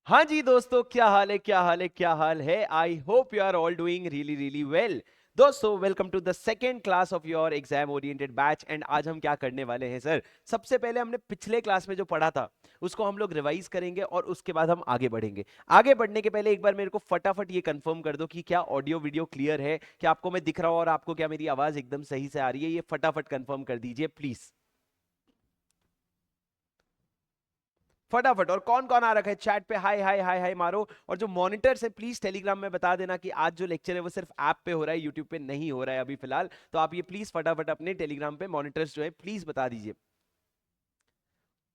हाँ जी दोस्तों, क्या हाल है, क्या हाल है, क्या हाल है। I hope you are all doing really really well. दोस्तों, welcome to the second class of your exam oriented batch. And आज हम क्या करने वाले हैं सर? सबसे पहले हमने पिछले क्लास में जो पढ़ा था उसको हम लोग रिवाइज करेंगे और उसके बाद हम आगे बढ़ेंगे। आगे बढ़ने के पहले एक बार मेरे को फटाफट ये कंफर्म कर दो कि क्या ऑडियो वीडियो क्लियर है, क्या आपको मैं दिख रहा हूं और आपको क्या मेरी आवाज एकदम सही से आ रही है। ये फटाफट कंफर्म कर दीजिए प्लीज, फटाफट। और कौन कौन आ रखा है चैट पे? हाय हाय हाय हाय मारो। और जो मॉनिटर्स है प्लीज टेलीग्राम में बता देना कि आज जो लेक्चर है वो सिर्फ ऐप पे हो रहा है, यूट्यूब पे नहीं हो रहा है अभी फिलहाल। तो आप ये प्लीज फटाफट अपने टेलीग्राम पे मॉनिटर्स जो है प्लीज बता दीजिए।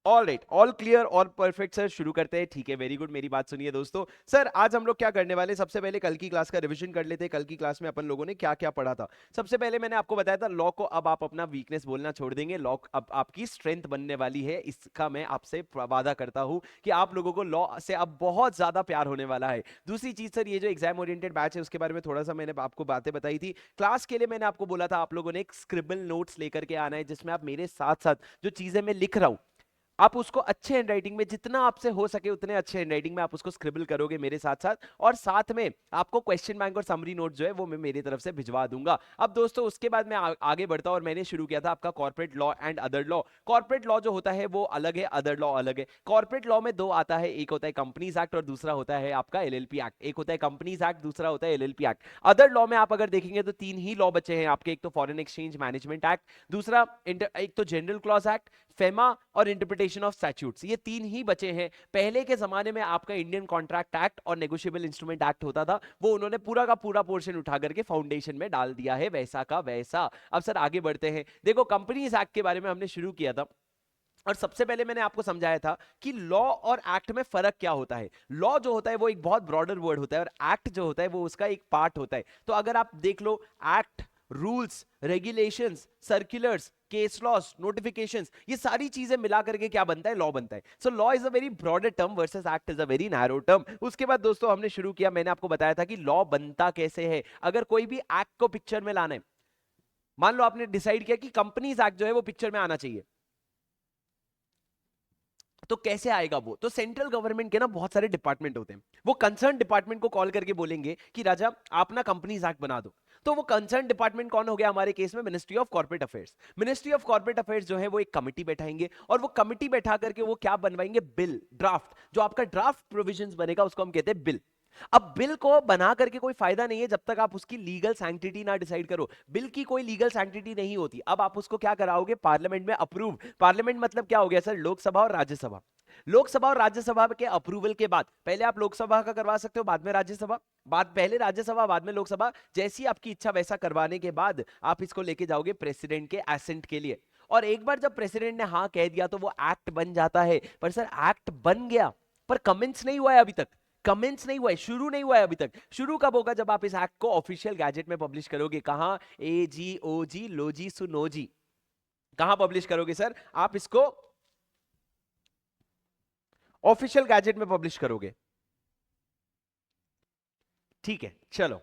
All right, all clear, all perfect sir. शुरू करते हैं, ठीक है, वेरी गुड। मेरी बात सुनिए दोस्तों। सर आज हम लोग क्या करने वाले, सबसे पहले कल की क्लास का रिवीजन कर लेते हैं। कल की क्लास में अपन लोगों ने क्या क्या पढ़ा था। सबसे पहले मैंने आपको बताया था लॉ को अब आप अपना वीकनेस बोलना छोड़ देंगे, लॉ अब आपकी स्ट्रेंथ बनने वाली है। इसका मैं आपसे वादा करता हूं कि आप लोगों को लॉ से अब बहुत ज्यादा प्यार होने वाला है। दूसरी चीज सर, ये जो एग्जाम ओरिएंटेड बैच है उसके बारे में थोड़ा सा मैंने आपको बातें बताई थी। क्लास के लिए मैंने आपको बोला था आप लोगों ने एक स्क्रिबल नोट्स लेकर के आना है, जिसमें आप मेरे साथ साथ जो चीजें मैं लिख रहा हूं आप उसको अच्छे हैंडराइटिंग में, जितना आपसे हो सके उतने अच्छे हैंडराइटिंग में आप उसको स्क्रिबल करोगे मेरे साथ साथ। और साथ में आपको क्वेश्चन बैंक और समरी नोट जो है वो मैं मेरी तरफ से भिजवा दूंगा। अब दोस्तों उसके बाद मैं आगे बढ़ता हूं और मैंने शुरू किया था आपका corporate law and other law. Corporate law जो होता है वो अलग है, अदर लॉ अलग है। कॉर्पोरेट लॉ में दो आता है, एक होता है कंपनीज एक्ट और दूसरा होता है आपका एलएलपी एक्ट। एक होता है कंपनीज एक्ट, दूसरा होता है एलएलपी एक्ट। अदर लॉ में आप अगर देखेंगे तो तीन ही लॉ बचे हैं आपके, एक तो फॉरेन एक्सचेंज मैनेजमेंट एक्ट, दूसरा एक तो जनरल क्लॉज एक्ट, फेमा और इंटरप्रिटेशन ऑफ स्टैट्यूट्स। ये तीन ही बचे हैं। पहले के जमाने में आपका इंडियन कॉन्ट्रैक्ट एक्ट और नेगोशिएबल इंस्ट्रूमेंट एक्ट होता था, वो उन्होंने पूरा का पूरा पोर्शन उठा करके फाउंडेशन में डाल दिया है, वैसा का वैसा। अब सर आगे बढ़ते हैं। देखो कंपनीज एक्ट के बारे में हमने शुरू किया था और सबसे पहले मैंने आपको समझाया था कि लॉ और एक्ट में फर्क क्या होता है। लॉ जो होता है वो एक बहुत ब्रॉडर वर्ड होता है और एक्ट जो होता है वो उसका एक पार्ट होता है। तो अगर आप देख लो, act, rules, regulations, circulars, case laws, notifications, ये सारी चीजें मिला करके क्या बनता है? लॉ बनता है। So law is a very broader term versus act is a very narrow term. उसके बाद दोस्तों हमने शुरू किया, मैंने आपको बताया था कि लॉ बनता कैसे है। अगर कोई भी एक्ट को पिक्चर में लाना है, मान लो आपने डिसाइड किया कि कंपनीज एक्ट जो है वो पिक्चर में आना चाहिए, तो कैसे आएगा वो? तो सेंट्रल गवर्नमेंट के ना बहुत सारे डिपार्टमेंट होते हैं, वो कंसर्न डिपार्टमेंट को कॉल करके बोलेंगे कि राजा आप ना कंपनीज एक्ट बना दो। तो वो कंसर्न डिपार्टमेंट कौन हो गया हमारे केस में? Ministry of corporate affairs. Ministry of corporate affairs जो है वो एक कमिटी बैठाएंगे और वो कमिटी बैठा करके वो क्या बनवाएंगे? Bill, draft. जो आपका ड्राफ्ट प्रोविजंस बनेगा उसको हम कहते हैं बिल। अब बिल को बना करके कोई फायदा नहीं है जब तक आप उसकी लीगल सैंक्टिटी ना डिसाइड करो। बिल की कोई लीगल सैंक्टिटी नहीं होती। अब आप उसको क्या कराओगे? पार्लियामेंट में अप्रूव। पार्लियामेंट मतलब क्या हो गया सर? लोकसभा और राज्यसभा। लोकसभा और राज्यसभा के अप्रूवल के बाद पहले आप लोकसभा का करवा सकते हो, बाद में राज्यसभा, बाद पहले राज्यसभा बाद में लोकसभा, जैसी आपकी इच्छा वैसा करवाने के बाद आप इसको लेके जाओगे प्रेसिडेंट के एसेंट के लिए। और एक बार जब प्रेसिडेंट ने हाँ कह दिया तो वो एक्ट बन जाता है। पर सर एक्ट बन गया पर कमेंट्स नहीं हुआ है अभी तक। कमेंट्स नहीं हुआ है, शुरू नहीं हुआ है अभी तक। शुरू कब होगा? जब आप इस एक्ट को ऑफिशियल गैजेट में पब्लिश करोगे। कहां? ए जी ओ जी लो जी सुनो जी। कहां पब्लिश करोगे सर? आप इसको ऑफिशियल गैजेट में पब्लिश करोगे। ठीक है, चलो।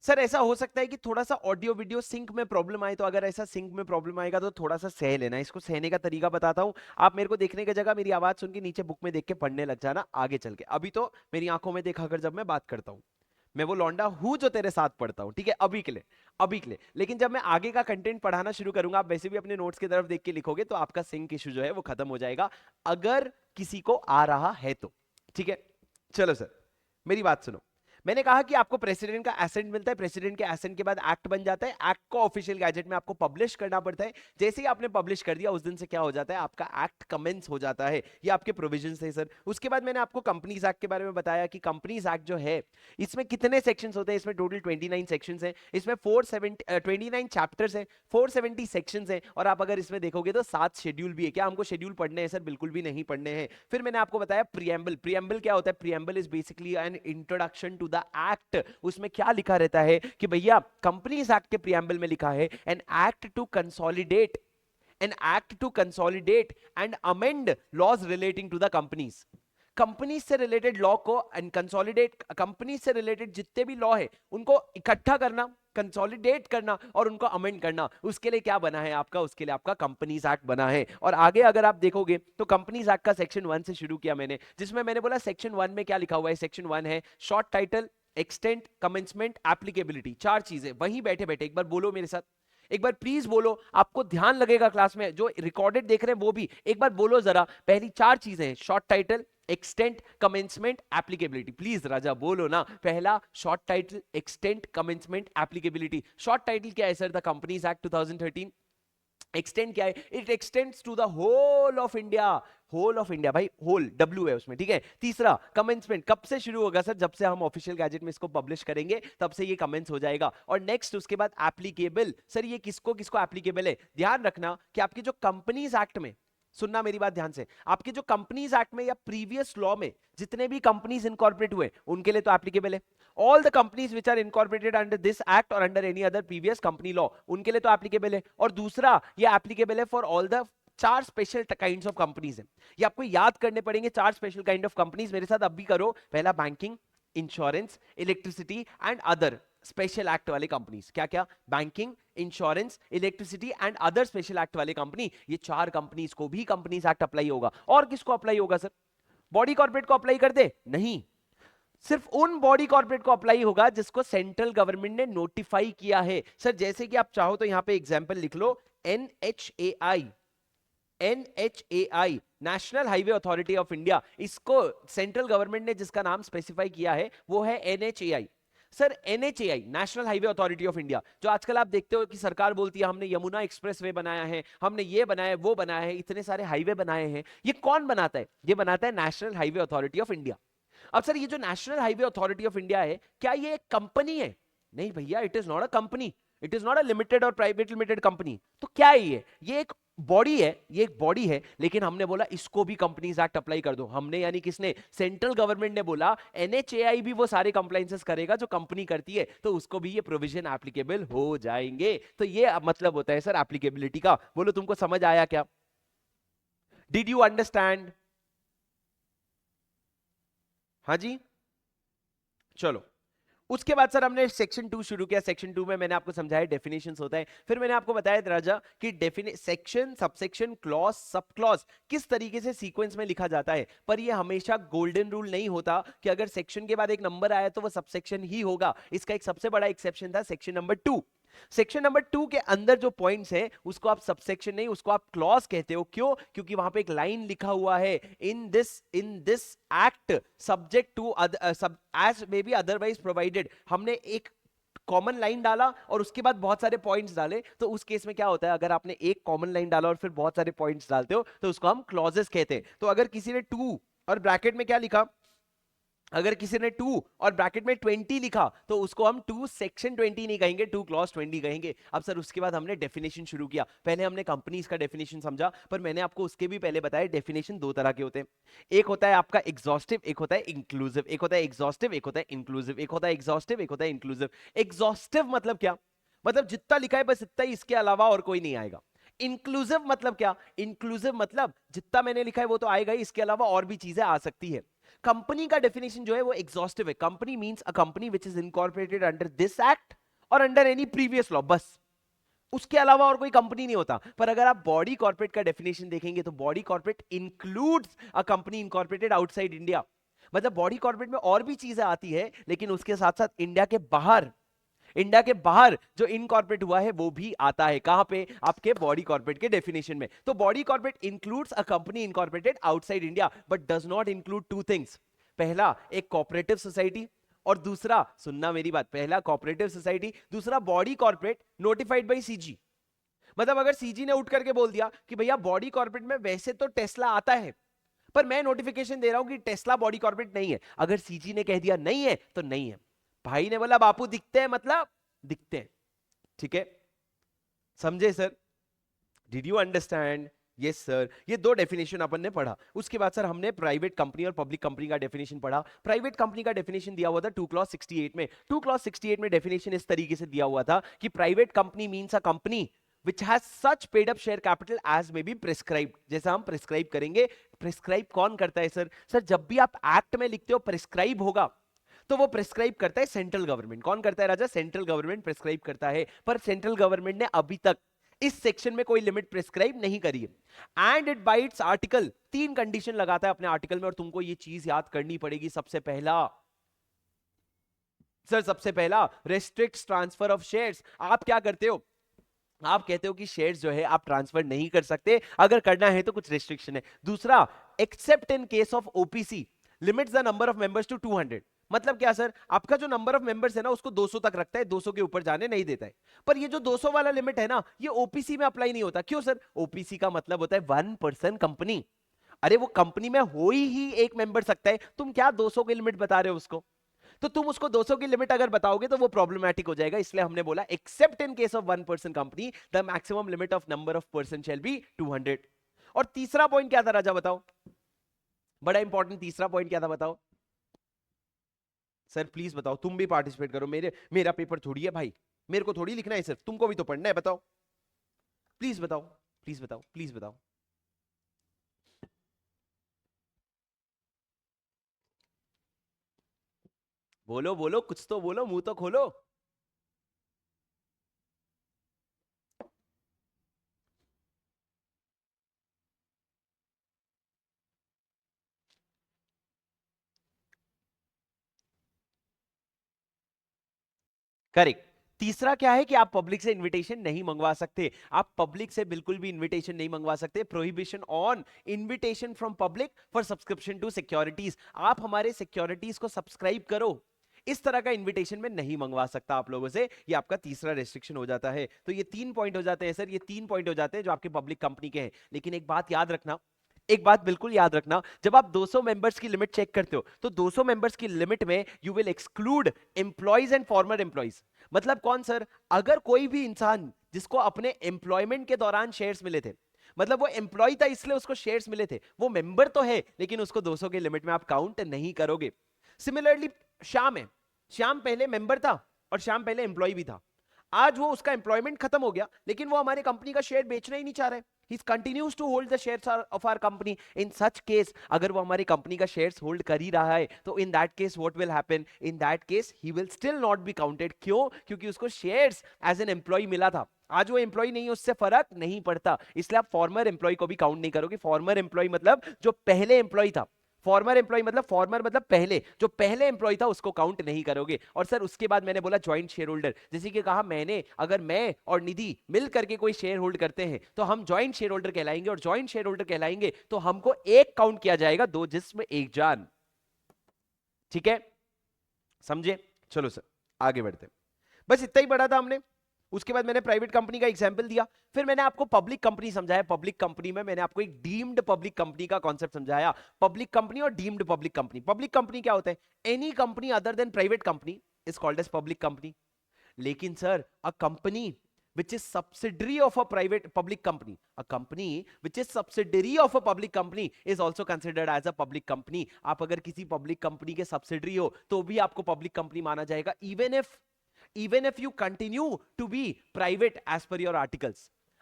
सर ऐसा हो सकता है कि थोड़ा सा ऑडियो वीडियो सिंक में प्रॉब्लम आए, तो अगर ऐसा सिंक में प्रॉब्लम आएगा तो थोड़ा सा सह लेना। इसको सहने का तरीका बताता हूं। आप मेरे को देखने की जगह मेरी आवाज सुन के नीचे बुक में देख के पढ़ने लग जाना आगे चल के। अभी तो मेरी आंखों में देखा कर जब मैं बात करता हूं, मैं वो लौंडा हूं जो तेरे साथ पढ़ता हूं, ठीक है? अभी के लिए, अभी के लिए। लेकिन जब मैं आगे का कंटेंट पढ़ाना शुरू करूंगा, आप वैसे भी अपने नोट्स की तरफ देख के लिखोगे, तो आपका सिंक इशू जो है वो खत्म हो जाएगा, अगर किसी को आ रहा है तो। ठीक है, चलो सर मेरी बात सुनो। मैंने कहा कि आपको प्रेसिडेंट का एसेंट मिलता है, प्रेसिडेंट के एसेंट के बाद एक्ट बन जाता है, एक्ट को ऑफिशियल गैजेट में आपको पब्लिश करना पड़ता है। जैसे ही आपने पब्लिश कर दिया उस दिन से क्या हो जाता है? आपका एक्ट कमेंस हो जाता है। ये आपके प्रोविजन थे सर। उसके बाद मैंने आपको कंपनीज एक्ट के बारे में बताया कि कंपनीज एक्ट जो है इसमें कितने सेक्शंस होते हैं। इसमें टोटल 29 सेक्शंस हैं, इसमें 470 29 चैप्टर्स हैं, 470 सेक्शंस हैं। और आप अगर इसमें देखोगे तो 7 शेड्यूल भी है। क्या हमको शेड्यूल पढ़ने हैं सर? बिल्कुल भी नहीं पढ़ने हैं। फिर मैंने आपको बताया प्रियम्बल। प्रियम्बल क्या होता है? Preamble is basically an introduction to the act. उसमें क्या लिखा रहता है कि भैया कंपनीज एक्ट के प्रियम्बल में लिखा है an act to consolidate, an act to consolidate and amend laws relating to the companies। Company से रिलेटेड लॉ को कंसोलिडेट, कंपनी से रिलेटेड जितने भी लॉ है उनको इकट्ठा करना, कंसोलिडेट करना और उनको अमेंड करना, उसके लिए क्या बना है आपका, उसके लिए आपका कंपनीज एक्ट बना है। और आगे अगर आप देखोगे तो कंपनीज एक्ट का सेक्शन 1 से शुरू किया मैंने, जिसमें मैंने बोला सेक्शन 1 में क्या लिखा हुआ है। सेक्शन 1 है short title, extent, commencement, applicability, 4 चीजें। वहीं बैठे बैठे एक बार बोलो मेरे साथ, एक बार प्लीज बोलो, आपको ध्यान लगेगा क्लास में, जो रिकॉर्डेड देख रहे हैं वो भी एक बार बोलो जरा। पहली 4 चीजें हैं, short title, extent, commencement, applicability. Please राजा बोलो ना, पहला short title, extent, commencement, applicability. Short title क्या है sir? The companies act 2013। Extend क्या है? It extends to the whole of India. Whole of India भाई, होल डब्ल्यू है उसमें, ठीक है। तीसरा कमेंसमेंट कब से शुरू होगा सर? जब से हम ऑफिशियल गैजेट में इसको पब्लिश करेंगे तब से ये कमेंस हो जाएगा। और नेक्स्ट उसके बाद एप्लीकेबल। सर ये किसको किसको एप्लीकेबल है? ध्यान रखना कि आपकी जो कंपनीज एक्ट में, सुनना मेरी बात ध्यान से, आपके जो कंपनीज एक्ट में या प्रीवियस लॉ में जितने भी कंपनीज इनकॉर्पोरेट हुए उनके लिए तो एप्लीकेबल है। All the companies which are incorporated under this act और under any other previous company law, उनके लिए तो एप्लीकेबल है। और दूसरा ये एप्लीकेबल है for all the 4 special kinds of companies है। ये आपको याद करने पड़ेंगे 4 स्पेशल काइंड ऑफ कंपनीज। मेरे साथ अब भी करो। पहला banking, insurance, electricity and other special act वाले कंपनीज। क्या क्या? Banking, insurance, electricity and other special act वाले कंपनी। ये 4 कंपनीज को भी कंपनीज एक्ट अप्लाई होगा। और किसको अप्लाई होगा सर? बॉडी कॉर्पोरेट को अप्लाई कर दे? नहीं, सिर्फ उन बॉडी कॉर्पोरेट को अप्लाई होगा जिसको सेंट्रल गवर्नमेंट ने नोटिफाई किया है। सर जैसे कि आप चाहो तो यहां पे एग्जांपल लिख लो, NHAI, NHAI national highway authority of India, इसको सेंट्रल गवर्नमेंट ने जिसका नाम स्पेसिफाई किया है वो है NHAI। Sir NHAI national highway authority of India, जो आजकल आप देखते हो कि सरकार बोलती है हमने यमुना एक्सप्रेस वे बनाया है, हमने ये बनाया है, वो बनाया है, इतने सारे हाईवे बनाए हैं, ये कौन बनाता है? ये बनाता है national highway authority of India. अब सर ये जो national highway authority of India है, क्या ये एक कंपनी है? नहीं भैया, it is not a company, it is not a limited और प्राइवेट लिमिटेड कंपनी। तो क्या है ये एक बॉडी है, ये एक बॉडी है। लेकिन हमने बोला इसको भी कंपनीज एक्ट अप्लाई कर दो। हमने यानी किसने? सेंट्रल गवर्नमेंट ने बोला NHAI भी वो सारे कंप्लायंसेस करेगा जो कंपनी करती है, तो उसको भी ये प्रोविजन एप्लीकेबल हो जाएंगे। तो ये मतलब होता है सर एप्लीकेबिलिटी का। बोलो तुमको समझ आया क्या? Did you understand? हाँ जी, चलो। उसके बाद सर हमने सेक्शन 2 शुरू किया। सेक्शन 2 में मैंने आपको समझाया डेफिनेशंस होता है। फिर मैंने आपको बताया राजा कि section, subsection, clause, sub clause किस तरीके से सीक्वेंस में लिखा जाता है। पर ये हमेशा गोल्डन रूल नहीं होता कि अगर सेक्शन के बाद एक नंबर आया तो वो सबसेक्शन ही होगा। इसका एक सबसे बड़ा एक्सेप्शन था सेक्शन नंबर 2। सेक्शन नंबर 2 के अंदर जो पॉइंट्स हैं उसको आप सबसेक्शन नहीं, उसको आप क्लॉज कहते हो। क्यों? क्योंकि वहां पे एक लाइन लिखा हुआ है, in this act subject to as may be otherwise provided. हमने एक कॉमन लाइन डाला और उसके बाद बहुत सारे पॉइंट्स डाले, तो उस केस में क्या होता है, अगर आपने एक कॉमन लाइन डाला और फिर बहुत सारे पॉइंट्स डालते हो तो उसको हम क्लॉजेस कहते हैं। तो अगर किसी ने 2 और ब्रैकेट में क्या लिखा, अगर किसी ने 2 और ब्रैकेट में 20 लिखा तो उसको हम 2 सेक्शन 20 नहीं कहेंगे, 2 क्लॉज 20 कहेंगे। अब सर उसके बाद हमने डेफिनेशन शुरू किया। पहले हमने कंपनीज का डेफिनेशन समझा, पर मैंने आपको उसके भी पहले बताया डेफिनेशन 2 तरह के होते हैं। एक होता है आपका एग्जॉस्टिव, एक होता है इंक्लूसिव। एक होता है एग्जॉस्टिव, एक होता है इंक्लूसिव। एक होता है एग्जॉस्टिव, एक होता है इंक्लूसिव। एग्जॉस्टिव मतलब क्या? मतलब जितना लिखा है बस इतना ही, इसके अलावा और कोई नहीं आएगा। इंक्लूसिव मतलब क्या? इंक्लूसिव मतलब जितना मैंने लिखा है वो तो आएगा ही, इसके अलावा और भी चीजें आ सकती है। कंपनी का डेफिनेशन जो है वो एग्जॉस्टिव है। Company means a company which is incorporated under this act और अंडर एनी प्रीवियस लॉ, बस। उसके अलावा और कोई कंपनी नहीं होता। पर अगर आप बॉडी कॉर्पोरेट का डेफिनेशन देखेंगे तो body corporate includes a company incorporated outside India. मतलब बॉडी कॉर्पोरेट में और भी चीजें आती है, लेकिन उसके साथ साथ इंडिया के बाहर, इंडिया के बाहर जो इनकॉर्पोरेट हुआ है वो भी आता है। कहां पे? आपके बॉडी कॉर्पोरेट के डेफिनेशन में। तो body corporate includes a company incorporated outside India but does not include 2 things. पहला एक कोऑपरेटिव सोसाइटी, और दूसरा, सुनना मेरी बात, पहला कोऑपरेटिव सोसाइटी, दूसरा body corporate notified by CG. मतलब अगर सीजी ने उठ करके बोल दिया कि भैया बॉडी कॉर्पोरेट में वैसे तो टेस्ला आता है, पर मैं नोटिफिकेशन दे रहा हूं कि टेस्ला बॉडी कॉर्पोरेट नहीं है, अगर सीजी ने कह दिया नहीं है तो नहीं है। भाई ने बोला बापू दिखते हैं, मतलब दिखते हैं। ठीक है, समझे sir? Did you understand? Yes sir. ये 2 डेफिनेशन अपन ने पढ़ा। उसके बाद सर हमने प्राइवेट कंपनी और पब्लिक कंपनी का डेफिनेशन पढ़ा। प्राइवेट कंपनी का डेफिनेशन दिया हुआ था 2 क्लॉज 68 में। 2 क्लॉज 68 में डेफिनेशन इस तरीके से दिया हुआ था कि private company means a company which has such paid up share capital as may be prescribed। जैसा हम प्रिस्क्राइब करेंगे। प्रिस्क्राइब कौन करता है सर? सर जब भी आप एक्ट में लिखते हो प्रिस्क्राइब होगा, तो वो प्रिस्क्राइब करता है सेंट्रल गवर्नमेंट। कौन करता है राजा? सेंट्रल गवर्नमेंट प्रिस्क्राइब करता है। पर सेंट्रल गवर्नमेंट ने अभी तक इस सेक्शन में कोई लिमिट प्रिस्क्राइब नहीं करी है। And it by it's article, 3 condition लगाता है अपने आर्टिकल में, और तुमको ये चीज याद करनी पड़ेगी। सबसे पहला सर, सबसे पहला रेस्ट्रिक्ट्स ट्रांसफर ऑफ शेयर्स। आप क्या करते हो? आप कहते हो कि शेयर्स जो है आप ट्रांसफर नहीं कर सकते, अगर करना है तो कुछ रेस्ट्रिक्शन है। दूसरा, except in case of OPC limits the number of members to 200। मतलब क्या सर? आपका जो नंबर ऑफ मेंबर्स है ना उसको 200 तक रखता है, 200 के ऊपर जाने नहीं देता है। पर ये जो 200 वाला लिमिट है ना, ये ओपीसी में अप्लाई नहीं होता। क्यों सर? ओपीसी का मतलब होता है 1 पर्सन कंपनी। अरे वो कंपनी में हो ही एक मेंबर सकता है, तुम क्या 200 की लिमिट बता रहे हो उसको? तो तुम उसको 200 की लिमिट अगर बताओगे तो वो प्रॉब्लमैटिक हो जाएगा। इसलिए हमने बोला accept in case of 1 person company the maximum limit of number of person shall be 200। और तीसरा पॉइंट क्या था राजा, बताओ? बड़ा इंपॉर्टेंट तीसरा पॉइंट क्या था, बताओ सर? प्लीज बताओ, तुम भी पार्टिसिपेट करो। मेरा पेपर थोड़ी है भाई, मेरे को थोड़ी लिखना है सिर्फ, तुमको भी तो पढ़ना है। बताओ, प्लीज बताओ, प्लीज बताओ, प्लीज बताओ। बोलो बोलो, कुछ तो बोलो, मुंह तो खोलो। करेक्ट। तीसरा क्या है कि आप पब्लिक से इनविटेशन नहीं मंगवा सकते। आप पब्लिक से बिल्कुल भी इनविटेशन नहीं मंगवा सकते। Prohibition on invitation from public for subscription to securities. आप हमारे सिक्योरिटीज को सब्सक्राइब करो, इस तरह का इनविटेशन में नहीं मंगवा सकता आप लोगों से। ये आपका तीसरा रेस्ट्रिक्शन हो जाता है। तो ये 3 पॉइंट हो जाते हैं सर, ये 3 पॉइंट हो जाते हैं जो आपके पब्लिक कंपनी के हैं। लेकिन एक बात याद रखना, एक बात बिल्कुल याद रखना, जब आप 200 मेंबर्स की लिमिट चेक करते हो तो 200 मेंबर्स की लिमिट में you will exclude employees and farmer employees. मतलब कौन सर? अगर कोई भी इंसान जिसको अपने एम्प्लॉयमेंट के दौरान शेयर्स मिले थे, मतलब वो एम्प्लॉय था इसलिए उसको शेयर्स मिले थे, वो मेंबर तो है लेकिन उसको 200 के लिमिट में आप काउंट नहीं करोगे। सिमिलरली श्याम है, श्याम पहले मेंबर था और श्याम पहले एम्प्लॉय भी था। आज वो उसका एम्प्लॉयमेंट खत्म हो गया लेकिन वो हमारे कंपनी का शेयर बेचना ही नहीं चाह रहा है। He continues to hold the shares of our company. In such case, अगर वो हमारी कंपनी का शेयर्स होल्ड कर ही रहा है तो in that case what will happen? In that case he will still not be counted. क्यों? क्योंकि उसको शेयर्स एज एन एम्प्लॉय मिला था। आज वो एम्प्लॉय नहीं है, उससे फर्क नहीं पड़ता, इसलिए आप फॉर्मर एम्प्लॉय को भी काउंट नहीं करोगे। फॉर्मर एम्प्लॉय मतलब जो पहले एम्प्लॉय था, फॉर्मर एम्प्लॉय मतलब फॉर्मर मतलब पहले, जो पहले एम्प्लॉय था उसको काउंट नहीं करोगे। और सर उसके बाद मैंने बोला ज्वाइंट शेयर होल्डर, जैसे कि कहा मैंने, अगर मैं और निधि मिल करके कोई शेयर होल्ड करते हैं तो हम ज्वाइंट शेयर होल्डर कहलाएंगे, और ज्वाइंट शेयर होल्डर कहलाएंगे तो हमको एक काउंट किया जाएगा, 2 जिस्म 1 जान। ठीक है, समझे? चलो सर आगे बढ़ते हैं। बस इतना ही पढ़ा था हमने। उसके बाद मैंने प्राइवेट कंपनी का एग्जांपल दिया, फिर मैंने आपको पब्लिक कंपनी समझाया। पब्लिक कंपनी में मैंने आपको एक डीम्ड पब्लिक कंपनी का कॉन्सेप्ट समझाया। पब्लिक कंपनी और deemed public company. Public company क्या होता है? Any company other than private company is called as public company. लेकिन sir a company which is subsidiary of a private public company, a company which is subsidiary of a public company is also considered as a public company. आप अगर किसी public company के subsidiary हो तो भी आपको public company माना जाएगा, even if you continue to be private as per your articles.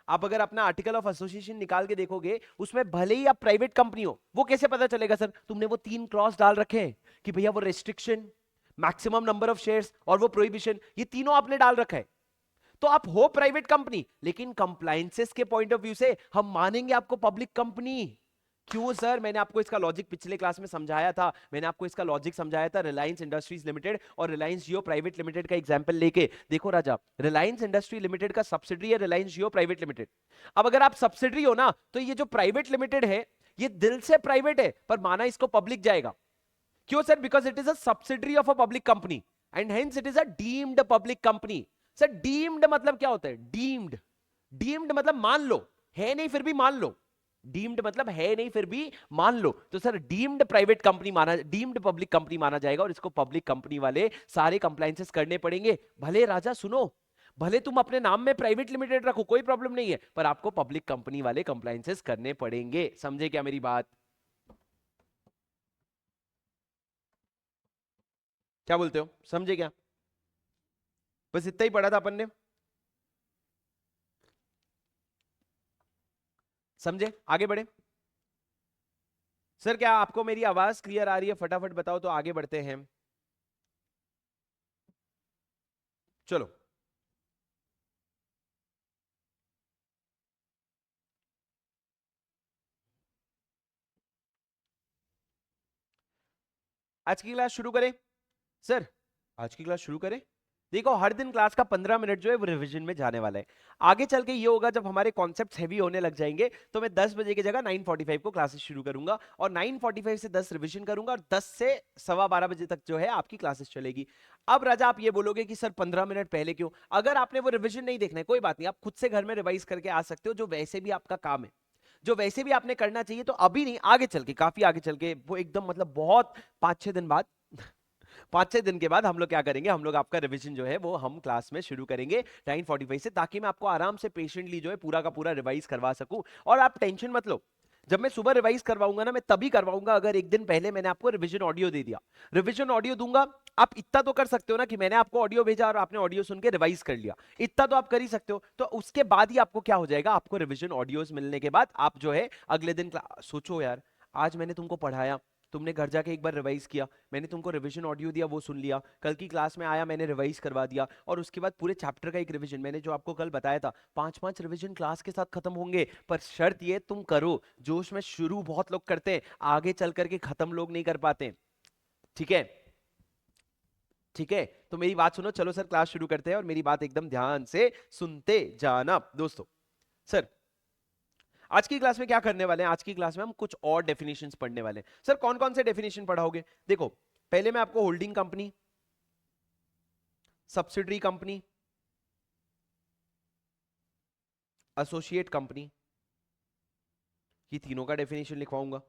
आप अगर अपना आर्टिकल ऑफ एसोसिएशन निकाल के देखोगे उसमें भले ही आप प्राइवेट कंपनी हो, वो कैसे पता चलेगा सर? तुमने वो 3 क्लॉज डाल रखे हैं कि भैया वो restriction, maximum number of shares और वो प्रोहिबिशन, ये तीनों आपने डाल रखा है। तो आप हो प्राइवेट कंपनी लेकिन कंप्लायंसेस के पॉइंट ऑफ व्यू से हम मानेंगे आपको पब्लिक कंपनी। क्यों सर? मैंने आपको इसका लॉजिक पिछले क्लास में समझाया था। मैंने आपको इसका लॉजिक समझाया था रिलायंस इंडस्ट्रीज लिमिटेड और रिलायंस जियो प्राइवेट लिमिटेड का एग्जांपल लेके। देखो राजा, रिलायंस इंडस्ट्री लिमिटेड का सब्सिडरी है रिलायंस जियो प्राइवेट लिमिटेड। अब अगर आप सब्सिडरी हो ना तो ये जो प्राइवेट लिमिटेड है ये दिल से प्राइवेट है पर माना इसको पब्लिक जाएगा। क्यों sir? Because it is a subsidiary of a public company and hence it is a deemed public company. Sir deemed मतलब क्या होता है? डीम्ड, डीम्ड मतलब मान लो, है नहीं फिर भी मान लो। डीम्ड मतलब है नहीं फिर भी मान लो। तो सर डीम्ड प्राइवेट कंपनी माना, डीम्ड पब्लिक कंपनी माना जाएगा और इसको पब्लिक कंपनी वाले सारे कंप्लायंसेस करने पड़ेंगे। भले राजा सुनो, भले तुम अपने नाम में प्राइवेट लिमिटेड रखो कोई प्रॉब्लम नहीं है, पर आपको पब्लिक कंपनी वाले कंप्लायंसेस करने पड़ेंगे। समझे क्या मेरी बात? क्या बोलते हो, समझे क्या? बस इतना ही पढ़ा था अपन ने, समझे? आगे बढ़े सर। क्या आपको मेरी आवाज क्लियर आ रही है? फटाफट बताओ तो आगे बढ़ते हैं। चलो आज की क्लास शुरू करें सर। आज की क्लास शुरू करें। देखो हर दिन क्लास का 15 मिनट जो है वो रिवीजन में जाने वाला है। आगे चल के ये होगा जब हमारे कॉन्सेप्ट्स हैवी होने लग जाएंगे तो मैं 10 बजे की जगह 9:45 को क्लासेस शुरू करूंगा और 9:45 से 10 रिवीजन करूंगा और 10 से 12:15 बजे तक जो है आपकी क्लासेस चलेगी। अब राजा आप ये बोलोगे कि सर 15 मिनट पहले क्यों? अगर आपने वो रिवीजन नहीं देखना है कोई बात नहीं, आप खुद से घर में रिवाइज करके आ सकते हो, जो वैसे भी आपका काम है, जो वैसे भी आपने करना चाहिए। तो अभी नहीं, आगे चल के, काफी आगे चल के, वो एकदम मतलब बहुत 5-6 दिन बाद 5-6 दिन के बाद हम लोग क्या करेंगे, हम लोग आपका रिवीजन जो है वो हम क्लास में शुरू करेंगे 9:45 से, ताकि मैं आपको आराम से पेशेंटली जो है पूरा का पूरा रिवाइज करवा सकूं। और आप टेंशन मत लो, जब मैं सुबह रिवाइज करवाऊंगा ना, मैं तभी करवाऊंगा अगर एक दिन पहले मैंने आपको रिवीजन ऑडियो दे दिया। रिवीजन ऑडियो दूंगा, आप इतना तो कर सकते हो ना कि मैंने आपको ऑडियो भेजा और आपने ऑडियो सुन के रिवाइज कर लिया, इतना तो आप कर ही सकते हो। तो उसके बाद ही आपको क्या हो जाएगा, आपको रिवीजन ऑडियोज मिलने के बाद आप जो है अगले दिन सोचो यार, आज मैंने तुमको पढ़ाया, तुमने घर जाके एक बार रिवाइज किया, मैंने तुमको रिवीजन ऑडियो दिया वो सुन लिया, कल की क्लास में आया मैंने रिवाइज करवा दिया, और उसके बाद पूरे चैप्टर का एक रिवीजन, मैंने जो आपको कल बताया था 5-5 रिवीजन क्लास के साथ खत्म होंगे। पर शर्त ये तुम करो, जोश में शुरू बहुत लोग करते हैं, आगे चल करके खत्म लोग नहीं कर पाते। ठीक है, ठीक है, तो मेरी बात सुनो, चलो सर क्लास शुरू करते हैं और मेरी बात एकदम ध्यान से सुनते जाना दोस्तों। सर आज की क्लास में क्या करने वाले हैं, आज की क्लास में हम कुछ और डेफिनेशंस पढ़ने वाले हैं। सर कौन कौन से डेफिनेशन पढ़ाओगे? देखो पहले मैं आपको holding company, subsidiary company, associate company, ये तीनों का डेफिनेशन लिखवाऊंगा।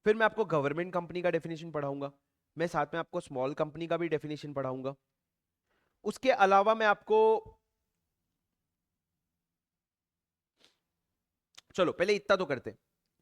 फिर मैं आपको गवर्नमेंट कंपनी का डेफिनेशन पढ़ाऊंगा, मैं साथ में आपको स्मॉल कंपनी का भी डेफिनेशन पढ़ाऊंगा। उसके अलावा मैं आपको, चलो पहले इतना तो करते,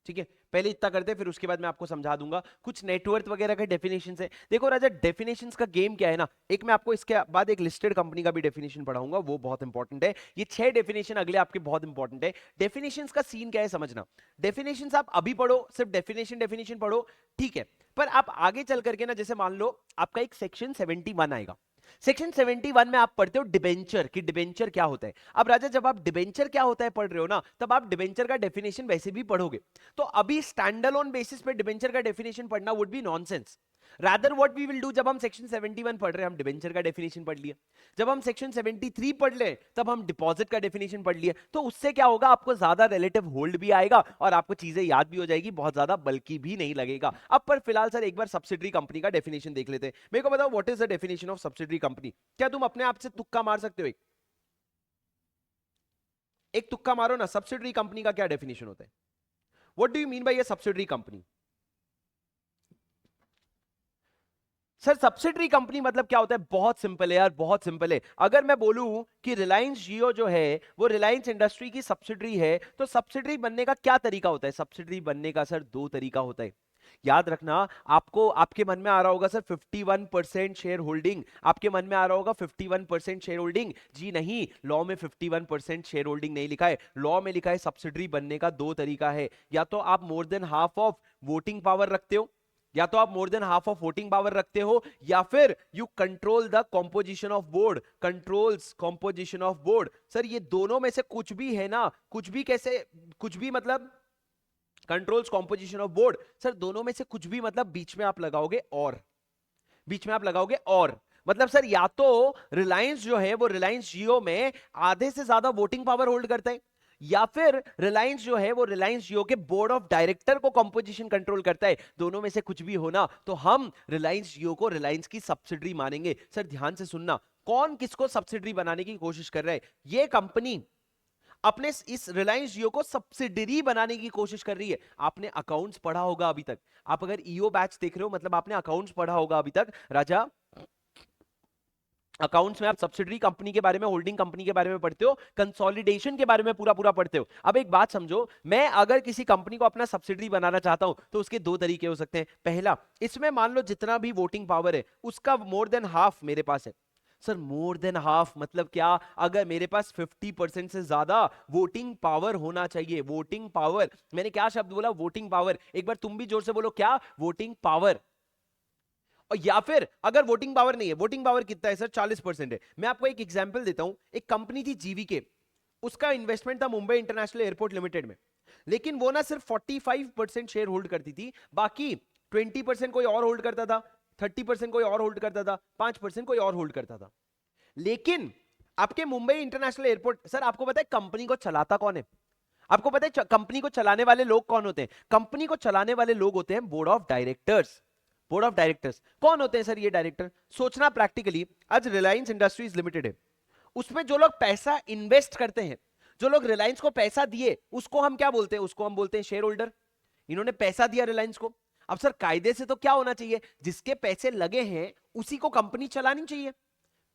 ठीक है, पहले इतना करते फिर उसके बाद मैं आपको समझा दूंगा कुछ नेटवर्थ वगैरह के डेफिनेशन है। देखो राजा, डेफिनेशंस का गेम क्या है ना, एक मैं आपको इसके बाद एक लिस्टेड कंपनी का भी डेफिनेशन पढ़ाऊंगा, वो बहुत इंपॉर्टेंट है। ये 6 डेफिनेशन अगले आपके बहुत इंपॉर्टेंट है। डेफिनेशंस का सीन क्या है समझना, डेफिनेशंस आप अभी पढ़ो, सिर्फ डेफिनेशन डेफिनेशन पढ़ो, ठीक है, पर आप आगे चल करके ना, जैसे मान लो आपका एक सेक्शन 71 आएगा, सेक्शन 71 में आप पढ़ते हो डिबेंचर, कि डिबेंचर क्या होता है। अब राजा जब आप डिबेंचर क्या होता है पढ़ रहे हो ना, तब आप डिबेंचर का डेफिनेशन वैसे भी पढ़ोगे। तो अभी स्टैंड अलोन बेसिस पे डिबेंचर का डेफिनेशन पढ़ना would be nonsense. Rather what we will do, जब हम सेक्शन 71 पढ़ रहे हैं, हम डिबेंचर का डेफिनेशन पढ़ लिया, जब हम सेक्शन 73 पढ़ ले तब हम डिपॉजिट का डेफिनेशन पढ़ लिया। तो उससे क्या होगा, आपको ज्यादा रिलेटिव होल्ड भी आएगा और आपको चीजें याद भी हो जाएगी, बहुत ज्यादा बल्कि भी नहीं लगेगा। अब पर फिलहाल सर एक बार सब्सिडरी कंपनी का डेफिनेशन देख लेते हैं। मेरे को बताओ what is the definition of subsidiary company? क्या तुम अपने आप से तुक्का मार सकते हो? एक तुक्का मारो ना, सब्सिडरी कंपनी का क्या डेफिनेशन होता है? What do you mean by ये subsidiary company? Sir subsidiary company मतलब क्या होता है? बहुत सिंपल है यार, बहुत सिंपल है। अगर मैं बोलूं कि रिलायंस जियो जो है वो रिलायंस इंडस्ट्री की सब्सिडरी है, तो सब्सिडरी बनने का क्या तरीका होता है? सब्सिडरी बनने का सर 2 तरीका होता है, याद रखना। आपको आपके मन में आ रहा होगा सर 51% शेयर होल्डिंग, आपके मन में आ रहा होगा 51% शेयर होल्डिंग। जी नहीं, लॉ में 51% शेयर होल्डिंग नहीं लिखा है, लॉ में लिखा है सब्सिडरी बनने का 2 तरीका है। या तो आप मोर than half of voting power रखते हो, या तो आप मोर than half of voting power रखते हो, या फिर you control the composition of board, controls composition of board. Sir ये दोनों में से कुछ भी है ना, कुछ भी कैसे, कुछ भी मतलब controls composition of board, sir दोनों में से कुछ भी मतलब बीच में आप लगाओगे और, बीच में आप लगाओगे और, मतलब सर या तो रिलायंस जो है वो रिलायंस जियो में आधे से ज्यादा वोटिंग पावर होल्ड करता है, या फिर रिलायंस जो है वो रिलायंस जियो के बोर्ड ऑफ डायरेक्टर को कंपोजिशन कंट्रोल करता है। दोनों में से कुछ भी होना तो हम रिलायंस जियो को रिलायंस की सब्सिडरी मानेंगे। सर ध्यान से सुनना, कौन किसको सब्सिडरी बनाने की कोशिश कर रहा है? ये कंपनी अपने इस रिलायंस जियो को सब्सिडरी बनाने की कोशिश कर रही है। आपने अकाउंट्स पढ़ा होगा अभी तक, आप अगर ईओ बैच देख रहे हो मतलब आपने अकाउंट्स पढ़ा होगा अभी तक राजा। अकाउंट्स में आप सब्सिडरी कंपनी के बारे में, होल्डिंग कंपनी के बारे में पढ़ते हो, कंसोलिडेशन के बारे में पूरा पूरा पढ़ते हो। अब एक बात समझो, मैं अगर किसी कंपनी को अपना सब्सिडरी बनाना चाहता हूं तो उसके 2 तरीके हो सकते हैं। पहला, इसमें मान लो जितना भी वोटिंग पावर है उसका मोर देन हाफ मेरे पास है। सर मोर देन हाफ मतलब क्या? अगर मेरे पास 50% से ज्यादा वोटिंग पावर होना चाहिए। वोटिंग पावर, मैंने क्या शब्द बोला? Voting power. एक बार तुम भी जोर से बोलो, क्या? Voting power. और या फिर अगर वोटिंग पावर नहीं है, वोटिंग पावर कितना है सर? 40% है। मैं आपको एक एग्जांपल देता हूं, एक कंपनी थी जीवीके, उसका इन्वेस्टमेंट था मुंबई इंटरनेशनल एयरपोर्ट लिमिटेड में, लेकिन वो ना सिर्फ 45% शेयर होल्ड करती थी, बाकी 20% कोई और होल्ड करता था, 30% कोई और होल्ड करता था, 5% कोई और होल्ड करता था। लेकिन आपके मुंबई इंटरनेशनल एयरपोर्ट, सर आपको पता है कंपनी को चलाता कौन है? आपको पता है कंपनी को चलाने वाले लोग कौन होते हैं? कंपनी को चलाने वाले लोग होते हैं board of directors. Board of directors कौन होते हैं सर ये डायरेक्टर? सोचना प्रैक्टिकली, आज रिलायंस इंडस्ट्रीज लिमिटेड है, उसमें जो लोग पैसा इन्वेस्ट करते हैं, जो लोग रिलायंस को पैसा दिए, उसको हम क्या बोलते हैं? उसको हम बोलते हैं शेयर होल्डर। इन्होंने पैसा दिया रिलायंस को। अब सर कायदे से तो क्या होना चाहिए? जिसके पैसे लगे हैं उसी को कंपनी चलानी चाहिए।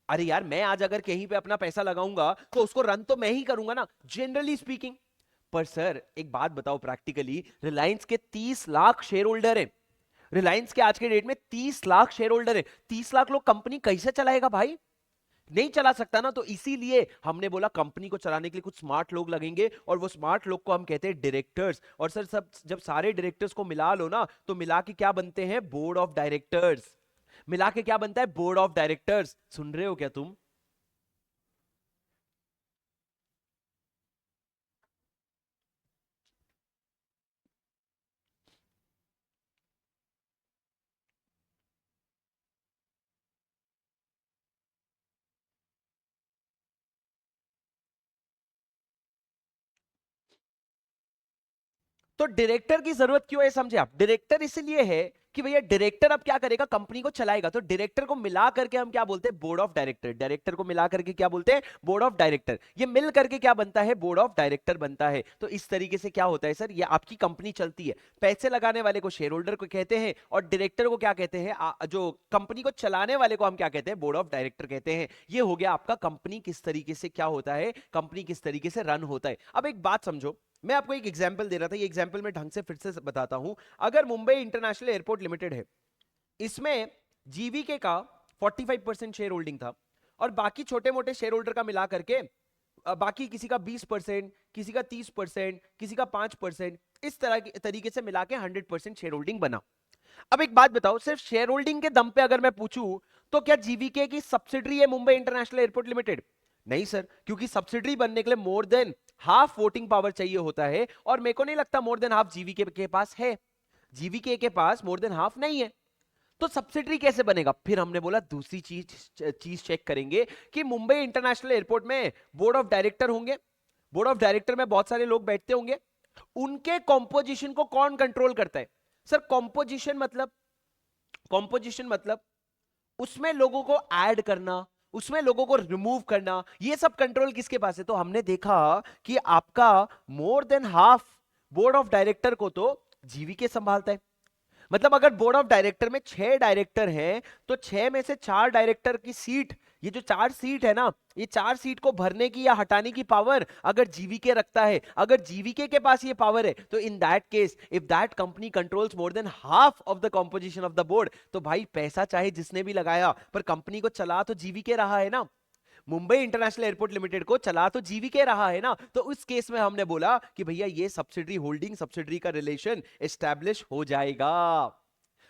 अरे यार, मैं आज अगर कहीं पे अपना पैसा लगाऊंगा तो उसको रन तो मैं ही करूंगा ना, जनरली स्पीकिंग। पर सर एक बात बताओ, प्रैक्टिकली रिलायंस के 30 लाख शेयर होल्डर है, रिलायंस के आज के डेट में 30 लाख शेयर होल्डर है, 30 लाख लोग कंपनी कैसे चलाएगा भाई? नहीं चला सकता ना। तो इसीलिए हमने बोला कंपनी को चलाने के लिए कुछ स्मार्ट लोग लगेंगे, और वो स्मार्ट लोग को हम कहते हैं डायरेक्टर्स। और सर सब जब सारे डायरेक्टर्स को मिला लो ना, तो मिला के क्या बनते हैं? Board of directors. मिला के क्या बनता है? Board of directors. सुन रहे हो क्या तुम? तो डायरेक्टर की जरूरत क्यों है समझे आप? डायरेक्टर इसलिए है कि भैया डायरेक्टर अब क्या करेगा? कंपनी को चलाएगा। तो डायरेक्टर को मिला करके हम क्या बोलते हैं? Board of director. डायरेक्टर को मिला करके क्या बोलते हैं? Board of director. ये मिल करके क्या बनता है? बोर्ड ऑफ डायरेक्टर बनता है। तो इस तरीके से क्या होता है सर, ये आपकी कंपनी चलती है। पैसे लगाने वाले को शेयर होल्डर को कहते हैं, और डायरेक्टर को क्या कहते हैं? जो कंपनी को चलाने वाले को हम क्या कहते हैं? बोर्ड ऑफ डायरेक्टर कहते हैं। ये हो गया आपका कंपनी किस तरीके से क्या होता है, कंपनी किस तरीके से रन होता है। अब एक बात समझो, मैं आपको एक एग्जांपल दे रहा था, ये एग्जांपल मैं ढंग से फिर से बताता हूं। अगर मुंबई इंटरनेशनल एयरपोर्ट लिमिटेड है, इसमें जीवीके का 45% शेयर होल्डिंग था, और बाकी छोटे मोटे शेयर होल्डर का मिला करके बाकी किसी का 20%, किसी का 30%, किसी का 5%, इस तरह की तरीके से मिला के 100% शेयर होल्डिंग बना। अब एक बात बताओ, सिर्फ शेयर होल्डिंग के दम पे अगर मैं पूछूं, तो क्या जीवीके की सब्सिडरी है मुंबई इंटरनेशनल एयरपोर्ट लिमिटेड? नहीं सर, क्योंकि सब्सिडरी बनने के लिए मोर देन हाफ वोटिंग पावर चाहिए होता है, और मेरे को नहीं लगता मोर देन हाफ जीवीके के पास है। जीवीके के पास मोर देन हाफ नहीं है, तो सब्सिडरी कैसे बनेगा? फिर हमने बोला दूसरी चीज चीज चेक करेंगे कि मुंबई इंटरनेशनल एयरपोर्ट में बोर्ड ऑफ डायरेक्टर होंगे, बोर्ड ऑफ डायरेक्टर में बहुत सारे लोग बैठते होंगे, उनके कॉम्पोजिशन को कौन कंट्रोल करता है? सर कॉम्पोजिशन मतलब उसमें लोगों को ऐड करना, उसमें लोगों को रिमूव करना, ये सब कंट्रोल किसके पास है? तो हमने देखा कि आपका more than half board of director को तो जीवीके संभालता है। मतलब अगर बोर्ड ऑफ डायरेक्टर में 6 डायरेक्टर हैं, तो 6 में से 4 डायरेक्टर की सीट, ये जो 4 सीट है ना, ये 4 सीट को भरने की या हटाने की पावर अगर जीवीके रखता है, अगर जीवीके के पास ये पावर है, तो in that case if that company controls more than half of the composition of the board, तो भाई पैसा चाहे जिसने भी लगाया, पर कंपनी को चला तो जीवीके रहा है ना। मुंबई इंटरनेशनल एयरपोर्ट लिमिटेड को चला तो जीवीके रहा है ना। तो उस केस में हमने बोला कि भैया ये सब्सिडरी होल्डिंग सब्सिडरी का रिलेशन एस्टैब्लिश हो जाएगा,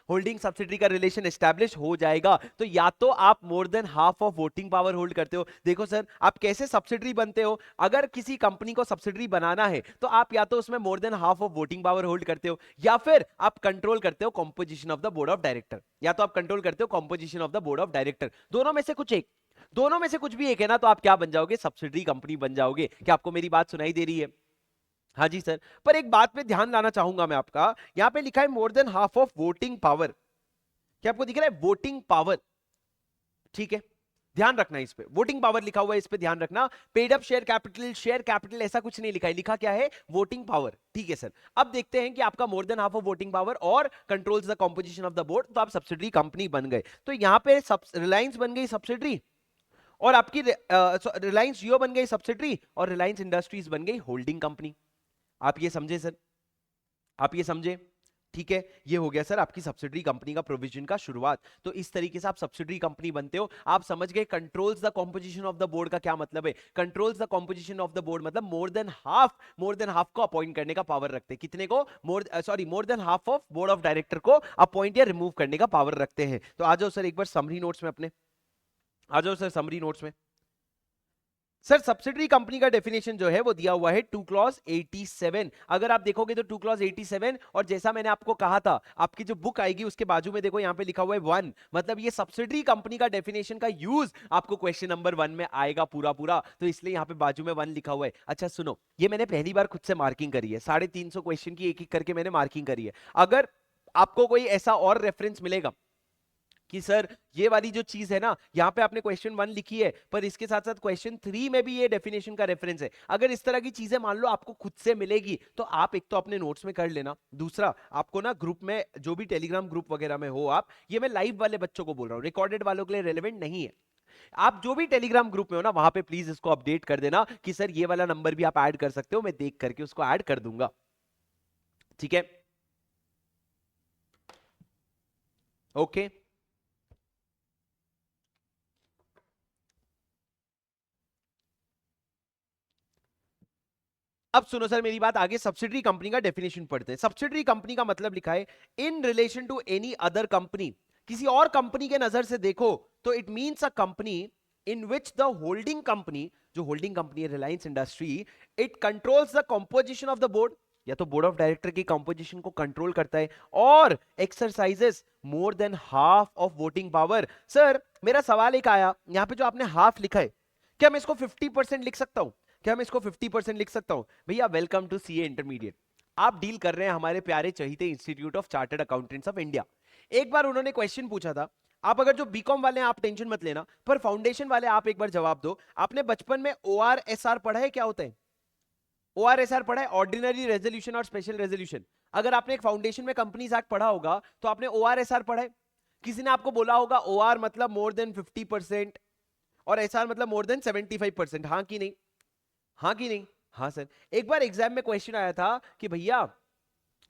होल्डिंग सब्सिडरी का रिलेशन एस्टैब्लिश हो जाएगा। तो या तो आप मोर than half of voting power hold करते हो। देखो सर, आप कैसे सब्सिडरी बनते हो? अगर किसी कंपनी को सब्सिडरी बनाना है, तो आप या तो उसमें मोर than half of voting power hold करते हो, या फिर आप कंट्रोल करते हो composition of the board of director, या तो आप कंट्रोल करते हो composition of the board of director. दोनों में से कुछ एक, दोनों में से कुछ भी एक है ना, तो आप क्या बन जाओगे? सब्सिडरी कंपनी बन जाओगे। क्या आपको मेरी बात सुनाई दे रही है? हाँ जी सर। पर एक बात पे ध्यान लाना चाहूंगा मैं आपका, यहां पे लिखा है मोर than half of voting power. क्या आपको दिख रहा है? वोटिंग पावर, ठीक है, ध्यान रखना इस पे, वोटिंग पावर लिखा हुआ है, इस पे ध्यान रखना। पेड अप शेयर कैपिटल ऐसा कुछ नहीं लिखा है, लिखा क्या है? वोटिंग पावर, ठीक है सर। अब देखते हैं कि आपका more than half of voting power और controls the composition of the board, तो आप सब्सिडरी कंपनी बन गए। तो यहां पे रिलायंस बन गई सब्सिडरी, और आपकी रिलायंस जियो बन गई सब्सिडरी, और रिलायंस इंडस्ट्रीज बन गई होल्डिंग कंपनी। आप ये समझे सर? आप ये समझे? ठीक है, ये हो गया सर आपकी सब्सिडरी कंपनी का प्रोविजन का शुरुआत। तो इस तरीके से आप सब्सिडरी कंपनी बनते हो। आप समझ गए controls the composition of the board का क्या मतलब है। Controls the composition of the board मतलब मोर देन हाफ को अपॉइंट करने का पावर रखते हैं। कितने को? मोर than half of board of director को अपॉइंट या रिमूव करने का पावर रखते हैं। तो आ जाओ सर एक बार समरी नोट्स में अपने, आ जाओ सर समरी नोट्स में। सर सब्सिडरी कंपनी का डेफिनेशन जो है वो दिया हुआ है 2 क्लॉज 87। अगर आप देखोगे तो 2 क्लॉज 87, और जैसा मैंने आपको कहा था आपकी जो बुक आएगी उसके बाजू में देखो यहां पे लिखा हुआ है 1, मतलब ये सब्सिडरी कंपनी का डेफिनेशन का यूज आपको क्वेश्चन नंबर 1 में आएगा पूरा पूरा, तो इसलिए यहां पे बाजू में 1 लिखा हुआ है। अच्छा सुनो, ये मैंने पहली बार खुद से मार्किंग करी है, 350 क्वेश्चन की एक एक करके मैंने मार्किंग करी है। अगर आपको कोई ऐसा और रेफरेंस मिलेगा कि सर ये वाली जो चीज है ना, यहाँ पे आपने क्वेश्चन 1 लिखी है पर इसके साथ साथ क्वेश्चन 3 में भी ये डेफिनेशन का रेफरेंस है, अगर इस तरह की चीजें मान लो आपको खुद से मिलेगी तो आप एक तो अपने नोट्स में कर लेना, दूसरा आपको ना ग्रुप में जो भी टेलीग्राम ग्रुप वगैरह में हो आप, ये मैं लाइव वाले बच्चों को बोल रहा हूँ, रिकॉर्डेड वालों के लिए रेलेवेंट नहीं है। आप जो भी टेलीग्राम ग्रुप में हो ना वहां पे प्लीज इसको अपडेट कर देना कि सर ये वाला नंबर भी आप ऐड कर सकते हो, मैं देख करके उसको ऐड कर दूंगा। ठीक है, ओके। अब सुनो सर मेरी बात, आगे सब्सिडरी कंपनी का डेफिनेशन पढ़ते हैं। सब्सिडरी कंपनी का मतलब लिखा है in relation to any other company, किसी और कंपनी के नजर से देखो तो it means a company in which the holding company, जो होल्डिंग कंपनी है Reliance industry, it controls the composition of the board, या तो बोर्ड ऑफ डायरेक्टर की कंपोजिशन को कंट्रोल करता है, और exercises more than half of voting power. Sir मेरा सवाल एक आया, यहां पे जो आपने हाफ लिखा है, क्या मैं इसको 50% लिख सकता हूं? क्या मैं इसको 50% लिख सकता हूं? भैया वेलकम टू सीए इंटरमीडिएट, आप डील कर रहे हैं हमारे प्यारे चहीते institute of chartered accountants of India. एक बार उन्होंने क्वेश्चन पूछा था, आप अगर जो बीकॉम वाले हैं आप टेंशन मत लेना, पर फाउंडेशन वाले आप एक बार जवाब दो, आपने बचपन में ओआरएसआर पढ़ा है? क्या होता है ओआरएसआर? पढ़ा है, ऑर्डिनरी रेजोल्यूशन और स्पेशल रेजोल्यूशन। अगर आपने एक फाउंडेशन में कंपनीज एक्ट पढ़ा होगा तो आपने ओआरएसआर पढ़ा है। किसी ने आपको बोला होगा ओआर मतलब मोर देन 50% और एसआर मतलब मोर देन 75%, हाँ कि नहीं? हाँ कि नहीं? हाँ सर। एक बार एग्जाम में क्वेश्चन आया था कि भैया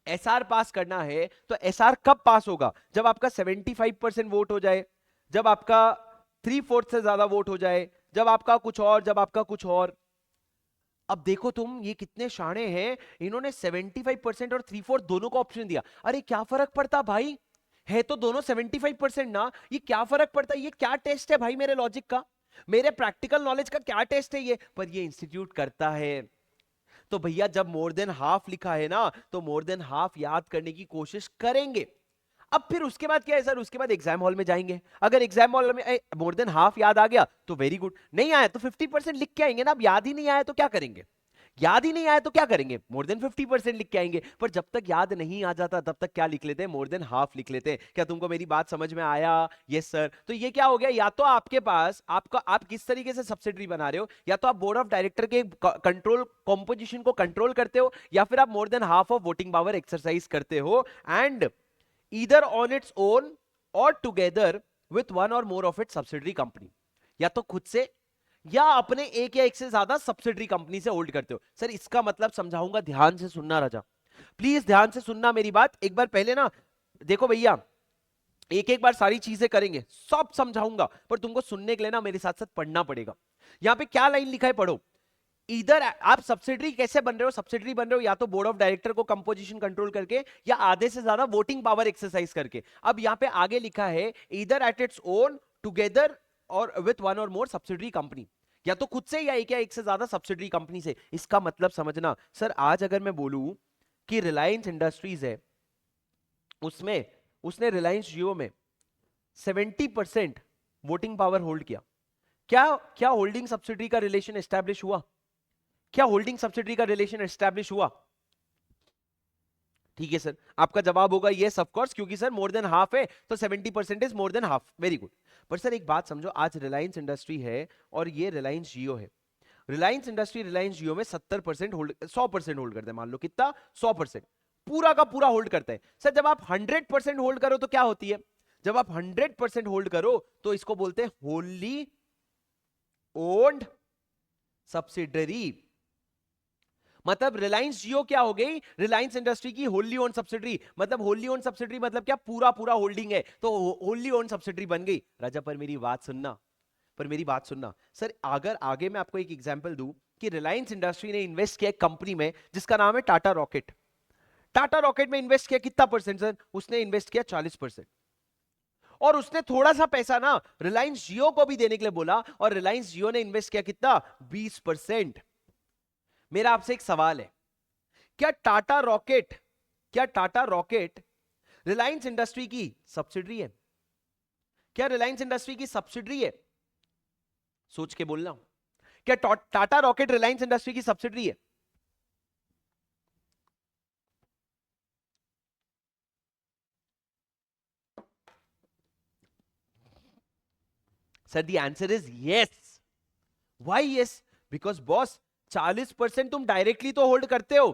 एसआर पास करना है तो एसआर कब पास होगा? जब आपका 75% वोट हो जाए, जब आपका 3/4 से ज्यादा वोट हो जाए, जब आपका कुछ और, जब आपका कुछ और। अब देखो तुम ये कितने शाणे हैं, इन्होंने 75% और 3/4 दोनों का ऑप्शन दिया। अरे क्या फर्क पड़ता भाई, है तो दोनों 75% ना, ये क्या फर्क पड़ता? ये क्या टेस्ट है भाई मेरे लॉजिक का, मेरे प्रैक्टिकल नॉलेज का क्या टेस्ट है ये? पर ये इंस्टीट्यूट करता है। तो भैया जब मोर देन हाफ लिखा है ना तो मोर देन हाफ याद करने की कोशिश करेंगे। अब फिर उसके बाद क्या है सर? उसके बाद एग्जाम हॉल में जाएंगे, अगर एग्जाम हॉल में मोर देन हाफ याद आ गया तो वेरी गुड, नहीं आया तो 50% लिख के आएंगे ना। अब याद ही नहीं आया तो क्या करेंगे? याद ही नहीं आया तो क्या करेंगे? मोर देन 50% लिख के आएंगे। पर जब तक याद नहीं आ जाता तब तक क्या लिख लेते हैं? मोर देन हाफ लिख लेते हैं। क्या तुमको मेरी बात समझ में आया? Yes sir. तो ये क्या हो गया, या तो आपके पास आपका, आप किस तरीके से सब्सिडरी बना रहे हो, या तो आप बोर्ड ऑफ डायरेक्टर के कंट्रोल कंपोजिशन को कंट्रोल करते हो, या फिर आप मोर than half of voting power exercise करते हो, and either on its own और टुगेदर विथ वन और more of its subsidiary company, या तो खुद से या अपने एक या एक से ज्यादा सब्सिडरी कंपनी से होल्ड करते हो। सर इसका मतलब समझाऊंगा, ध्यान से सुनना राजा, प्लीज ध्यान से सुनना मेरी बात एक बार पहले ना। देखो भैया एक एक बार सारी चीजें करेंगे, सब समझाऊंगा, पर तुमको सुनने के लिए ना मेरे साथ साथ पढ़ना पड़ेगा। यहां पे क्या लाइन लिखा है पढ़ो। इधर आप सब्सिडरी कैसे बन रहे हो? सब्सिडरी बन रहे हो या तो बोर्ड ऑफ डायरेक्टर को कंपोजिशन कंट्रोल करके या आधे से ज्यादा वोटिंग पावर एक्सरसाइज करके। अब यहां पे आगे लिखा है इधर एट इट्स ओन टुगेदर और विथ वन और मोर सब्सिडरी कंपनी, या तो खुद से या एक से ज्यादा सब्सिडरी कंपनी से। इसका मतलब समझना सर, आज अगर मैं बोलूं कि रिलायंस इंडस्ट्रीज है, उसमें उसने रिलायंस जियो में 70% वोटिंग पावर होल्ड किया, क्या क्या होल्डिंग सब्सिडरी का रिलेशन एस्टैब्लिश हुआ? क्या होल्डिंग सब्सिडरी का रिलेशन एस्टैब्लिश हुआ? ठीक है सर, आपका जवाब होगा यस ऑफ कोर्स, क्योंकि सर मोर देन हाफ है तो 70% is more than half, very good. पर सर एक बात समझो, आज रिलायंस इंडस्ट्री है और ये रिलायंस जियो है। रिलायंस इंडस्ट्री रिलायंस जियो में 70% होल्ड, 100% होल्ड करते हैं, मान लो कितना? 100%, पूरा का पूरा होल्ड करता है। सर जब आप 100% होल्ड करो तो क्या होती है? जब आप 100% होल्ड करो तो इसको बोलते हैं होली ओन्ड सब्सिडरी। मतलब रिलायंस जियो क्या हो गई, रिलायंस इंडस्ट्री की होली ओन सब्सिडरी। मतलब होली ओन सब्सिडरी मतलब क्या, पूरा पूरा होल्डिंग है, तो होली ओन सब्सिडरी बन गई। राजा पर मेरी बात सुनना, पर मेरी बात सुनना सर, अगर आगे मैं आपको एक एग्जांपल दूं कि रिलायंस इंडस्ट्री ने इन्वेस्ट किया एक कंपनी में जिसका नाम है टाटा रॉकेट। टाटा रॉकेट में इन्वेस्ट किया कितना परसेंट सर, उसने इन्वेस्ट किया 40%। और उसने थोड़ा सा पैसा ना रिलायंस जियो को भी देने के लिए बोला, और रिलायंस जियो ने इन्वेस्ट किया कितना, 20%। मेरा आपसे एक सवाल है, क्या टाटा रॉकेट, क्या टाटा रॉकेट रिलायंस इंडस्ट्री की सब्सिडरी है? क्या रिलायंस इंडस्ट्री की सब्सिडरी है? सोच के बोलना, क्या टाटा रॉकेट रिलायंस इंडस्ट्री की सब्सिडरी है? Sir the answer is yes. Why yes? Because boss 40% तुम डायरेक्टली तो होल्ड करते हो,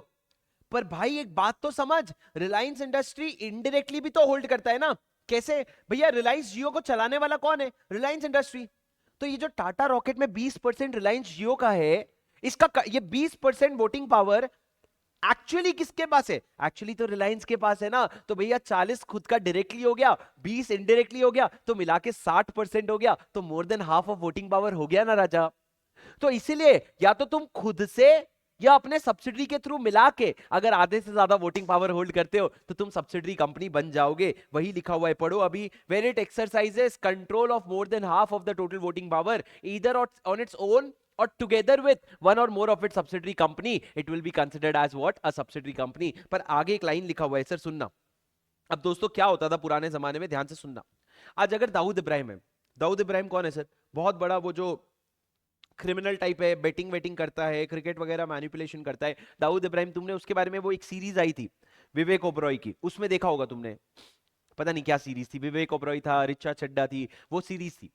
पर भाई एक बात तो समझ, रिलायंस इंडस्ट्री इनडायरेक्टली भी तो होल्ड करता है ना। कैसे भैया, रिलायंस जियो को चलाने वाला कौन है, रिलायंस इंडस्ट्री। तो ये जो टाटा रॉकेट में 20% रिलायंस जियो का है, ये 20% वोटिंग पावर एक्चुअली किसके पास है, एक्चुअली तो रिलायंस के पास है ना। तो भैया 40 खुद का डायरेक्टली हो गया, 20 इनडायरेक्टली हो गया, तो मिला के 60% हो गया, तो मोर than half of voting power हो गया ना राजा। तो इसीलिए या तो तुम खुद से या अपने सब्सिडरी के थ्रू मिला के अगर आधे से ज्यादा वोटिंग पावर होल्ड करते हो तो तुम सब्सिडरी कंपनी बन जाओगे। वही लिखा हुआ है, पढ़ो अभी। Where it exercises control of more than half of the total voting power either on its own or together with one or more of its subsidiary company, it will be considered as what, a subsidiary company। पर आगे एक line लिखा हुआ है sir, सुनना। अब दोस्तों क्या होता था पुराने जमाने में, ध्यान से सुनना। आज अगर दाऊद इब्राहिम है, दाऊद इब्राहिम कौन है सर, बहुत बड़ा वो जो क्रिमिनल टाइप है, बेटिंग वेटिंग करता है, क्रिकेट वगैरह मैनिपुलेशन करता है, दाऊद इब्राहिम। तुमने उसके बारे में वो एक सीरीज आई थी विवेक ओबरॉय की, उसमें देखा होगा तुमने, पता नहीं क्या सीरीज थी, विवेक ओबरॉय था, रिचा चड्डा थी, वो सीरीज थी।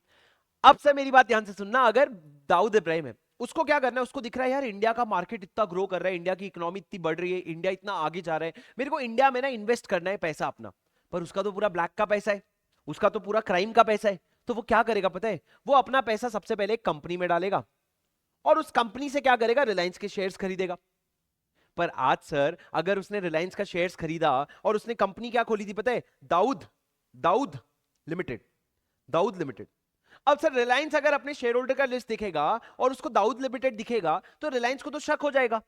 अब से मेरी बात ध्यान से सुनना, अगर दाऊद इब्राहिम है, उसको क्या करना है, उसको दिख रहा है यार इंडिया का मार्केट इतना ग्रो कर रहा है, इंडिया की इकोनॉमी इतनी बढ़ रही है, इंडिया इतना आगे जा रहा है, मेरे को इंडिया में ना इन्वेस्ट करना है पैसा अपना। पर उसका तो पूरा ब्लैक का पैसा है, उसका तो पूरा क्राइम का पैसा है। तो वो क्या करेगा पता है, वो अपना पैसा सबसे पहले एक कंपनी में डालेगा, और उस कंपनी से क्या करेगा, रिलायंस के शेयर्स खरीदेगा। पर आज सर अगर उसने रिलायंस का शेयर्स खरीदा और उसने कंपनी क्या खोली थी पता है, दाऊद, दाऊद लिमिटेड, दाऊद लिमिटेड। अब सर रिलायंस अगर अपने शेयर होल्डर का लिस्ट दिखेगा और उसको दाऊद लिमिटेड दिखेगा तो रिलायंस को तो शक हो जाएगा,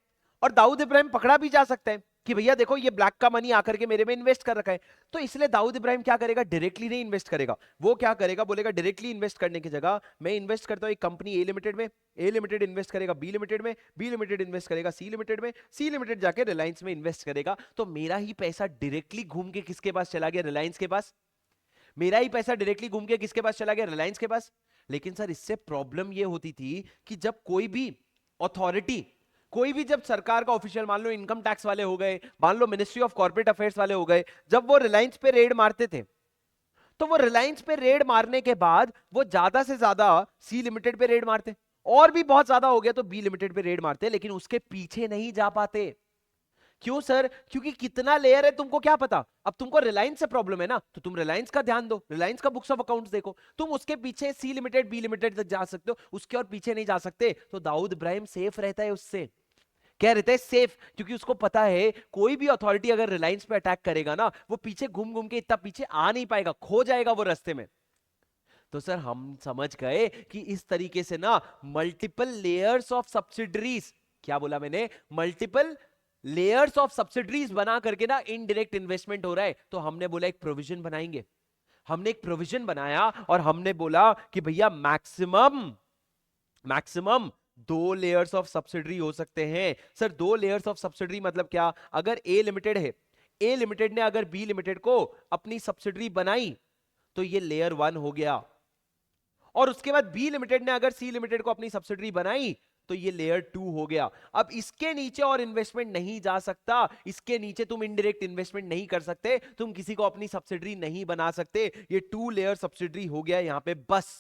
और दाऊद इब्राहिम पकड़ा भी जा सकता है कि भैया देखो ये ब्लैक का मनी आकर के मेरे में इन्वेस्ट कर रखा है। तो इसलिए दाऊद इब्राहिम क्या करेगा, डायरेक्टली नहीं इन्वेस्ट करेगा। वो क्या करेगा, बोलेगा डायरेक्टली इन्वेस्ट करने की जगह मैं इन्वेस्ट करता हूं एक कंपनी ए लिमिटेड में, ए लिमिटेड इन्वेस्ट करेगा बी लिमिटेड में, बी लिमिटेड इन्वेस्ट करेगा सी लिमिटेड में, सी लिमिटेड जाके रिलायंस में इन्वेस्ट करेगा। तो मेरा ही पैसा डायरेक्टली घूम के किसके पास चला गया, रिलायंस के पास। मेरा ही पैसा डायरेक्टली घूम के किसके पास चला गया, रिलायंस के पास। लेकिन सर इससे प्रॉब्लम ये होती थी कि जब कोई भी अथॉरिटी, कोई भी जब सरकार का ऑफिशियल, मान लो इनकम टैक्स वाले हो गए, मान लो मिनिस्ट्री ऑफ कॉर्पोरेट अफेयर्स वाले हो गए, जब वो रिलायंस पे रेड मारते थे तो वो रिलायंस पे रेड मारने के बाद वो ज्यादा से ज्यादा सी लिमिटेड पे रेड मारते, और भी बहुत ज्यादा हो गया तो बी लिमिटेड पे रेड मारते, लेकिन उसके पीछे नहीं जा पाते। क्यों सर, क्योंकि कितना लेयर है तुमको क्या पता। अब तुमको रिलायंस से प्रॉब्लम है ना, तो तुम रिलायंस का ध्यान दो, रिलायंस का बुक्स ऑफ अकाउंट्स देखो, तुम उसके पीछे सी लिमिटेड बी लिमिटेड तक जा सकते हो, उसके और पीछे नहीं जा सकते। तो दाऊद इब्राहिम सेफ रहता है उससे, क्या रहता है, सेफ। क्योंकि उसको पता है कोई भी अथॉरिटी अगर रिलायंस पे अटैक करेगा ना, वो पीछे घूम घूम के इतना पीछे आ नहीं पाएगा, खो जाएगा वो रास्ते में। तो सर हम समझ गए कि इस तरीके से ना मल्टीपल लेयर्स ऑफ सब्सिडरीज, क्या बोला मैंने, मल्टीपल लेयर्स ऑफ सब्सिडरीज बना करके ना इनडायरेक्ट इन्वेस्टमेंट हो रहा है। तो हमने बोला एक प्रोविजन बनाएंगे, हमने एक प्रोविजन बनाया और हमने बोला कि भैया maximum, maximum 2 layers of subsidiary हो सकते हैं। सर 2 लेयर्स ऑफ सब्सिडरी मतलब क्या, अगर ए लिमिटेड है, ए लिमिटेड ने अगर बी लिमिटेड को अपनी सब्सिडरी बनाई तो ये लेयर 1 हो गया, और उसके बाद बी लिमिटेड ने अगर सी लिमिटेड को अपनी सब्सिडरी बनाई तो ये लेयर 2 हो गया। अब इसके नीचे और इन्वेस्टमेंट नहीं जा सकता, इसके नीचे तुम इनडायरेक्ट इन्वेस्टमेंट नहीं कर सकते, तुम किसी को अपनी सब्सिडरी नहीं बना सकते। ये 2 लेयर सब्सिडरी हो गया यहां पे बस।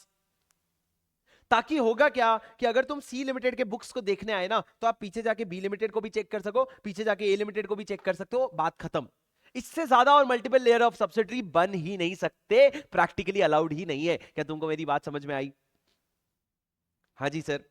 ताकि होगा क्या कि अगर तुम सी लिमिटेड के बुक्स को देखने आए ना, तो आप पीछे जाके बी लिमिटेड को भी चेक कर सको, पीछे जाके ए लिमिटेड को भी चेक कर सकते हो, बात खत्म। इससे ज्यादा और मल्टीपल लेयर ऑफ सब्सिडरी बन ही नहीं सकते, प्रैक्टिकली अलाउड ही नहीं है। क्या तुमको मेरी बात समझ में आई? हाँ जी सर।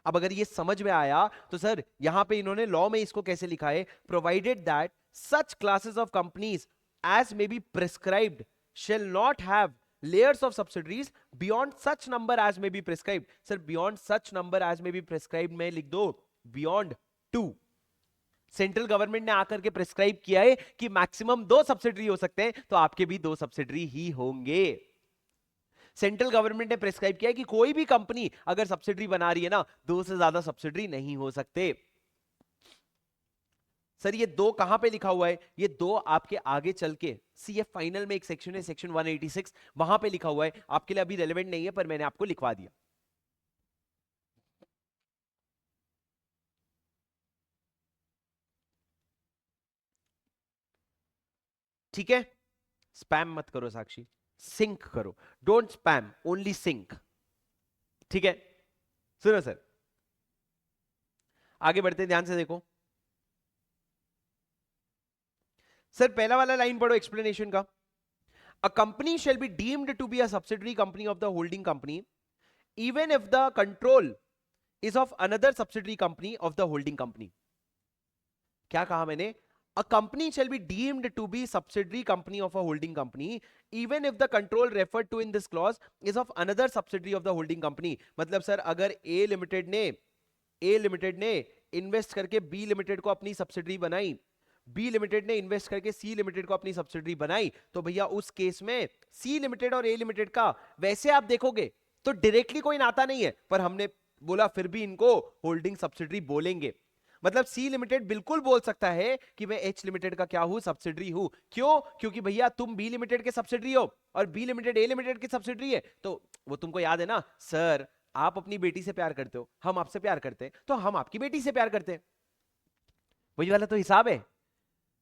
अब अगर ये समझ में आया तो सर यहां पे इन्होंने लॉ में इसको कैसे लिखा है, provided that such classes of companies as may be prescribed shall not have layers of subsidiaries beyond such number as may be prescribed. sir beyond such number as may be prescribed में लिख दो beyond 2. Central government ने आकर के prescribe किया है कि maximum 2 subsidiary हो सकते हैं, तो आपके भी 2 सब्सिडरी ही होंगे. सेंट्रल गवर्नमेंट ने प्रेस्क्राइब किया है कि कोई भी कंपनी अगर सब्सिडरी बना रही है ना, 2 से ज्यादा सब्सिडरी नहीं हो सकते. सर ये 2 कहां पे लिखा हुआ है, ये 2 आपके आगे चल के सीए फाइनल में एक सेक्शन है, सेक्शन 186, वहां पे लिखा हुआ है. आपके लिए अभी रेलेवेंट नहीं है, पर मैंने आपको लिखवा दिया. ठीक है, स्पैम मत करो साक्षी, सिंक करो. Don't spam, only sync. ठीक है, सुनो सर, आगे बढ़ते, ध्यान से देखो. सर पहला वाला लाइन पढ़ो एक्सप्लेनेशन का. A company shall be deemed to be a subsidiary company of the holding company even if the control is of another subsidiary company of the holding company. क्या कहा मैंने, a company shall be deemed to be subsidiary company of a holding company even if the control referred to in this clause is of another subsidiary of the holding company. मतलब sir अगर A limited ने invest करके B limited को अपनी subsidiary बनाई, B limited ने invest करके सी limited को अपनी सब्सिडरी बनाई, तो भैया उस केस में सी लिमिटेड और ए लिमिटेड का वैसे आप देखोगे तो डायरेक्टली कोई नाता नहीं है, पर हमने बोला फिर भी इनको होल्डिंग सब्सिडरी बोलेंगे. मतलब सी लिमिटेड बिल्कुल बोल सकता है कि मैं एच लिमिटेड का क्या हूं, सब्सिडरी हूं. क्यों, क्योंकि भैया तुम बी लिमिटेड के सब्सिडरी हो और बी लिमिटेड ए लिमिटेड की सब्सिडरी है. तो वो तुमको याद है ना सर, आप अपनी बेटी से प्यार करते हो, हम आपसे प्यार करते हैं, तो हम आपकी बेटी से प्यार करते हैं. वही वाला तो हिसाब है.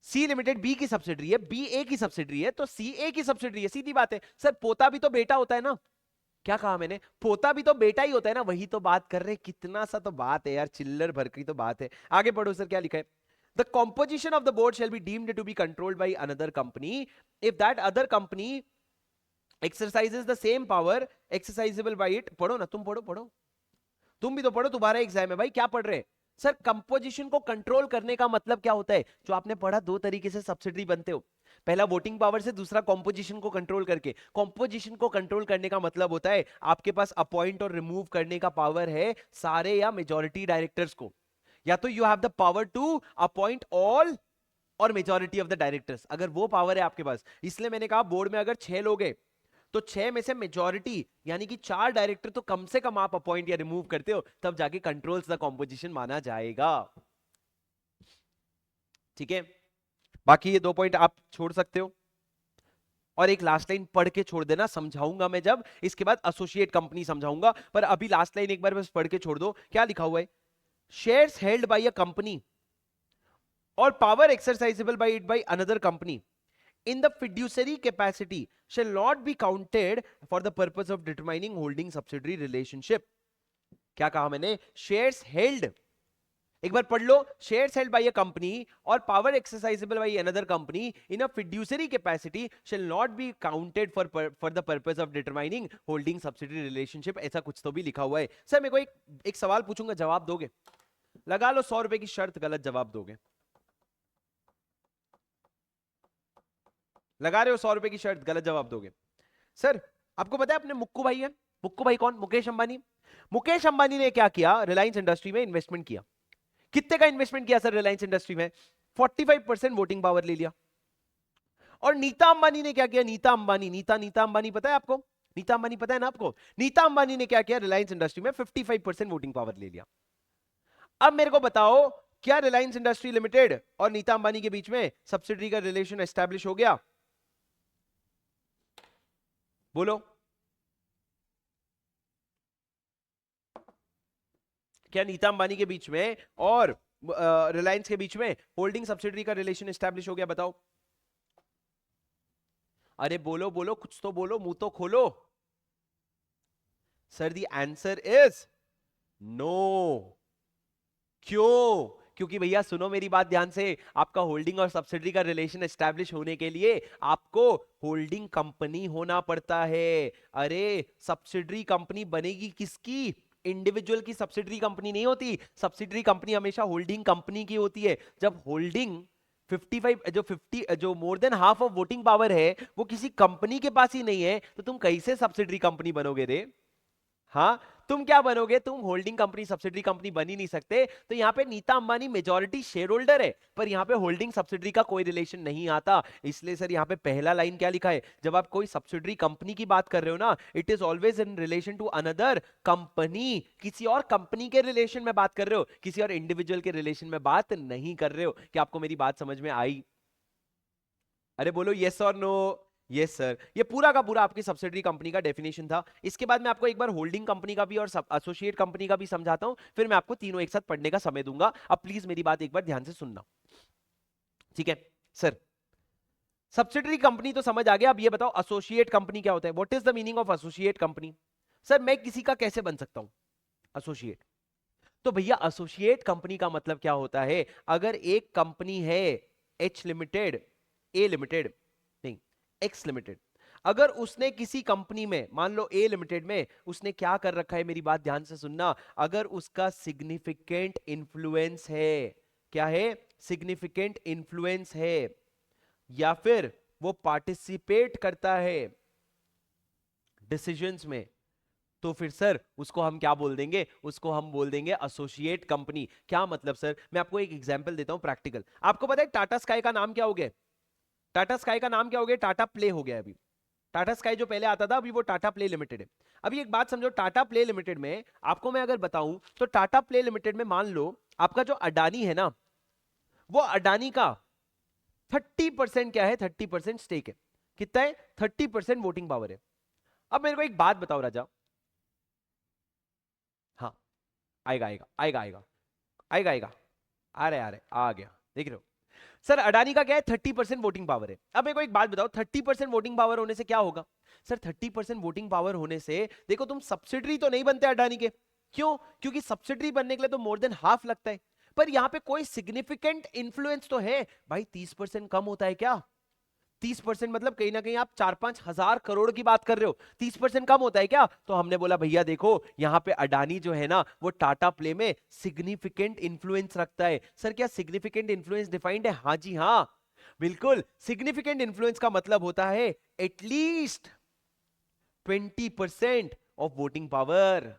सी लिमिटेड बी की सब्सिडरी है, बी ए की सब्सिडरी है, तो सी ए की सब्सिडरी है. सीधी बात है. सर पोता भी तो बेटा होता है ना. क्या कहा मैंने, पोता भी तो बेटा ही होता है ना. वही तो बात कर रहे, कितना सा तो बात है यार, चिल्लर भर की तो बात है. आगे पढ़ो सर, क्या लिखा है. The composition of the board shall be deemed to be controlled by another company if that other company exercises the same power exercisable by it. पढ़ो ना, तुम पढ़ो, तुम भी तो पढ़ो, तुम्हारा एग्जाम है भाई, क्या पढ़ रहे हैं. सर कंपोजिशन को कंट्रोल करने का मतलब क्या होता है, जो आपने पढ़ा, 2 तरीके से सब्सिडरी बनते हो. पहला वोटिंग पावर से, दूसरा कंपोजिशन को कंट्रोल करके. कंपोजिशन को कंट्रोल करने का मतलब होता है आपके पास अपॉइंट और रिमूव करने का पावर है सारे या मेजॉरिटी डायरेक्टर्स को, या तो you have the power to appoint all or majority of the directors. अगर वो पावर है आपके पास, इसलिए मैंने कहा बोर्ड में अगर 6 लोग हैं तो 6 में से मेजॉरिटी यानी कि 4 डायरेक्टर तो कम से कम आप अपॉइंट या रिमूव करते हो, तब जाके कंट्रोल्स द कॉम्पोजिशन माना जाएगा. ठीक है, बाकी ये 2 पॉइंट आप छोड़ सकते हो. और एक लास्ट लाइन पढ़ के छोड़ देना, समझाऊंगा मैं जब, इसके बाद एसोसिएट कंपनी समझाऊंगा, पर अभी लास्ट लाइन एक बार बस पढ़ के छोड़ दो. क्या लिखा हुआ है, shares held by a company और power exercisable by it by another company in the fiduciary capacity shall not be counted for the purpose of determining holding subsidiary relationship. क्या कहा मैंने, shares held, एक बार पढ़ लो, shares held by a company or power exercisable by another company in a fiduciary capacity shall not be counted for the purpose of determining holding subsidiary relationship. ऐसा कुछ तो भी लिखा हुआ है. सर मेरे को एक सवाल पूछूंगा, जवाब दोगे? लगा लो 100 रुपए की शर्त, गलत जवाब दोगे. लगा रहे हो 100 रुपए की शर्त, गलत जवाब दोगे. सर आपको पता है अपने मुक्कू भाई है, मुक्कू भाई कौन, मुकेश अंबानी. मुकेश अंबानी ने क्या किया, रिलायंस इंडस्ट्री में इन्वेस्टमेंट किया. कितने का इन्वेस्टमेंट किया सर रिलायंस इंडस्ट्री में, 45% वोटिंग पावर ले लिया. और नीता अंबानी ने क्या किया, नीता अंबानी पता है आपको, नीता अंबानी पता है ना आपको. नीता अंबानी ने क्या किया, रिलायंस इंडस्ट्री में 55% वोटिंग पावर ले लिया. अब मेरे को बताओ, क्या रिलायंस इंडस्ट्री लिमिटेड और नीता अंबानी के बीच में सब्सिडरी का रिलेशन एस्टैब्लिश हो गया? बोलो, क्या नीता अंबानी के बीच में और रिलायंस के बीच में होल्डिंग सब्सिडरी का रिलेशन एस्टैब्लिश हो गया? बताओ. अरे बोलो बोलो, कुछ तो बोलो, मुंह तो खोलो. Sir the answer is no. क्यों? क्योंकि भैया सुनो मेरी बात ध्यान से, आपका होल्डिंग और सब्सिडरी का रिलेशन एस्टैब्लिश होने के लिए आपको होल्डिंग कंपनी होना पड़ता है. अरे सब्सिडरी कंपनी बनेगी किसकी, इंडिविजुअल की सब्सिडरी कंपनी नहीं होती, सब्सिडरी कंपनी हमेशा होल्डिंग कंपनी की होती है। जब होल्डिंग 55 जो मोर than half of voting power है वो किसी कंपनी के पास ही नहीं है, तो तुम कैसे सब्सिडरी कंपनी बनोगे रे? हाँ, तुम क्या बनोगे? तुम होल्डिंग कंपनी सब्सिडरी कंपनी बन ही नहीं सकते। तो यहाँ पे Nita Ambani majority shareholder है, पर यहाँ पे होल्डिंग सब्सिडरी का कोई रिलेशन नहीं आता। इसलिए सर यहाँ पे पहला लाइन क्या लिखा है? जब आप कोई सब्सिडरी कंपनी की बात कर रहे हो ना, it is always in relation to another company. किसी और कंपनी के रिलेशन में बात कर रहे हो, किसी और इंडिविजुअल के रिलेशन में बात नहीं कर रहे हो। क्या आपको मेरी बात समझ में आई? अरे बोलो यस और नो। यस सर, ये पूरा का पूरा आपकी सब्सिडरी कंपनी का डेफिनेशन था। इसके बाद मैं आपको एक बार होल्डिंग कंपनी का भी और एसोसिएट कंपनी का भी समझाता हूं, फिर मैं आपको तीनों एक साथ पढ़ने का समय दूंगा। अब प्लीज मेरी बात एक बार ध्यान से सुनना, ठीक है? सर सब्सिडरी कंपनी तो समझ आ गया, अब ये बताओ एसोसिएट कंपनी क्या होता है? What is the meaning of associate company? Sir मैं किसी का कैसे बन सकता हूं एसोसिएट? तो भैया एसोसिएट कंपनी का मतलब क्या होता है? अगर एक कंपनी है एच लिमिटेड, ए लिमिटेड, नहीं एक्स लिमिटेड, अगर उसने किसी कंपनी में, मान लो ए लिमिटेड में, उसने क्या कर रखा है, मेरी बात ध्यान से सुनना, अगर उसका सिग्निफिकेंट इन्फ्लुएंस है, क्या है? सिग्निफिकेंट इन्फ्लुएंस है, या फिर वो पार्टिसिपेट करता है डिसीजंस में, तो फिर सर उसको हम क्या बोल देंगे? उसको हम बोल देंगे एसोसिएट कंपनी। क्या मतलब सर? मैं आपको एक एग्जांपल देता हूं प्रैक्टिकल। आपको पता है टाटा स्काई का नाम क्या हो गया? टाटा स्काई का नाम क्या हो गया? टाटा प्ले हो गया अभी। टाटा स्काई जो पहले आता था, अभी वो टाटा प्ले लिमिटेड है। अभी एक बात समझो, टाटा प्ले लिमिटेड में आपको मैं अगर बताऊं, तो टाटा प्ले लिमिटेड में मान लो आपका जो अडानी है ना, वो अडानी का 30% क्या है? 30% स्टेक है। कितना है? 30% वोटिंग पावर है। अब मेरे को एक बात बताओ राजा। हाँ, आएगा आएगा आएगा आएगा आएगा आएगा, आ रहे आ गया, देख रहे हो? सर अडानी का क्या है? 30% वोटिंग पावर है। अब मेरे को एक बात बताओ, 30% वोटिंग पावर होने से क्या होगा? सर 30% वोटिंग पावर होने से देखो, तुम सब्सिडरी तो नहीं बनते अडानी के। क्यों? क्योंकि सब्सिडरी बनने के लिए तो मोर देन हाफ लगता है। पर यहां पे कोई सिग्निफिकेंट इंफ्लुएंस तो है भाई। 30% कम होता है क्या? 30% मतलब कहीं ना कहीं आप 4-5 हजार करोड़ की बात कर रहे हो। 30% कम होता है क्या? तो हमने बोला भैया देखो, यहां पे अडानी जो है ना, वो टाटा प्ले में सिग्निफिकेंट इंफ्लुएंस रखता है। सर क्या सिग्निफिकेंट इंफ्लुएंस डिफाइंड है? हाँ जी हाँ, बिल्कुल। सिग्निफिकेंट इंफ्लुएंस का मतलब होता है at least 20% of voting power.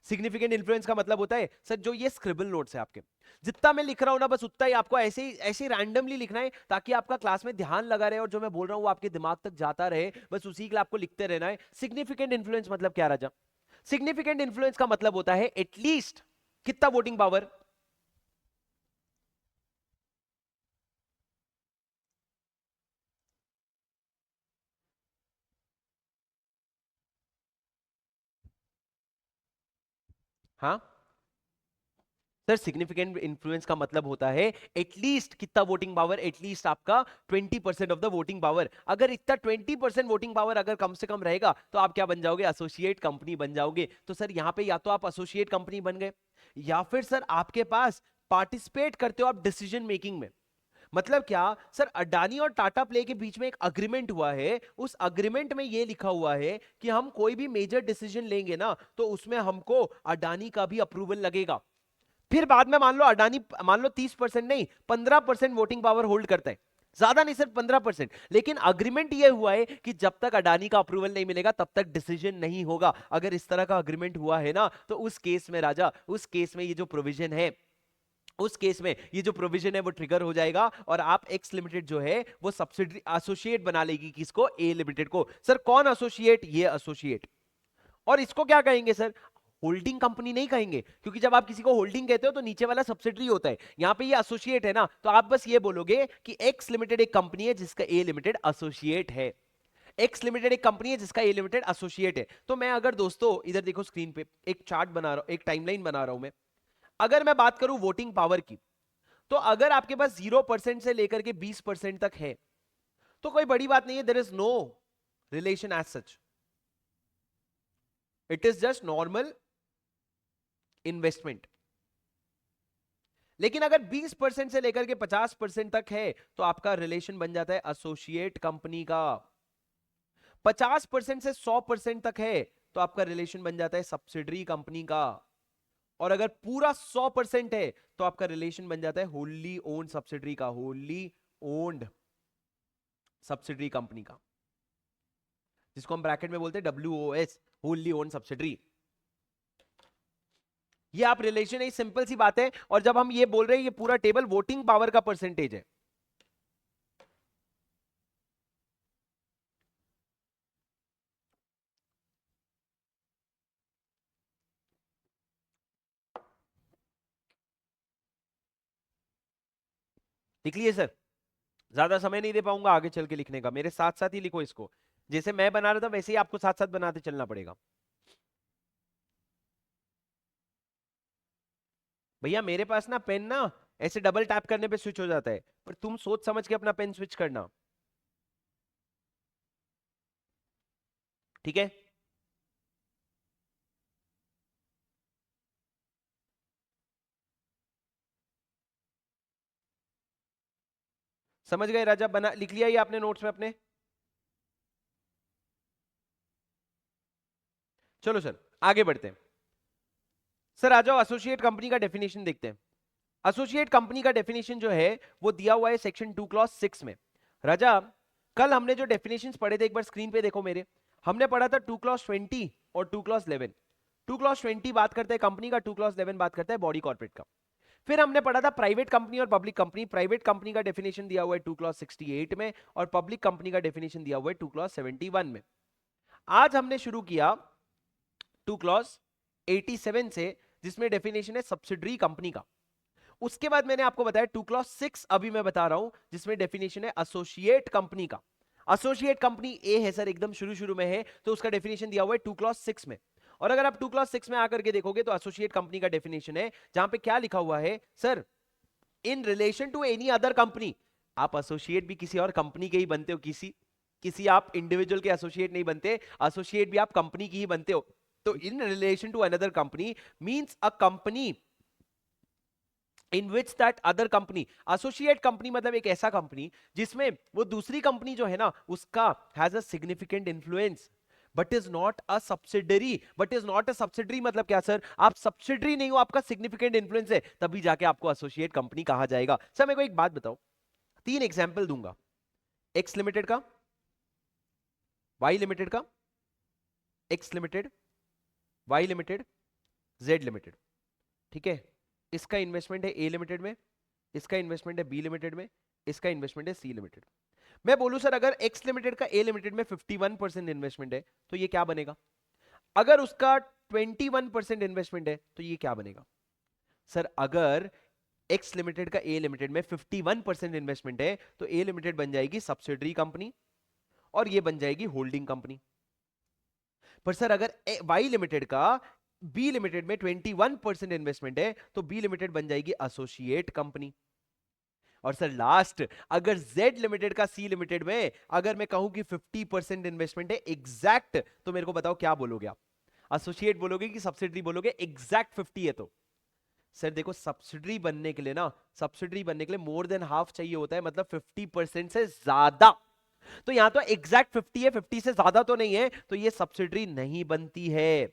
Significant influence का मतलब होता है सर, जो ये स्क्रिबल नोट्स है आपके, जितना मैं लिख रहा हूं ना, बस उतना ही आपको ऐसे ही रैंडमली लिखना है, ताकि आपका क्लास में ध्यान लगा रहे और जो मैं बोल रहा हूं वो आपके दिमाग तक जाता रहे। बस उसी के लिए आपको लिखते रहना है। सिग्निफिकेंट इन्फ्लुएंस मतलब क्या राजा? सिग्निफिकेंट इन्फ्लुएंस का मतलब होता है एटलीस्ट कितना वोटिंग पावर? हाँ सर, सिग्निफिकेंट इन्फ्लुएंस का मतलब होता है एटलीस्ट कितना वोटिंग पावर? एटलीस्ट आपका 20% ऑफ द वोटिंग पावर। अगर इतना 20% वोटिंग पावर अगर कम से कम रहेगा, तो आप क्या बन जाओगे? एसोसिएट कंपनी बन जाओगे। तो सर यहाँ पे या तो आप एसोसिएट कंपनी बन गए, या फिर सर आपके पास पार्टिसिपेट करते हो आप डिसीजन मेकिंग में। मतलब क्या सर? अडानी और टाटा प्ले के बीच में एक अग्रीमेंट हुआ है। उस अग्रीमेंट में यह लिखा हुआ है कि हम कोई भी मेजर डिसीजन लेंगे ना, तो उसमें हमको अडानी का भी अप्रूवल लगेगा। फिर बाद में मान लो अडानी, मान लो 30% नहीं, 15% वोटिंग पावर होल्ड करता है, ज्यादा नहीं, सिर्फ 15%। लेकिन अग्रीमेंट यह हुआ है कि जब तक अडानी का अप्रूवल नहीं मिलेगा तब तक डिसीजन नहीं होगा। अगर इस तरह का अग्रीमेंट हुआ है ना, तो उस केस में राजा, उस केस में ये जो प्रोविजन है, उस केस में ये जो प्रोविजन है वो ट्रिगर हो जाएगा, और आप एक्स लिमिटेड जो है वो सब्सिडरी एसोसिएट बना लेगी। किसको? ए लिमिटेड को। सर कौन एसोसिएट? ये एसोसिएट। और इसको क्या कहेंगे सर? होल्डिंग कंपनी नहीं कहेंगे, क्योंकि जब आप किसी को होल्डिंग कहते हो तो नीचे वाला सब्सिडरी होता है। यहां पे ये एसोसिएट है ना, तो आप बस ये बोलोगे कि एक्स लिमिटेड एक कंपनी है जिसका ए लिमिटेड एसोसिएट है। एक्स लिमिटेड एक कंपनी है जिसका ए लिमिटेड एसोसिएट है। तो मैं अगर दोस्तों इधर देखो स्क्रीन पे एक चार्ट बना रहा हूं, एक टाइमलाइन बना रहा हूं मैं। अगर मैं बात करूं वोटिंग पावर की, तो अगर आपके पास 0% से लेकर के 20% तक है, तो कोई बड़ी बात नहीं है। There is no relation as such, it is just normal investment. लेकिन अगर 20% से लेकर के 50% तक है, तो आपका रिलेशन बन जाता है एसोसिएट कंपनी का। 50% से 100% तक है, तो आपका रिलेशन बन जाता है सब्सिडरी कंपनी का। और अगर पूरा 100% है तो आपका रिलेशन बन जाता है होली ओन्ड सब्सिडरी का, होली ओन्ड सब्सिडरी कंपनी का, जिसको हम ब्रैकेट में बोलते हैं WOS, होली ओन्ड सब्सिडरी। ये आप रिलेशन है, सिंपल सी बात है। और जब हम ये बोल रहे हैं, ये पूरा टेबल वोटिंग पावर का परसेंटेज है। लिख लिए सर? ज्यादा समय नहीं दे पाऊंगा आगे चल के लिखने का, मेरे साथ साथ ही लिखो इसको। जैसे मैं बना रहा था वैसे ही आपको साथ साथ बनाते चलना पड़ेगा। भैया मेरे पास ना पेन ना ऐसे डबल टैप करने पे स्विच हो जाता है, पर तुम सोच समझ के अपना पेन स्विच करना, ठीक है? समझ गए राजा? बना लिख लिया ये आपने नोट्स में अपने? चलो सर आगे बढ़ते हैं। सर आ जाओ, एसोसिएट कंपनी का डेफिनेशन देखते हैं। एसोसिएट कंपनी का डेफिनेशन जो है वो दिया हुआ है सेक्शन 2 क्लॉज 6 में। राजा कल हमने जो डेफिनेशंस पढ़े थे, एक बार स्क्रीन पे देखो मेरे। हमने पढ़ा था 2 क्लॉज 20 और 2 क्लॉज 11। 2 क्लॉज 20 बात करता है कंपनी का, 2 क्लॉज 11 बात करता है बॉडी कॉर्पोरेट का। फिर हमने पढ़ा था प्राइवेट कंपनी और पब्लिक कंपनी। प्राइवेट कंपनी का डेफिनेशन दिया हुआ है 2 क्लॉज 68 में, और पब्लिक कंपनी का डेफिनेशन दिया हुआ है 2 क्लॉज 71 में। आज हमने शुरू किया 2 क्लॉज 87 से, जिसमें डेफिनेशन है सब्सिडरी कंपनी का। उसके बाद मैंने आपको बताया 2 क्लॉज 6 अभी मैं बता रहा हूं, जिसमें डेफिनेशन है एसोसिएट कंपनी का। एसोसिएट कंपनी ए है सर, एकदम शुरू शुरू में है, तो उसका डेफिनेशन दिया हुआ है 2 क्लॉज 6 में। और अगर आप 2 क्लॉज 6 में आकर के देखोगे तो एसोसिएट कंपनी का डेफिनेशन है, जहां पे क्या लिखा हुआ है sir, in relation to any other company. आप एसोसिएट भी किसी और कंपनी के ही बनते हो, किसी किसी आप इंडिविजुअल के एसोसिएट नहीं बनते, एसोसिएट भी आप कंपनी की ही बनते हो। तो in relation to another company means a company in which that other company. Associate company मतलब एक ऐसा कंपनी जिसमें वो दूसरी कंपनी जो है ना उसका has a significant influence, but is not a subsidiary. But is not a subsidiary मतलब क्या सर? आप सब्सिडरी नहीं हो, आपका सिग्निफिकेंट इन्फ्लुएंस है, तभी जाके आपको एसोसिएट कंपनी कहा जाएगा। सर मेरे को एक बात बताओ, 3 एग्जाम्पल दूंगा, एक्स लिमिटेड का, वाई लिमिटेड का, X limited, Y limited, Z limited, ठीक है? इसका इन्वेस्टमेंट है ए लिमिटेड में, इसका इन्वेस्टमेंट है बी लिमिटेड में, इसका इन्वेस्टमेंट है सी लिमिटेड। मैं बोलूं सर अगर एक्स लिमिटेड का ए लिमिटेड में 51% इन्वेस्टमेंट है तो ये क्या बनेगा? अगर उसका 21% इन्वेस्टमेंट है तो ये क्या बनेगा? सर अगर एक्स लिमिटेड का ए लिमिटेड में 51% इन्वेस्टमेंट है तो ए लिमिटेड बन जाएगी सब्सिडरी कंपनी और ये बन जाएगी होल्डिंग कंपनी। पर सर अगर वाई लिमिटेड का बी लिमिटेड में 21% इन्वेस्टमेंट है तो बी लिमिटेड बन जाएगी एसोसिएट कंपनी। और सर लास्ट, अगर जेड लिमिटेड का सी लिमिटेड में अगर मैं कहूं कि 50% इन्वेस्टमेंट है एग्जैक्ट, तो मेरे को बताओ क्या बोलोगे आप? एसोसिएट बोलोगे कि सब्सिडरी बोलोगे? एग्जैक्ट 50 है तो सर देखो, सब्सिडरी बनने के लिए ना, सब्सिडरी बनने के लिए मोर देन हाफ चाहिए होता है, मतलब 50% से ज्यादा। तो यहां तो एग्जैक्ट 50 है, 50 से ज्यादा तो नहीं है, तो ये सब्सिडरी नहीं बनती है।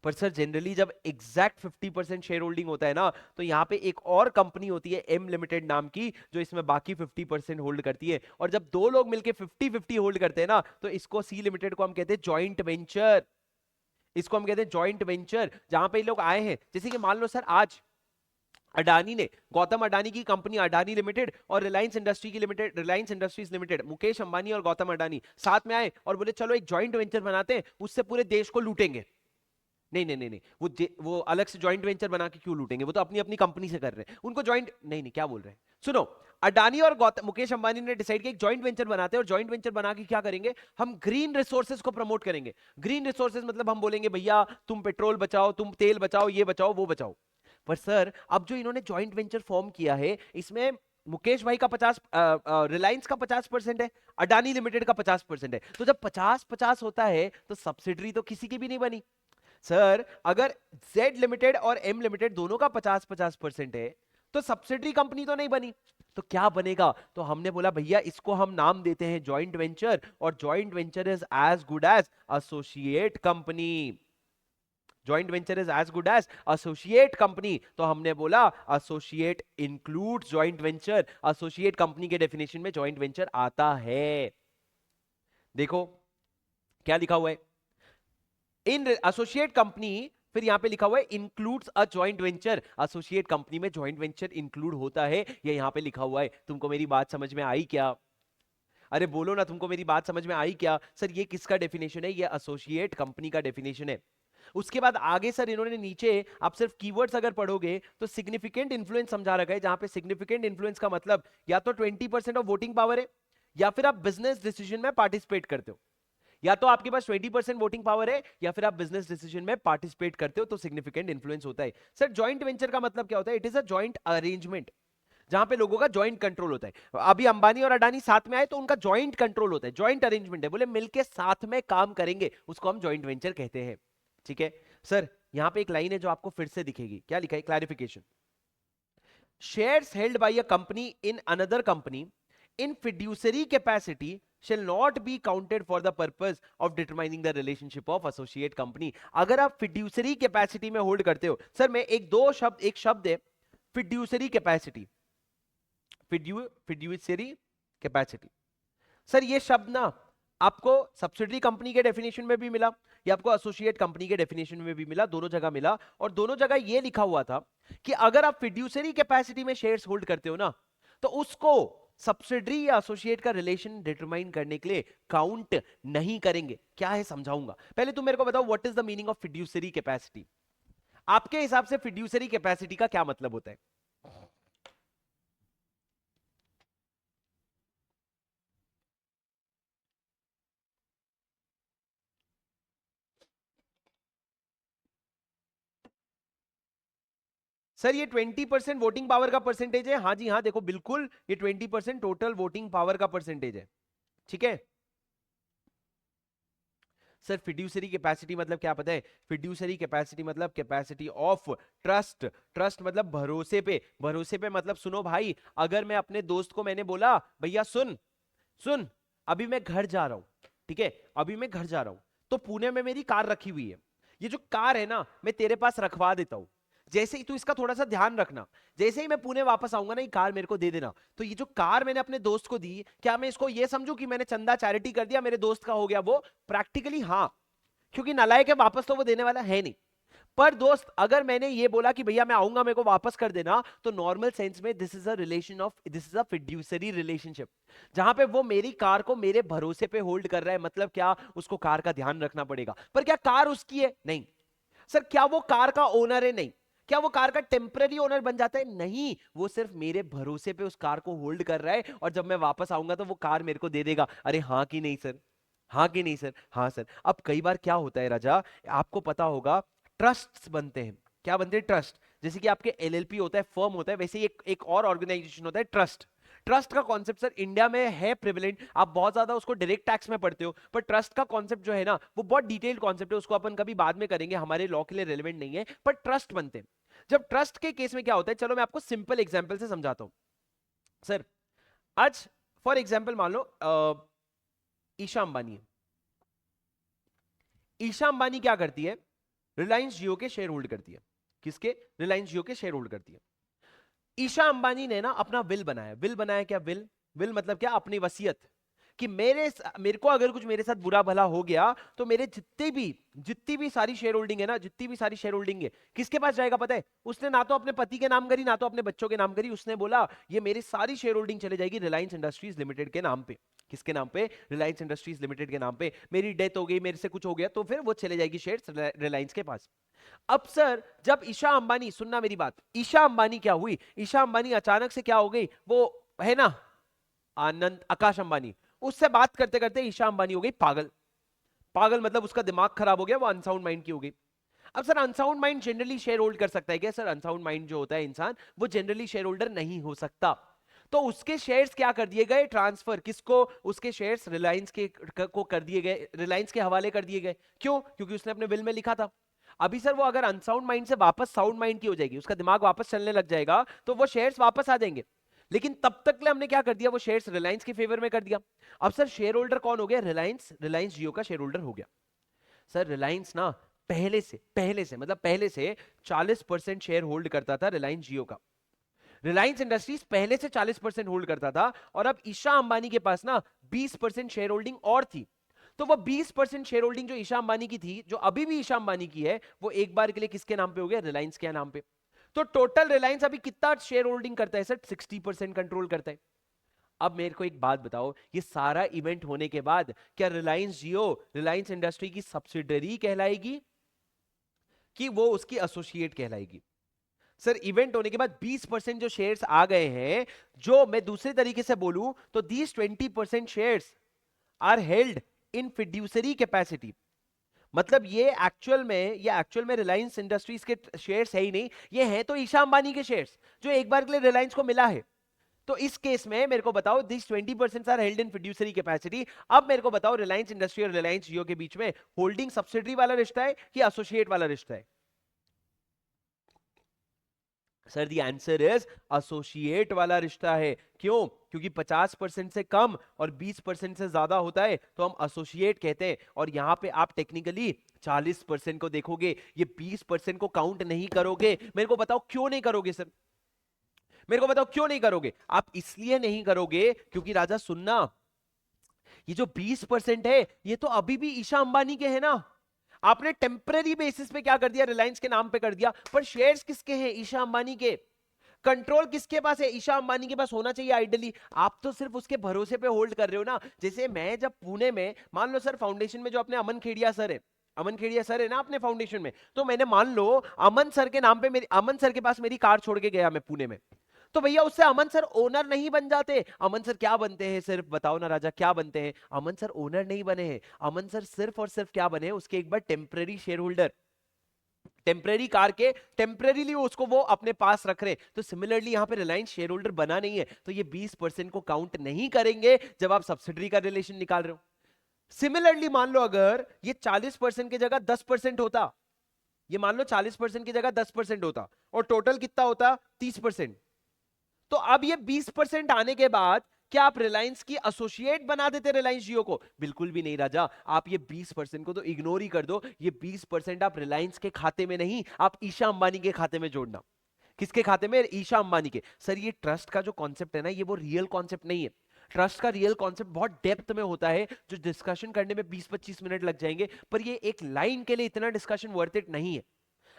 पर सर जनरली जब एग्जैक्ट 50% शेयर होल्डिंग होता है ना, तो यहां पे एक और कंपनी होती है एम लिमिटेड नाम की, जो इसमें बाकी 50% होल्ड करती है। और जब दो लोग मिलकर 50-50 होल्ड करते हैं ना, तो इसको सी लिमिटेड को हम कहते हैं जॉइंट वेंचर। इसको हम कहते हैं जॉइंट वेंचर, जहां पे लोग आए हैं, जैसे कि मान लो सर आज अडानी ने, गौतम अडानी की कंपनी अडानी लिमिटेड और रिलायंस इंडस्ट्री की limited, Reliance industries limited, Mukesh Ambani और गौतम अडानी साथ में आए और बोले चलो एक जॉइंट वेंचर बनाते हैं, उससे पूरे देश को लूटेंगे। नहीं नहीं नहीं नहीं, वो अलग से जॉइंट वेंचर बना के क्यों लूटेंगे? वो तो अपनी अपनी कंपनी से कर रहे हैं, उनको जॉइंट नहीं नहीं, क्या बोल रहे हैं सुनो। अडानी और गौतम मुकेश अंबानी ने डिसाइड किया एक जॉइंट वेंचर बनाते हैं, और जॉइंट वेंचर बना के क्या करेंगे, हम ग्रीन रिसोर्सेज को प्रमोट करेंगे। ग्रीन रिसोर्सेज मतलब हम बोलेंगे भैया तुम पेट्रोल बचाओ, तुम तेल बचाओ, ये बचाओ वो बचाओ। पर सर अब जो इन्होंने जॉइंट वेंचर फॉर्म किया है, इसमें मुकेश भाई का 50, रिलायंस का 50% है, अडानी लिमिटेड का 50% है। तो जब 50-50 होता है तो सब्सिडरी तो किसी की भी नहीं बनी। सर अगर जेड लिमिटेड और एम लिमिटेड दोनों का 50-50% है तो सब्सिडरी कंपनी तो नहीं बनी। तो क्या बनेगा? तो हमने बोला भैया इसको हम नाम देते हैं जॉइंट वेंचर, और joint venture is as good as associate company. Joint venture is as good as associate company. तो हमने बोला associate includes joint venture, associate company के डेफिनेशन में जॉइंट वेंचर आता है। देखो क्या लिखा हुआ है, इन एसोसिएट कंपनी, फिर यहां पे लिखा हुआ है includes a joint venture, associate company में जॉइंट वेंचर इंक्लूड होता है, ये यहां पे लिखा हुआ है। तुमको मेरी बात समझ में आई क्या? अरे बोलो ना, तुमको मेरी बात समझ में आई क्या? सर ये किसका डेफिनेशन है? ये एसोसिएट कंपनी का डेफिनेशन है। उसके बाद आगे सर इन्होंने नीचे, आप सिर्फ कीवर्ड्स अगर पढ़ोगे तो सिग्निफिकेंट इन्फ्लुएंस समझा रखा है, जहां पे सिग्निफिकेंट इन्फ्लुएंस का मतलब या तो 20% ऑफ वोटिंग पावर है, या फिर आप बिजनेस डिसीजन में पार्टिसिपेट करते हो। या तो आपके पास 20% वोटिंग पावर है, या फिर आप बिजनेस डिसीजन में पार्टिसिपेट करते हो, तो सिग्निफिकेंट इन्फ्लुएंस होता है। सर जॉइंट वेंचर का मतलब क्या होता है? It is a joint arrangement, जहां पे लोगों का जॉइंट कंट्रोल होता है। अभी अंबानी और अडानी साथ में आए तो उनका जॉइंट कंट्रोल होता है, जॉइंट अरेंजमेंट है, बोले मिलके साथ में काम करेंगे, उसको हम जॉइंट वेंचर कहते हैं। ठीक है सर, यहां पे एक लाइन है जो आपको फिर से दिखेगी, क्या लिखा है? Clarification, shares held by a company in another company in fiduciary capacity shall not be counted for the purpose of determining the relationship of associate company। अगर आप fiduciary capacity में होल्ड करते हो, सर मैं एक शब्द है fiduciary capacity, fiduciary capacity, sir ये शब्द ना आपको सब्सिडरी कंपनी के डेफिनेशन में भी मिला, या आपको एसोसिएट कंपनी के डेफिनेशन में भी मिला, दोनों जगह मिला। और दोनों जगह ये लिखा हुआ था कि अगर आप फिड्यूसरी कैपेसिटी में शेयर्स होल्ड करते हो ना, तो उसको सब्सिडरी या एसोसिएट का रिलेशन डिटरमाइन करने के लिए काउंट नहीं करेंगे। क्या है समझाऊंगा, पहले तुम मेरे को बताओ what is the meaning of fiduciary capacity. आपके हिसाब से फिड्यूसरी कैपेसिटी का क्या मतलब होता है? सर ये 20% वोटिंग पावर का परसेंटेज है। हाँ जी हाँ, देखो बिल्कुल ये 20% टोटल वोटिंग पावर का परसेंटेज है। ठीक है सर, फिड्यूसरी कैपेसिटी मतलब क्या पता है? फिड्यूसरी कैपेसिटी मतलब कैपेसिटी ऑफ ट्रस्ट। ट्रस्ट मतलब भरोसे पे, भरोसे पे मतलब सुनो भाई, अगर मैं अपने दोस्त को मैंने बोला भैया सुन सुन, अभी मैं घर जा रहा हूं, ठीक है, अभी मैं घर जा रहा हूं, तो पुणे में मेरी कार रखी हुई है, ये जो कार है ना मैं तेरे पास रखवा देता हूं, जैसे ही तू इसका थोड़ा सा ध्यान रखना, जैसे ही मैं पुणे वापस आऊंगा ना ये कार मेरे को दे देना। तो ये जो कार मैंने अपने दोस्त को दी, क्या मैं इसको ये समझू कि मैंने चंदा चैरिटी कर दिया, मेरे दोस्त का हो गया वो? प्रैक्टिकली हाँ, क्योंकि नालायक है, वापस तो वो देने वाला है नहीं। पर दोस्त अगर मैंने ये बोला कि भैया मैं आऊंगा मेरे को वापस कर देना, तो नॉर्मल सेंस में this is a relation of, this is a fiduciary relationship, जहां पे वो मेरी कार को मेरे भरोसे पे होल्ड कर रहा है। मतलब क्या, उसको कार का ध्यान रखना पड़ेगा। पर क्या कार उसकी है? नहीं। सर क्या वो कार का ओनर है? नहीं। क्या वो कार का टेम्पररी ओनर बन जाता है? नहीं, वो सिर्फ मेरे भरोसे पे उस कार को होल्ड कर रहा है, और जब मैं वापस आऊंगा तो वो कार मेरे को दे देगा। अरे हाँ कि नहीं सर? हाँ कि नहीं सर? हाँ सर। अब कई बार क्या होता है राजा, आपको पता होगा, ट्रस्ट बनते हैं। क्या बनते हैं? ट्रस्ट। जैसे कि आपके एलएलपी होता है, फर्म होता है, वैसे ही एक और ऑर्गेनाइजेशन होता है ट्रस्ट। ट्रस्ट का कॉन्सेप्ट सर इंडिया में है प्रिविलेंट, आप बहुत ज्यादा उसको डायरेक्ट टैक्स में पढ़ते हो, पर ट्रस्ट का कॉन्सेप्ट जो है ना वो बहुत डिटेल्ड कॉन्सेप्ट है, उसको अपन कभी बाद में करेंगे, हमारे लॉ के लिए रेलेवेंट नहीं है। पर ट्रस्ट बनते हैं। जब ट्रस्ट के केस में क्या होता है, चलो मैं आपको सिंपल एग्जांपल से समझाता हूं। सर आज फॉर एग्जांपल मान लो ईशा अंबानी है। ईशा अंबानी क्या करती है? रिलायंस जियो के शेयर होल्ड करती है। किसके? रिलायंस जियो के शेयर होल्ड करती है। ईशा अंबानी ने ना अपना विल बनाया। विल बनाया क्या? विल, विल मतलब क्या? अपनी वसीयत, कि मेरे को अगर कुछ मेरे साथ बुरा भला हो गया तो मेरे जितनी भी सारी शेयर होल्डिंग है ना, जितनी भी सारी शेयर होल्डिंग है, किसके पास जाएगा पता है? उसने ना तो अपने पति के नाम करी, ना तो अपने बच्चों के नाम करी, उसने बोला ये मेरी सारी शेयर होल्डिंग चले जाएगी रिलायंस इंडस्ट्रीज लिमिटेड के नाम पे। किसके नाम पे? रिलायंस इंडस्ट्रीज लिमिटेड के नाम पे। मेरी डेथ हो गई, मेरे से कुछ हो गया, तो फिर वो चले जाएगी शेयर रिलायंस के पास। अब सर जब ईशा अंबानी, सुनना मेरी बात, ईशा अंबानी क्या हुई? ईशा अंबानी अचानक से क्या हो गई, वो है ना आनंद आकाश अंबानी, उससे बात करते करते ईशा अंबानी हो गई पागल। पागल मतलब उसका दिमाग खराब हो गया, वो अनसाउंड माइंड की हो गई। अब sir unsound mind generally share hold कर सकता है क्या? सर अनसाउंड माइंड जो होता है इंसान, वो जनरली शेयर होल्डर नहीं हो सकता। तो उसके शेयर्स क्या कर दिए गए? ट्रांसफर। किसको? उसके शेयर्स रिलायंस के को कर दिए गए, रिलायंस के हवाले कर दिए गए। क्यों? क्योंकि उसने अपने विल में लिखा था। अभी सर वो अगर अनसाउंड माइंड से वापस साउंड माइंड की हो जाएगी, उसका दिमाग वापस चलने लग जाएगा, तो वो शेयर्स वापस आ जाएंगे। लेकिन तब तक ले हमने क्या कर दिया, वो शेयर्स रिलायंस के फेवर में कर दिया। अब सर शेयर होल्डर कौन हो गया, रिलायंस, रिलायंस जियो का शेयर होल्डर हो गया। सर रिलायंस ना पहले से 40% शेयर होल्ड करता था रिलायंस जियो का। रिलायंस इंडस्ट्रीज पहले से 40% होल्ड करता था, और अब ईशा अंबानी के पास ना 20% शेयर होल्डिंग और थी। तो वो 20% शेयर होल्डिंग जो ईशा अंबानी की थी, जो अभी भी ईशा अंबानी की है, वो एक बार के लिए किसके नाम पे हो गया, रिलायंस के नाम पे। तो टोटल रिलायंस अभी कितना शेयर होल्डिंग करता है सर, 60% कंट्रोल करता है। अब मेरे को एक बात बताओ, ये सारा इवेंट होने के बाद क्या रिलायंस जियो रिलायंस इंडस्ट्री की सब्सिडरी कहलाएगी कि वो उसकी एसोसिएट कहलाएगी? सर इवेंट होने के बाद 20% जो शेयर्स आ गए हैं, जो मैं दूसरे तरीके से बोलूं तो these 20% shares are held in fiduciary capacity. मतलब ये एक्चुअल में रिलायंस इंडस्ट्रीज के शेयर्स है ही नहीं, ये हैं तो ईशा अंबानी के शेयर्स जो एक बार के लिए रिलायंस को मिला है। तो इस केस में मेरे को बताओ, this 20% are held in fiduciary capacity. अब मेरे को बताओ, रिलायंस इंडस्ट्री और रिलायंस जियो के बीच में होल्डिंग सब्सिडरी वाला रिश्ता है कि एसोसिएट वाला रिश्ता है? Sir the answer is associate वाला रिश्ता है। क्यों? क्योंकि 50% से कम और 20% से ज्यादा होता है तो हम एसोसिएट कहते हैं। और यहां पे आप टेक्निकली 40% को देखोगे, ये 20% को काउंट नहीं करोगे। मेरे को बताओ क्यों नहीं करोगे सर, मेरे को बताओ क्यों नहीं करोगे? आप इसलिए नहीं करोगे क्योंकि राजा सुनना, ये जो 20% है ये तो अभी भी ईशा अंबानी के हैं ना। आपने टेम्पररी बेसिस पे क्या कर दिया, रिलायंस के नाम पे कर दिया, पर शेयर्स किसके हैं, ईशा अंबानी के। कंट्रोल किसके पास है, ईशा अंबानी के पास होना चाहिए आइडियली। आप तो सिर्फ उसके भरोसे पे होल्ड कर रहे हो ना। जैसे मैं जब पुणे में, मान लो सर फाउंडेशन में जो अपने अमन खेड़िया सर है, अमन खेड़िया सर है ना अपने फाउंडेशन में, तो मैंने मान लो अमन सर के नाम पे मेरी, अमन सर के पास मेरी कार छोड़ के गया मैं पुणे में, तो भैया उससे अमन सर ओनर नहीं बन जाते। अमन सर क्या बनते हैं, सिर्फ बताओ ना राजा, क्या बनते हैं? अमन सर ओनर नहीं बने हैं, अमन सर सिर्फ और सिर्फ क्या बने हैं, उसके एक बार temporary share holder, temporary car के टेम्पररीली उसको वो अपने पास रख रहे। तो सिमिलरली यहां पे रिलायंस शेयर होल्डर बना नहीं है, तो ये 20% को काउंट नहीं करेंगे जब आप सब्सिडरी का रिलेशन निकाल रहे हो। सिमिलरली मान लो अगर ये 40% की जगह 10% होता, ये मान लो 40% की जगह 10% होता, और टोटल कितना होता, 30%, तो अब ये 20% आने के बाद क्या आप रिलायंस की एसोसिएट बना देते रिलायंस जियो को? बिल्कुल भी नहीं राजा, आप ये 20% को तो इग्नोर ही कर दो। ये 20% आप रिलायंस के खाते में नहीं, आप ईशा अंबानी के खाते में जोड़ना। किसके खाते में, ईशा अंबानी के। सर ये ट्रस्ट का जो कॉन्सेप्ट है ना, ये वो रियल कॉन्सेप्ट नहीं है। ट्रस्ट का रियल कॉन्सेप्ट बहुत डेप्थ में होता है, जो डिस्कशन करने में 20-25 मिनट लग जाएंगे, पर ये एक लाइन के लिए इतना डिस्कशन वर्थ इट नहीं है।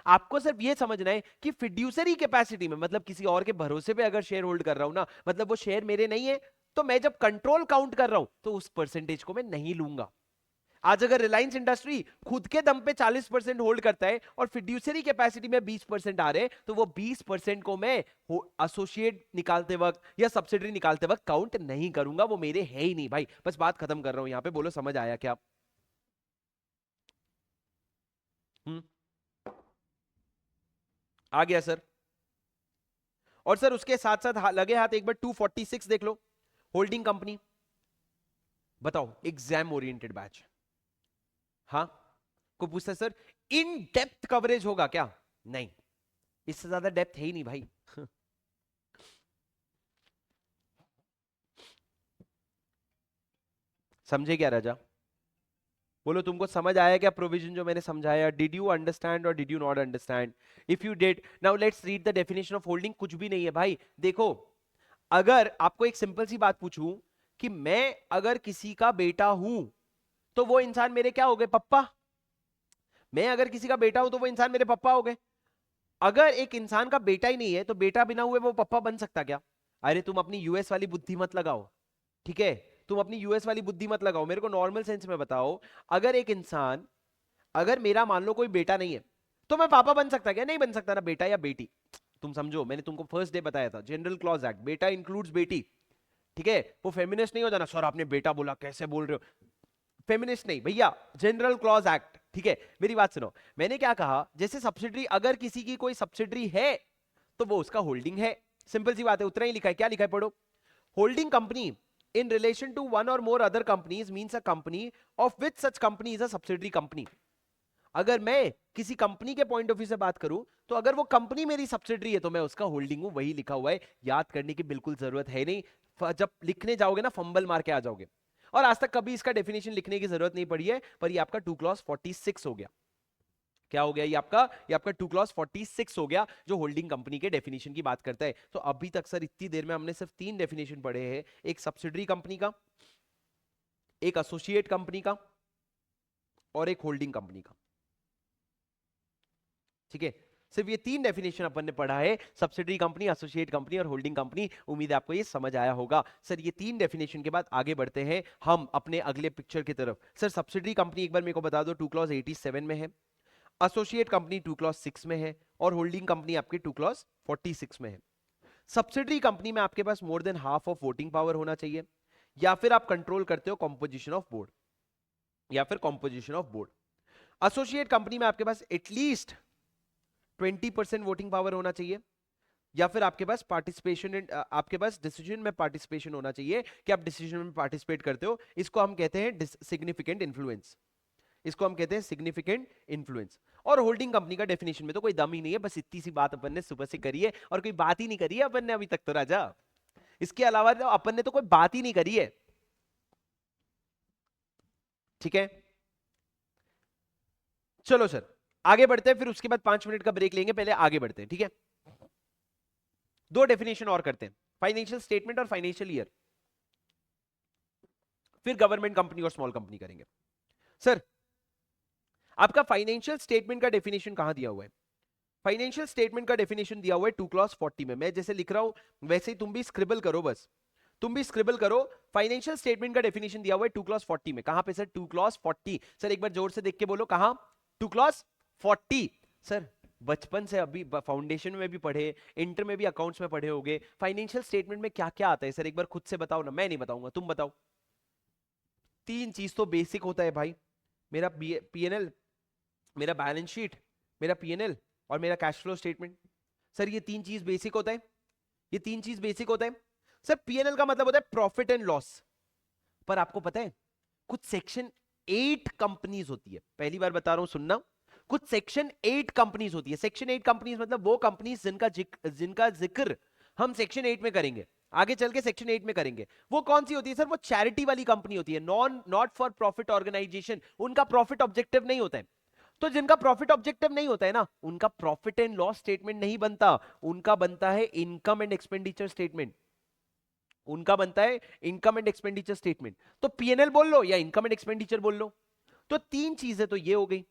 आपको सिर्फ ये समझना है कि फिड्यूसरी कैपेसिटी में, मतलब किसी और के भरोसे पे अगर शेयर होल्ड कर रहा हूं ना, मतलब वो शेयर मेरे नहीं है, तो मैं जब कंट्रोल काउंट कर रहा हूं तो उस परसेंटेज को मैं नहीं लूंगा। आज अगर रिलायंस इंडस्ट्री खुद के दम पे 40% होल्ड करता है और फिड्यूसरी कैपेसिटी में 20% आ रहे, तो वो 20% को मैं एसोसिएट निकालते वक्त या सब्सिडरी निकालते वक्त काउंट नहीं करूंगा, वो मेरे है ही नहीं भाई। बस बात खत्म कर रहा हूं यहां पे, बोलो समझ आया क्या? हम्म, आ गया सर। और सर उसके साथ साथ लगे हाथ एक बार 246 देख लो, होल्डिंग कंपनी। बताओ, एग्जाम ओरिएंटेड बैच। हाँ, को पूछता सर इन डेप्थ कवरेज होगा क्या? नहीं, इससे ज्यादा डेप्थ है ही नहीं भाई। समझे क्या राजा? बोलो तुमको समझ आया क्या प्रोविजन जो मैंने समझाया? डिड यू अंडरस्टैंड और did you not understand? If you did, now let's read the definition of holding. कुछ भी नहीं है भाई। देखो, अगर आपको एक सिंपल सी बात पूछूं कि मैं अगर किसी का बेटा हूं, तो वो इंसान मेरे क्या हो गए, पप्पा। मैं अगर किसी का बेटा हूं तो वो इंसान मेरे पप्पा हो गए। अगर एक इंसान का बेटा ही नहीं है तो बेटा बिना हुए वो पप्पा बन सकता क्या? अरे तुम अपनी यूएस वाली बुद्धि मत लगाओ, ठीक है? तुम अपनी यूएस वाली बुद्धि मत लगाओ, मेरे को नॉर्मल सेंस में बताओ। अगर एक इंसान, अगर मेरा मान लो कोई बेटा नहीं है, तो मैं पापा बन सकता क्या? नहीं बन सकता ना, बेटा या बेटी। तुम समझो, मैंने तुमको फर्स्ट डे बताया था, जनरल क्लॉज एक्ट, बेटा इंक्लूड्स बेटी, ठीक है? वो फेमिनिस्ट नहीं हो जाना, सर आपने बेटा बोला कैसे बोल रहे हो। फेमिनिस्ट नहीं भैया, जनरल क्लॉज एक्ट, ठीक है? मेरी बात सुनो, मैंने क्या कहा, जैसे सब्सिडरी, अगर किसी की कोई सब्सिडरी है तो वो उसका होल्डिंग है। सिंपल सी बात है, उतना ही लिखा है, क्या लिखा है पढ़ो। Holding company in relation to one or more other companies means a company of which such company is a subsidiary company. अगर मैं किसी कंपनी के पॉइंट ऑफ व्यू से बात करूं तो अगर वो कंपनी मेरी सब्सिडरी है तो मैं उसका होल्डिंग हूं, वही लिखा हुआ है, याद करने की बिल्कुल जरूरत है नहीं। जब लिखने जाओगे ना फंबल मार के आ जाओगे। और आज तक कभी इसका डेफिनेशन लिखने की जरूरत नहीं पड़ी है, पर ये आपका 2 क्लॉज 46 हो गया। क्या हो गया ये आपका 2 क्लॉज 46 हो गया, जो होल्डिंग कंपनी के डेफिनेशन की बात करता है। तो अभी तक सर इतनी देर में हमने सिर्फ 3 डेफिनेशन पढ़े हैं, एक सब्सिडरी कंपनी का, एक एसोसिएट कंपनी का और एक होल्डिंग कंपनी का। ठीक है, सिर्फ ये 3 डेफिनेशन अपन ने पढ़ा है, सब्सिडरी कंपनी, एसोसिएट कंपनी और होल्डिंग कंपनी। उम्मीद है आपको ये समझ आया होगा। सर ये 3 डेफिनेशन के बाद आगे बढ़ते हैं हम अपने अगले पिक्चर की तरफ। सर सब्सिडरी कंपनी एक बार मेरे को बता दो, 2 क्लॉज 87 में है, एसोसिएट कंपनी 2 क्लॉज 6 में है और होल्डिंग कंपनी आपके 2 क्लॉज 46 में है। सब्सिडरी कंपनी में आपके पास more than half of voting power होना चाहिए, या फिर आप कंट्रोल करते हो कॉम्पोजिशन ऑफ बोर्ड, या फिर composition of board. Associate company में आपके पास एटलीस्ट 20% वोटिंग पावर होना चाहिए, या फिर आपके पास पार्टिसिपेशन, आपके पास डिसीजन में पार्टिसिपेशन होना चाहिए कि आप डिसीजन में पार्टिसिपेट करते हो। इसको हम कहते हैं सिग्निफिकेंट इन्फ्लुएंस, इसको हम कहते हैं सिग्निफिकेंट इन्फ्लुएंस। और होल्डिंग कंपनी का डेफिनेशन में तो कोई दम ही नहीं है, बस इतनी सी बात अपन ने सुबह से करी है, और कोई बात ही नहीं करी है अपन ने अभी तक तो राजा। इसके अलावा तो अपन ने तो कोई बात ही नहीं करी है। ठीक है, चलो सर आगे बढ़ते हैं, फिर उसके बाद 5 मिनट का ब्रेक लेंगे, पहले आगे बढ़ते हैं। ठीक है, 2 डेफिनेशन और करते हैं, फाइनेंशियल स्टेटमेंट और फाइनेंशियल ईयर, फिर गवर्नमेंट कंपनी और स्मॉल कंपनी करेंगे। सर आपका फाइनेंशियल स्टेटमेंट का डेफिनेशन कहां दिया हुआ है? फाइनेंशियल स्टेटमेंट का डेफिनेशन दिया हुआ है 2 क्लॉज 40 में। मैं जैसे लिख रहा हूं वैसे ही तुम भी स्क्रिबल करो, बस तुम भी स्क्रिबल करो। फाइनेंशियल स्टेटमेंट का डेफिनेशन दिया हुआ है 2 क्लॉज 40 में। कहां पे सर? 2 क्लॉज 40। सर एक बार जोर से देख के बोलो, कहां? 2 क्लॉज 40। सर बचपन से अभी फाउंडेशन में भी पढ़े, इंटर में भी अकाउंट्स में पढ़े होगे, फाइनेंशियल स्टेटमेंट में क्या क्या आता है सर? एक बार खुद से बताओ ना, मैं नहीं बताऊंगा, तुम बताओ। 3 चीज तो बेसिक होता है भाई, मेरा पीएनएल, मेरा बैलेंस शीट, मेरा पीएनएल और मेरा कैश फ्लो स्टेटमेंट। सर ये 3 चीज बेसिक होता है, ये 3 चीज बेसिक होता है। सर पीएनएल का मतलब होता है प्रॉफिट एंड लॉस। पर आपको पता है कुछ सेक्शन 8 कंपनीज होती है, पहली बार बता रहा हूं सुनना, कुछ सेक्शन 8 कंपनीज होती है। सेक्शन 8 कंपनीज मतलब वो कंपनीज जिनका जिक्र हम सेक्शन 8 में करेंगे, आगे चल के सेक्शन 8 में करेंगे। वो कौन सी होती है सर? वो चैरिटी वाली कंपनी होती है, नॉट फॉर प्रॉफिट ऑर्गेनाइजेशन। उनका प्रॉफिट ऑब्जेक्टिव नहीं होता है। तो जिनका प्रॉफिट ऑब्जेक्टिव नहीं होता है ना, उनका प्रॉफिट एंड लॉस स्टेटमेंट नहीं बनता, उनका बनता है इनकम एंड एक्सपेंडिचर स्टेटमेंट, उनका बनता है इनकम एंड एक्सपेंडिचर स्टेटमेंट। तो पीएनएल बोल लो या इनकम एंड एक्सपेंडिचर बोल लो। तो 3 चीजें तो ये हो गई।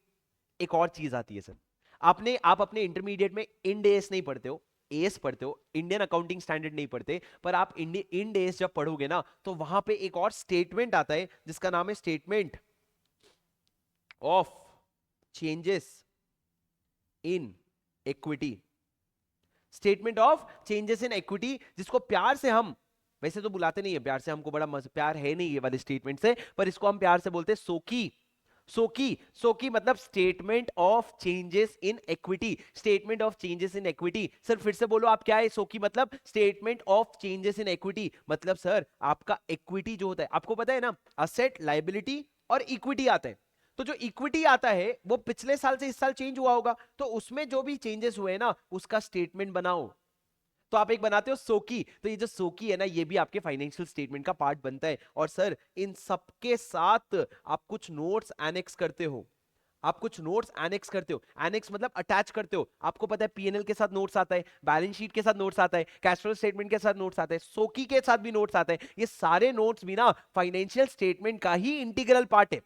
एक और चीज आती है सर, आप अपने इंटरमीडिएट में इंड एएस नहीं पढ़ते हो, एएस पढ़ते हो, इंडियन अकाउंटिंग स्टैंडर्ड नहीं पढ़ते, पर आप इंड एएस जब पढ़ोगे ना तो वहां पे एक और स्टेटमेंट आता है जिसका नाम है statement of changes in equity. Statement of changes in equity, जिसको प्यार से हम, वैसे तो बुलाते नहीं है प्यार से, हमको बड़ा प्यार है नहीं ये वाले स्टेटमेंट से, पर इसको हम प्यार से बोलते हैं सोकी। सोकी, सोकी मतलब statement of changes in equity, statement of changes in equity. Sir फिर से बोलो आप, क्या है सोकी मतलब? Statement of changes in equity. मतलब सर आपका इक्विटी जो होता है, आपको पता है ना, असेट, लायबिलिटी और इक्विटी आता है। तो जो इक्विटी आता है वो पिछले साल से इस साल चेंज हुआ होगा, तो उसमें जो भी चेंजेस हुए ना उसका स्टेटमेंट बनाओ। तो आप एक बनाते हो सोकी, तो ये जो सोकी है ना ये भी आपके फाइनेंशियल स्टेटमेंट का पार्ट बनता है। और सर इन सबके साथ आप कुछ नोट्स एनेक्स करते हो, आप कुछ नोट्स एनेक्स करते हो। एनेक्स मतलब अटैच करते हो। आपको पता है पीएनएल के साथ नोट्स आता है, बैलेंस शीट के साथ नोट्स आता है, कैश फ्लो स्टेटमेंट के साथ नोट्स आता है, सोकी के साथ भी नोट्स आता है। ये सारे नोट्स भी ना फाइनेंशियल स्टेटमेंट का ही इंटीग्रल पार्ट है,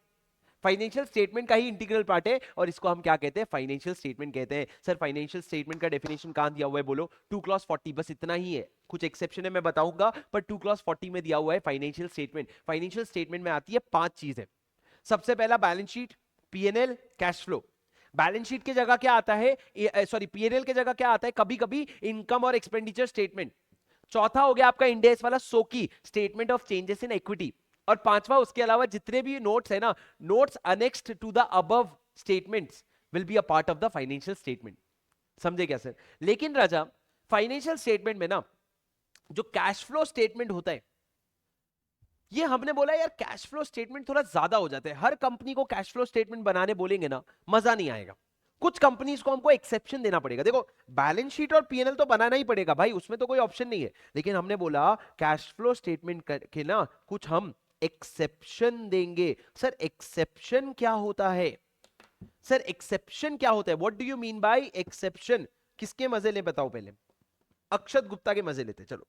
फाइनेंशियल स्टेटमेंट का ही इंटीग्रल पार्ट है। और इसको हम क्या कहते हैं? फाइनेंशियल स्टेटमेंट कहते हैं। सर फाइनेंशियल स्टेटमेंट का डेफिनेशन कहां दिया हुआ है बोलो? 2 क्लॉज 40, बस इतना ही है, कुछ एक्सेप्शन है मैं बताऊंगा, पर 2 क्लॉज 40 में दिया हुआ है फाइनेंशियल स्टेटमेंट। फाइनेंशियल स्टेटमेंट में आती है 5 चीजें। सबसे पहला balance sheet, PNL, cash flow. Balance sheet की जगह क्या आता है, सॉरी पीएनएल की जगह क्या आता है कभी कभी? इनकम और एक्सपेंडिचर स्टेटमेंट। चौथा हो गया आपका इंडेक्स वाला सोकी, statement of changes in equity. और पांचवा, उसके अलावा जितने भी नोट्स है ना, notes annexed to the above statements will be a part of the financial statement. समझे क्या सर? लेकिन राजा फाइनेंशियल स्टेटमेंट में ना जो कैश फ्लो स्टेटमेंट होता है ये हमने बोला यार कैश फ्लो स्टेटमेंट थोड़ा ज्यादा हो जाता है, हर कंपनी को कैश फ्लो स्टेटमेंट बनाने बोलेंगे ना मजा नहीं आएगा। कुछ कंपनीज को हमको एक्सेप्शन देना पड़ेगा। देखो बैलेंस शीट और पीएनएल तो बनाना ही पड़ेगा भाई, उसमें तो कोई ऑप्शन नहीं है, लेकिन हमने बोला कैश फ्लो स्टेटमेंट के ना कुछ हम एक्सेप्शन देंगे। सर एक्सेप्शन क्या होता है? सर एक्सेप्शन क्या होता है? What do you mean bye exception? किसके मजे ले बताओ पहले, अक्षत गुप्ता के मजे लेते चलो।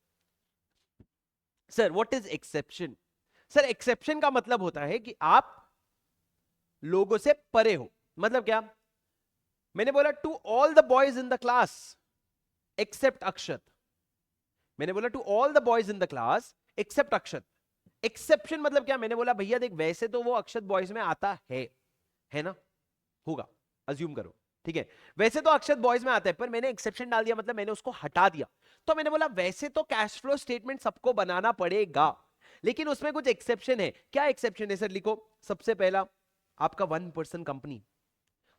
Sir what is exception? Sir exception का मतलब होता है कि आप लोगों से परे हो। मतलब क्या? मैंने बोला to all the boys in the class except Akshat. मैंने बोला to all the boys in the class except Akshat. Exception मतलब क्या? मैंने बोला भैया देख वैसे तो वो अक्षत बॉयज में आता है ना, होगा, अज्यूम करो, ठीक है, वैसे तो अक्षत बॉयज में आता है, पर मैंने एक्सेप्शन डाल दिया, मतलब मैंने उसको हटा दिया। तो मैंने बोला वैसे तो कैश फ्लो स्टेटमेंट सबको बनाना पड़ेगा, लेकिन उसमें कुछ एक्सेप्शन है। क्या एक्सेप्शन है सर? लिखो। सबसे पहला आपका 1% कंपनी,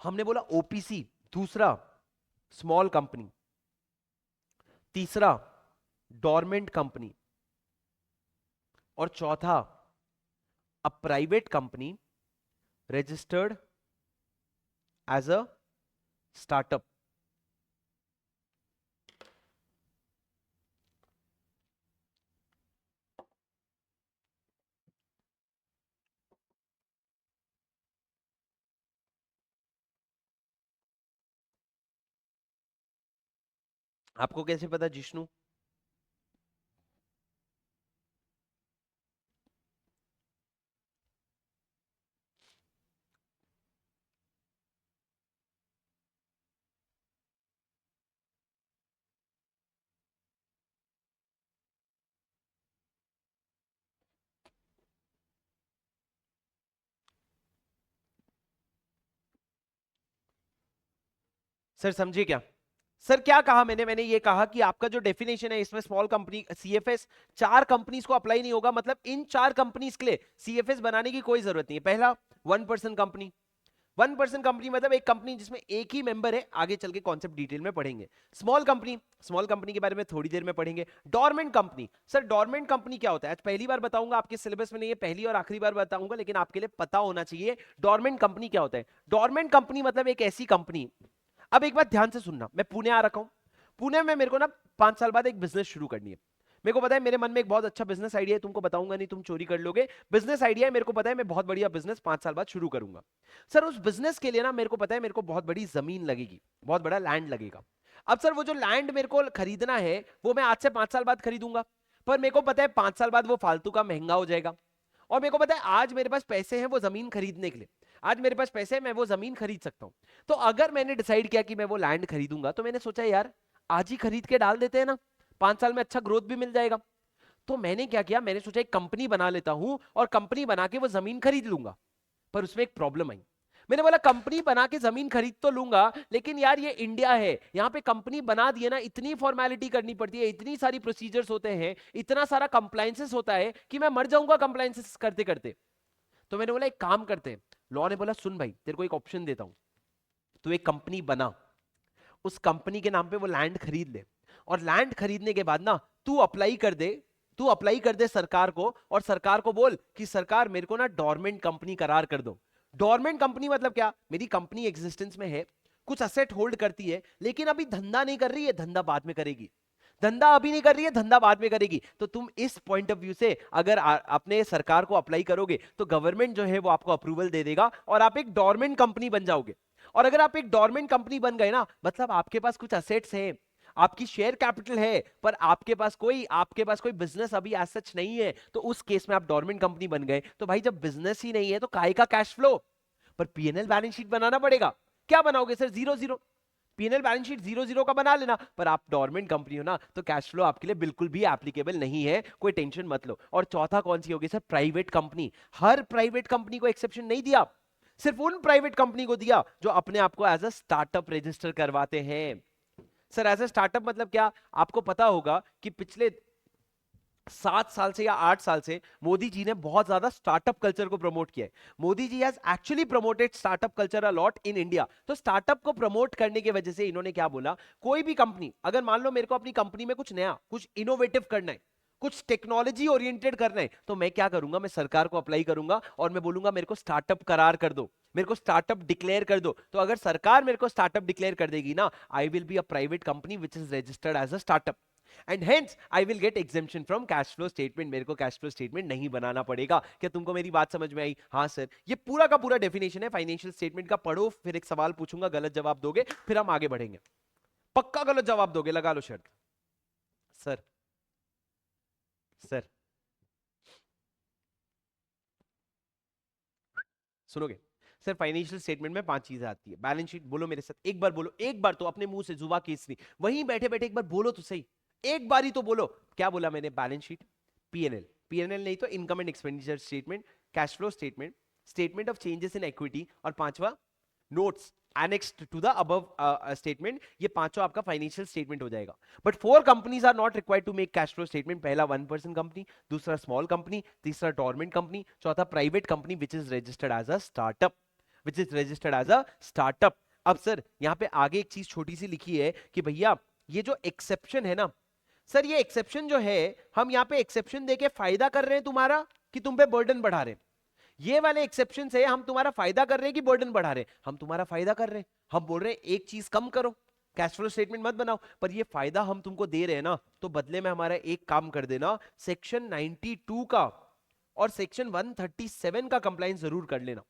हमने बोला ओपीसी। दूसरा स्मॉल कंपनी। तीसरा डोरमेंट कंपनी। और चौथा a private company registered as a startup. आपको कैसे पता जिष्णु? सर समझिए क्या? सर क्या कहा मैंने ये कहा कि आपका जो डेफिनेशन है इसमें स्मॉल कंपनी सीएफएस चार कंपनीज को अप्लाई नहीं होगा, मतलब इन चार कंपनीज के लिए सीएफएस बनाने की कोई जरूरत नहीं है। पहला 1% कंपनी। 1% कंपनी मतलब एक कंपनी जिसमें एक ही मेंबर है, आगे चल के कॉन्सेप्ट डिटेल में पढ़ेंगे। स्मॉल कंपनी, स्मॉल कंपनी के बारे में थोड़ी देर में पढ़ेंगे। Dormant company, sir dormant company क्या होता है? आज पहली बार बताऊंगा, आपके सिलेबस में नहीं है, पहली और आखिरी बार बताऊंगा, लेकिन आपके लिए पता होना चाहिए डोरमेंट कंपनी क्या होता है। डोरमेंट कंपनी मतलब एक ऐसी कंपनी, अब एक बात ध्यान से सुनना, मैं पुणे आ रखा हूं, पुणे में मेरे को ना 5 साल बाद एक बिजनेस शुरू करनी है। मेरे को पता है मेरे मन में एक बहुत अच्छा बिजनेस आइडिया है, तुमको बताऊंगा नहीं, तुम चोरी कर लोगे। बिजनेस आइडिया है, मेरे को पता है मैं बहुत बढ़िया बिजनेस 5 साल बाद शुरू करूंगा। सर उस बिजनेस के लिए ना मेरे को पता है मेरे को बहुत बड़ी जमीन लगेगी, बहुत बड़ा लैंड लगेगा। अब सर वो जो लैंड मेरे को खरीदना है वो मैं आज से 5 साल बाद खरीदूंगा, पर मेरे को पता है 5 साल बाद वो फालतू का महंगा हो जाएगा। और मेरे को पता है आज मेरे पास पैसे हैं वो जमीन खरीदने के लिए, आज मेरे पास पैसे हैं, मैं वो जमीन खरीद सकता हूं। तो अगर मैंने डिसाइड किया कि मैं वो लैंड खरीदूंगा, तो मैंने सोचा यार आज ही खरीद के डाल देते हैं ना, 5 साल में अच्छा ग्रोथ भी मिल जाएगा। तो मैंने क्या किया, मैंने सोचा एक कंपनी बना लेता हूं और कंपनी बना के वो जमीन खरीद लूंगा। पर उसमें एक प्रॉब्लम आई। मैंने बोला कंपनी बना के जमीन खरीद तो लूंगा, लेकिन यार ये इंडिया है, यहाँ पे कंपनी बना दिए ना इतनी फॉर्मेलिटी करनी पड़ती है, इतनी सारी प्रोसीजर्स होते हैं, इतना सारा कंप्लायंसेस होता है कि मैं मर जाऊंगा कंप्लायंसेस करते करते। तो मैंने बोला एक काम करते हैं। लॉ ने बोला सुन भाई तेरे को एक ऑप्शन देता हूं, तू एक कंपनी बना, उस कंपनी के नाम पे वो लैंड खरीद ले, और लैंड खरीदने के बाद ना तू अप्लाई कर दे, तू अप्लाई कर दे सरकार को, और सरकार को बोल कि सरकार मेरे को ना डोरमेंट कंपनी करार कर दो। डोरमेंट कंपनी मतलब क्या? मेरी कंपनी एग्जिस्टेंस में है, कुछ असेट होल्ड करती है, लेकिन अभी धंधा नहीं कर रही है, धंधा बाद में करेगी। धंधा अभी नहीं कर रही है, धंधा बाद में करेगी। तो तुम इस पॉइंट ऑफ व्यू से अगर अपने सरकार को अप्लाई करोगे तो गवर्नमेंट जो है वो आपको अप्रूवल दे देगा और आप एक डोरमेंट कंपनी बन जाओगे। और अगर आप एक डोरमेंट कंपनी बन गए ना, मतलब आपके पास कुछ असेट्स हैं, आपकी शेयर कैपिटल है, पर आपके पास कोई बिजनेस अभी एज सच नहीं है, तो उस केस में आप डोरमेंट कंपनी बन गए। तो भाई जब बिजनेस ही नहीं है तो काहे का कैश फ्लो? पर पीएनएल बैलेंस शीट बनाना पड़ेगा। क्या बनाओगे सर? 0 0। पीएनएल बैलेंस शीट 0 0 का बना लेना, पर आप डोरमेंट कंपनी हो ना, तो कैश फ्लो आपके लिए बिल्कुल भी एप्लीकेबल नहीं है, कोई टेंशन मत लो। और चौथा कौन सी होगी सर? Private company. हर प्राइवेट कंपनी को एक्सेप्शन नहीं दिया, सिर्फ उन प्राइवेट कंपनी को दिया जो अपने आप को एज अ स्टार्टअप रजिस्टर करवाते हैं। सर एज अ स्टार्टअप मतलब क्या? आपको पता होगा कि पिछले 7 साल से या 8 साल से मोदी जी ने बहुत ज्यादा स्टार्टअप कल्चर को प्रमोट किया है। Modi ji has actually promoted startup culture a lot in India. तो स्टार्टअप को प्रमोट करने की वजह से इन्होंने क्या बोला, कोई भी कंपनी, अगर मान लो मेरे को अपनी कंपनी में कुछ नया, कुछ इनोवेटिव करना है, कुछ टेक्नोलॉजी ओरिएंटेड करना है, तो मैं क्या करूंगा, मैं सरकार को अप्लाई करूंगा और मैं बोलूंगा मेरे को स्टार्टअप करार कर दो, मेरे को स्टार्टअप डिक्लेयर कर दो। तो अगर सरकार मेरे को स्टार्टअप डिक्लेयर कर देगी ना, I will be a private company which is registered as a startup and hence I will get exemption from cash flow statement. मेरे को कैश फ्लो स्टेटमेंट नहीं बनाना पड़ेगा। क्या तुमको मेरी बात समझ में आई? हाँ सर, ये पूरा का पूरा डेफिनेशन है फाइनेंशियल स्टेटमेंट का। पढ़ो, फिर एक सवाल पूछूंगा, गलत जवाब दोगे, फिर हम आगे बढ़ेंगे। पक्का गलत जवाब दोगे, लगा लो शर्त। सर सर सुनोगे? सर फाइनेंशियल स्टेटमेंट में 5 चीजें आती है। बैलेंस शीट, बोलो मेरे साथ, एक बार बोलो, एक बार तो अपने मुंह से, जुबा केसरी, वहीं बैठे बैठे एक बार बोलो तो सही, एक बार ही तो बोलो। क्या बोला मैंने? बैलेंस शीट, पीएनएल, पीएनएल नहीं तो income and expenditure statement, cash flow statement, statement of changes in equity, और पांचवा notes annexed to the above statement। ये पांचों आपका फाइनेंशियल स्टेटमेंट हो जाएगा। But 4 companies are not required to make cash flow statement. पहला 1% कंपनी, दूसरा small company, तीसरा डोरमेंट कंपनी, चौथा private company which is registered as a startup, which is registered as a startup. अब sir यहाँ पे आगे एक चीज छोटी सी लिखी है कि भैया ये जो एक्सेप्शन है ना, सर ये एक्सेप्शन जो है, हम यहाँ पे एक्सेप्शन देके फायदा कर रहे हैं तुम्हारा कि तुम पे बर्डन बढ़ा रहे हैं? ये वाले एक्सेप्शन से हम तुम्हारा फायदा कर रहे हैं कि बर्डन बढ़ा रहे हैं? हम तुम्हारा फायदा कर रहे हैं। हम बोल रहे हैं एक चीज कम करो, कैश फ्लो स्टेटमेंट मत बनाओ, पर ये फायदा हम तुमको दे रहे हैं ना, तो बदले में हमारा एक काम कर देना, सेक्शन 92 का और सेक्शन 137 का कंप्लायंस जरूर कर लेना।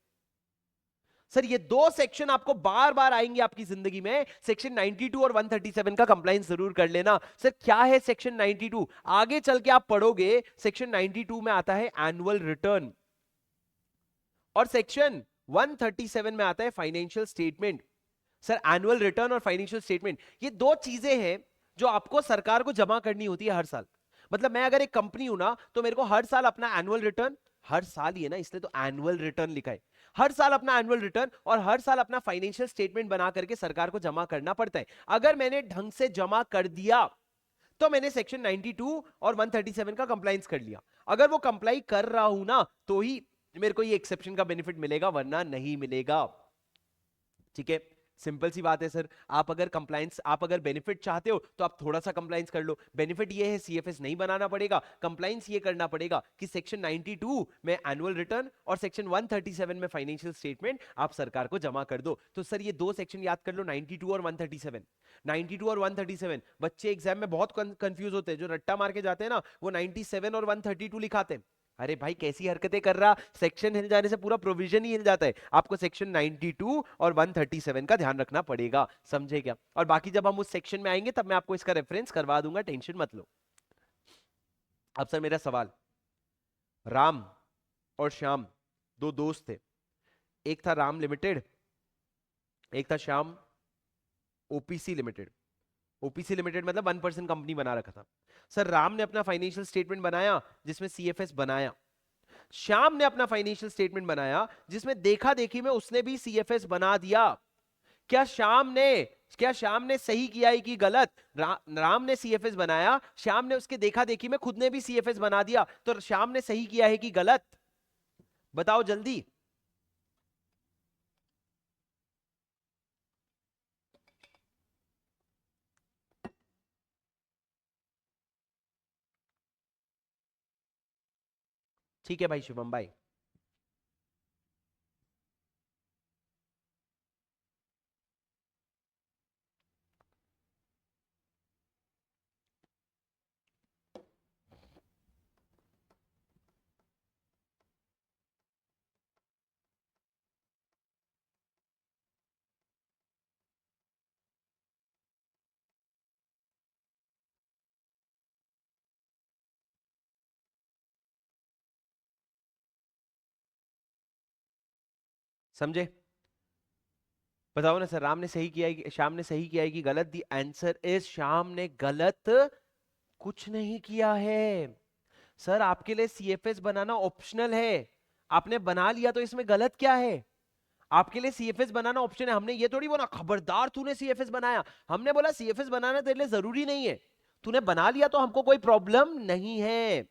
सर ये दो सेक्शन आपको बार बार आएंगे आपकी जिंदगी में, सेक्शन 92 और 137 का कंप्लायंस जरूर कर लेना। सर क्या है सेक्शन 92? आगे चल के आप पढ़ोगे, सेक्शन 92 में आता है एनुअल रिटर्न और सेक्शन 137 में आता है financial statement. Sir annual return और फाइनेंशियल स्टेटमेंट ये दो चीजें हैं जो आपको सरकार को जमा करनी होती है हर साल। मतलब मैं अगर एक कंपनी हूं ना, तो मेरे को हर साल अपना एनुअल रिटर्न, हर साल ही है ना इसलिए तो एनुअल रिटर्न लिखा है, हर साल अपना एनुअल रिटर्न और हर साल अपना फाइनेंशियल स्टेटमेंट बना करके सरकार को जमा करना पड़ता है। अगर मैंने ढंग से जमा कर दिया तो मैंने सेक्शन 92 और 137 का कंप्लायंस कर लिया। अगर वो कंप्लाई कर रहा हूं ना, तो ही मेरे को ये एक्सेप्शन का बेनिफिट मिलेगा, वरना नहीं मिलेगा। ठीक है, सिंपल सी बात है सर। आप अगर कंप्लायंस, आप अगर बेनिफिट चाहते हो तो आप थोड़ा सा कंप्लायंस कर लो। बेनिफिट ये है सीएफएस नहीं बनाना पड़ेगा, कंप्लायंस ये करना पड़ेगा कि सेक्शन 92 में एनुअल रिटर्न और सेक्शन 137 में फाइनेंशियल स्टेटमेंट आप सरकार को जमा कर दो। तो सर ये दो सेक्शन याद कर लो, 92 और 137। 92 और 137, बच्चे एग्जाम में बहुत कंफ्यूज होते हैं, जो रट्टा मार के जाते हैं ना, वो 97 और 132 लिखाते हैं। अरे भाई कैसी हरकतें कर रहा, सेक्शन हिल जाने से पूरा प्रोविजन ही हिल जाता है। आपको सेक्शन 92 और 137 का ध्यान रखना पड़ेगा, समझे क्या? और बाकी जब हम उस सेक्शन में आएंगे तब मैं आपको इसका रेफरेंस करवा दूंगा, टेंशन मत लो। अब सर मेरा सवाल, राम और श्याम दो दोस्त थे, एक था राम लिमिटेड, एक था Shyam OPC limited. OPC limited मतलब 1% कंपनी बना रखा था। सर राम ने अपना फाइनेंशियल स्टेटमेंट बनाया जिसमें सीएफएस बनाया, श्याम ने अपना फाइनेंशियल स्टेटमेंट बनाया जिसमें देखा देखी में उसने भी सीएफएस बना दिया। क्या श्याम ने सही किया है कि गलत? राम ने सीएफएस बनाया, श्याम ने उसके देखा देखी में खुद ने भी सीएफएस बना दिया, तो श्याम ने सही किया है कि गलत? बताओ जल्दी। ठीक है भाई शुभम भाई। समझे? बताओ ना सर, राम ने सही किया है कि श्याम ने सही किया है कि गलत? दी आंसर इज श्याम ने गलत कुछ नहीं किया है। सर आपके लिए सीएफएस बनाना ऑप्शनल है, आपने बना लिया तो इसमें गलत क्या है? आपके लिए सीएफएस बनाना ऑप्शन है। हमने ये थोड़ी बोला खबरदार तूने सीएफएस बनाया, हमने बोला सीएफएस बनाना तेरे लिए जरूरी नहीं है, तूने बना लिया तो हमको कोई प्रॉब्लम नहीं है।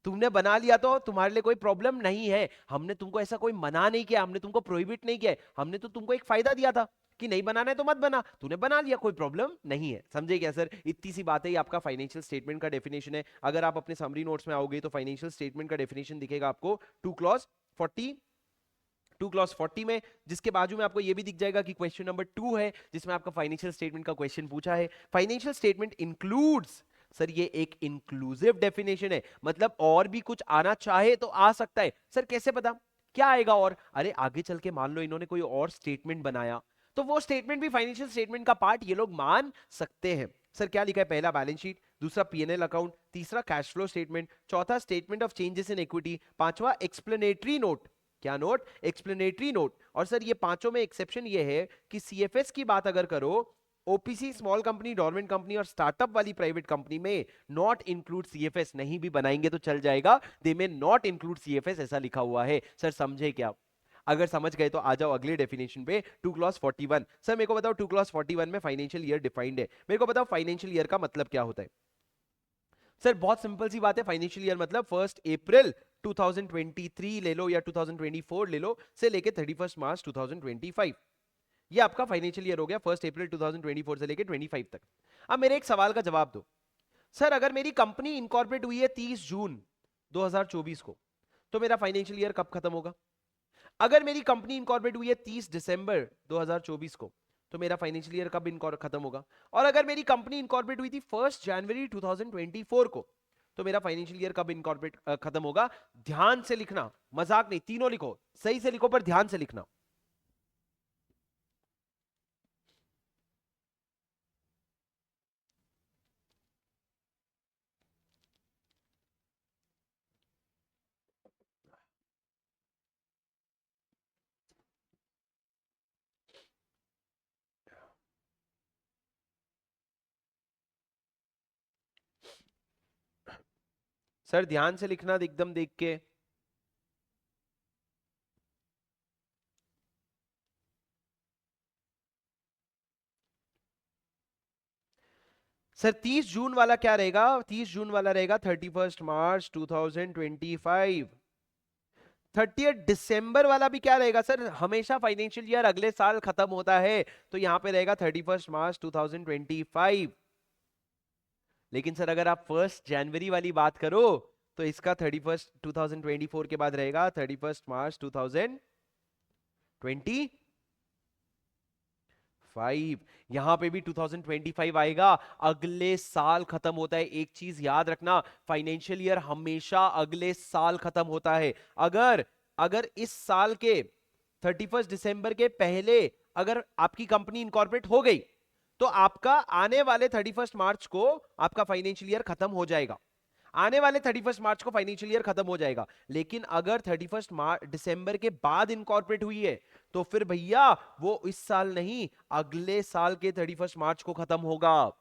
तुमने बना लिया तो तुम्हारे लिए कोई प्रॉब्लम नहीं है। हमने तुमको ऐसा कोई मना नहीं किया, हमने तुमको प्रोहिबिट नहीं किया, हमने तो तुमको एक फायदा दिया था कि नहीं बनाना है तो मत बना, तूने बना लिया, कोई प्रॉब्लम नहीं है। समझे क्या सर? इतनी सी बात है, ये आपका फाइनेंशियल स्टेटमेंट का डेफिनेशन है। अगर आप अपने समरी नोट्स में आओगे तो फाइनेंशियल स्टेटमेंट का डेफिनेशन दिखेगा आपको 2 क्लॉज 40 में, जिसके बाजू में आपको ये भी दिख जाएगा कि क्वेश्चन नंबर 2 है जिसमें आपका फाइनेंशियल स्टेटमेंट का क्वेश्चन पूछा है। फाइनेंशियल स्टेटमेंट इंक्लूड्स, सर ये एक इंक्लूसिव डेफिनेशन है, मतलब और भी कुछ आना चाहे तो आ सकता है। सर कैसे पता क्या आएगा? और अरे आगे चल के मान लो इन्होंने कोई और स्टेटमेंट बनाया तो वो स्टेटमेंट भी फाइनेंशियल स्टेटमेंट का पार्ट ये लोग मान सकते हैं। सर क्या लिखा है? पहला बैलेंस शीट, दूसरा पीएनएल अकाउंट, तीसरा कैश फ्लो स्टेटमेंट, चौथा statement of changes in equity, पांचवा एक्सप्लेनेटरी नोट। क्या नोट? Explanatory note. और सर ये पांचों में एक्सेप्शन ये है कि सीएफएस की बात अगर करो, OPC small company, dormant company और स्टार्टअप वाली प्राइवेट कंपनी में नॉट इंक्लूड सीएफएस, नहीं भी बनाएंगे तो चल जाएगा, दे में नॉट इंक्लूड सीएफएस ऐसा लिखा हुआ है। सर समझे क्या? अगर समझ गए तो आ जाओ अगले डेफिनेशन पे, 2 क्लॉज 41। सर मेरे को बताओ 2 क्लॉज 41 में फाइनेंशियल ईयर डिफाइंड है, मेरे को बताओ फाइनेंशियल ईयर का मतलब क्या होता है? सर बहुत सिंपल सी बात है, फाइनेंशियल ईयर मतलब 1 अप्रैल 2023 ले लो या 2024 ले लो से लेके 31 मार्च 2025, ये आपका फाइनेंशियल ईयर हो गया 1 अप्रैल 2024 से लेके 25 तक। अब मेरे एक सवाल का जवाब दो, सर अगर मेरी कंपनी इनकॉर्पोरेट हुई है 30 जून 2024 को, तो मेरा फाइनेंशियल ईयर कब खत्म होगा? अगर मेरी कंपनी इनकॉर्पोरेट हुई है 30 दिसंबर 2024 को, तो मेरा फाइनेंशियल ईयर कब खत्म होगा? और अगर मेरी कंपनी इनकॉर्पोरेट हुई थी 1 जनवरी 2024 को, तो मेरा फाइनेंशियल ईयर कब इनकॉर्पोरेट खत्म होगा? ध्यान से लिखना, मजाक नहीं, तीनों लिखो, सही से लिखो पर ध्यान से लिखना। सर ध्यान से लिखना एकदम देख के। सर 30 जून वाला क्या रहेगा? 30 जून वाला रहेगा 31 मार्च 2025। 30 दिसंबर वाला भी क्या रहेगा? सर हमेशा फाइनेंशियल ईयर अगले साल खत्म होता है, तो यहां पे रहेगा 31 मार्च 2025। लेकिन सर अगर आप 1 जनवरी वाली बात करो तो इसका 31 2024 के बाद रहेगा 31 मार्च 2025। यहां पे भी 2025 आएगा, अगले साल खत्म होता है। एक चीज याद रखना, फाइनेंशियल ईयर हमेशा अगले साल खत्म होता है। अगर अगर इस साल के 31 दिसंबर के पहले अगर आपकी कंपनी इनकॉर्पोरेट हो गई तो आपका आने वाले 31 मार्च को आपका फाइनेंशियल ईयर खत्म हो जाएगा, आने वाले 31 मार्च को फाइनेंशियल ईयर खत्म हो जाएगा। लेकिन अगर 31 दिसंबर के बाद इनकॉर्पोरेट हुई है तो फिर भैया वो इस साल नहीं, अगले साल के 31 मार्च को खत्म होगा।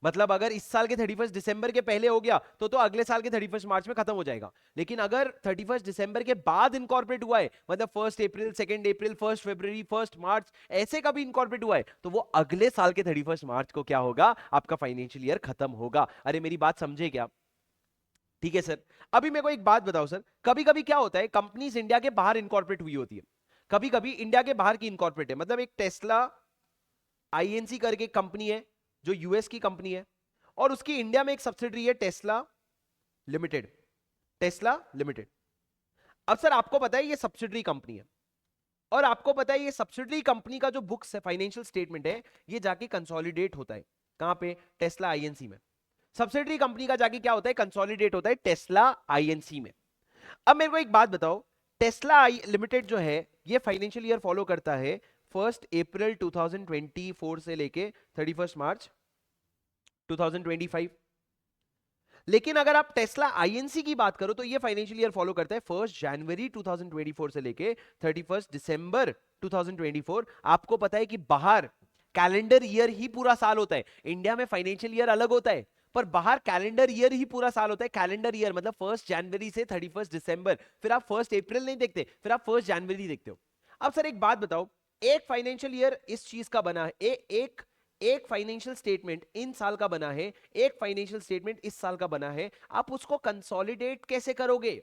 मतलब अगर इस साल के 31 दिसंबर के पहले हो गया तो अगले साल के 31 मार्च में खत्म हो जाएगा। लेकिन अगर 31 दिसंबर के बाद इनकॉर्पोरेट हुआ है, मतलब 1 अप्रैल 2 अप्रैल 1 फरवरी 1 मार्च ऐसे कभी इनकॉर्पोरेट हुआ है, तो वो अगले साल के 31 मार्च को क्या होगा? आपका फाइनेंशियल ईयर खत्म होगा। अरे मेरी बात समझे क्या? ठीक है सर। अभी मेरे को एक बात बताओ सर, कभी कभी क्या होता है, कंपनीज इंडिया के बाहर इनकॉर्पोरेट हुई होती है, कभी कभी इंडिया के बाहर की इनकॉर्पोरेट है। मतलब एक टेस्ला आईएनसी करके कंपनी है जो यूएस की कंपनी है, और उसकी इंडिया में एक सब्सिडरी है टेस्ला लिमिटेड, टेस्ला लिमिटेड। अब सर आपको पता है ये सब्सिडरी कंपनी है, और आपको पता है ये सब्सिडरी कंपनी का जो बुक्स है, फाइनेंशियल स्टेटमेंट है, ये जाके कंसोलिडेट होता है कहां पे? टेस्ला आईएनसी में। सब्सिडरी कंपनी का जाके क्या होता है? कंसोलिडेट होता है टेस्ला आईएनसी में। अब मेरे को एक बात बताओ, टेस्ला आई लिमिटेड जो है ये फाइनेंशियल ईयर फॉलो करता है 1 अप्रैल 2024 से लेके 31 मार्च 2025। लेकिन अगर आप टेस्ला आईएनसी की बात करो तो ये फाइनेंशियल ईयर फॉलो करता है 1 जनवरी 2024 से लेके 31 दिसंबर 2024। आपको पता है कि बाहर कैलेंडर ईयर ही पूरा साल होता है, इंडिया में फाइनेंशियल ईयर अलग होता है, पर बाहर कैलेंडर ईयर ही पूरा साल होता है। कैलेंडर ईयर मतलब 1 जनवरी से 31 दिसंबर, फिर आप 1 अप्रैल नहीं देखते, फिर आप 1 जनवरी देखते हो। अब सर एक बात बताओ, एक फाइनेंशियल ईयर इस चीज का बना है, एक फाइनेंशियल स्टेटमेंट इन साल का बना है, एक फाइनेंशियल स्टेटमेंट इस साल का बना है, आप उसको कंसोलिडेट कैसे करोगे?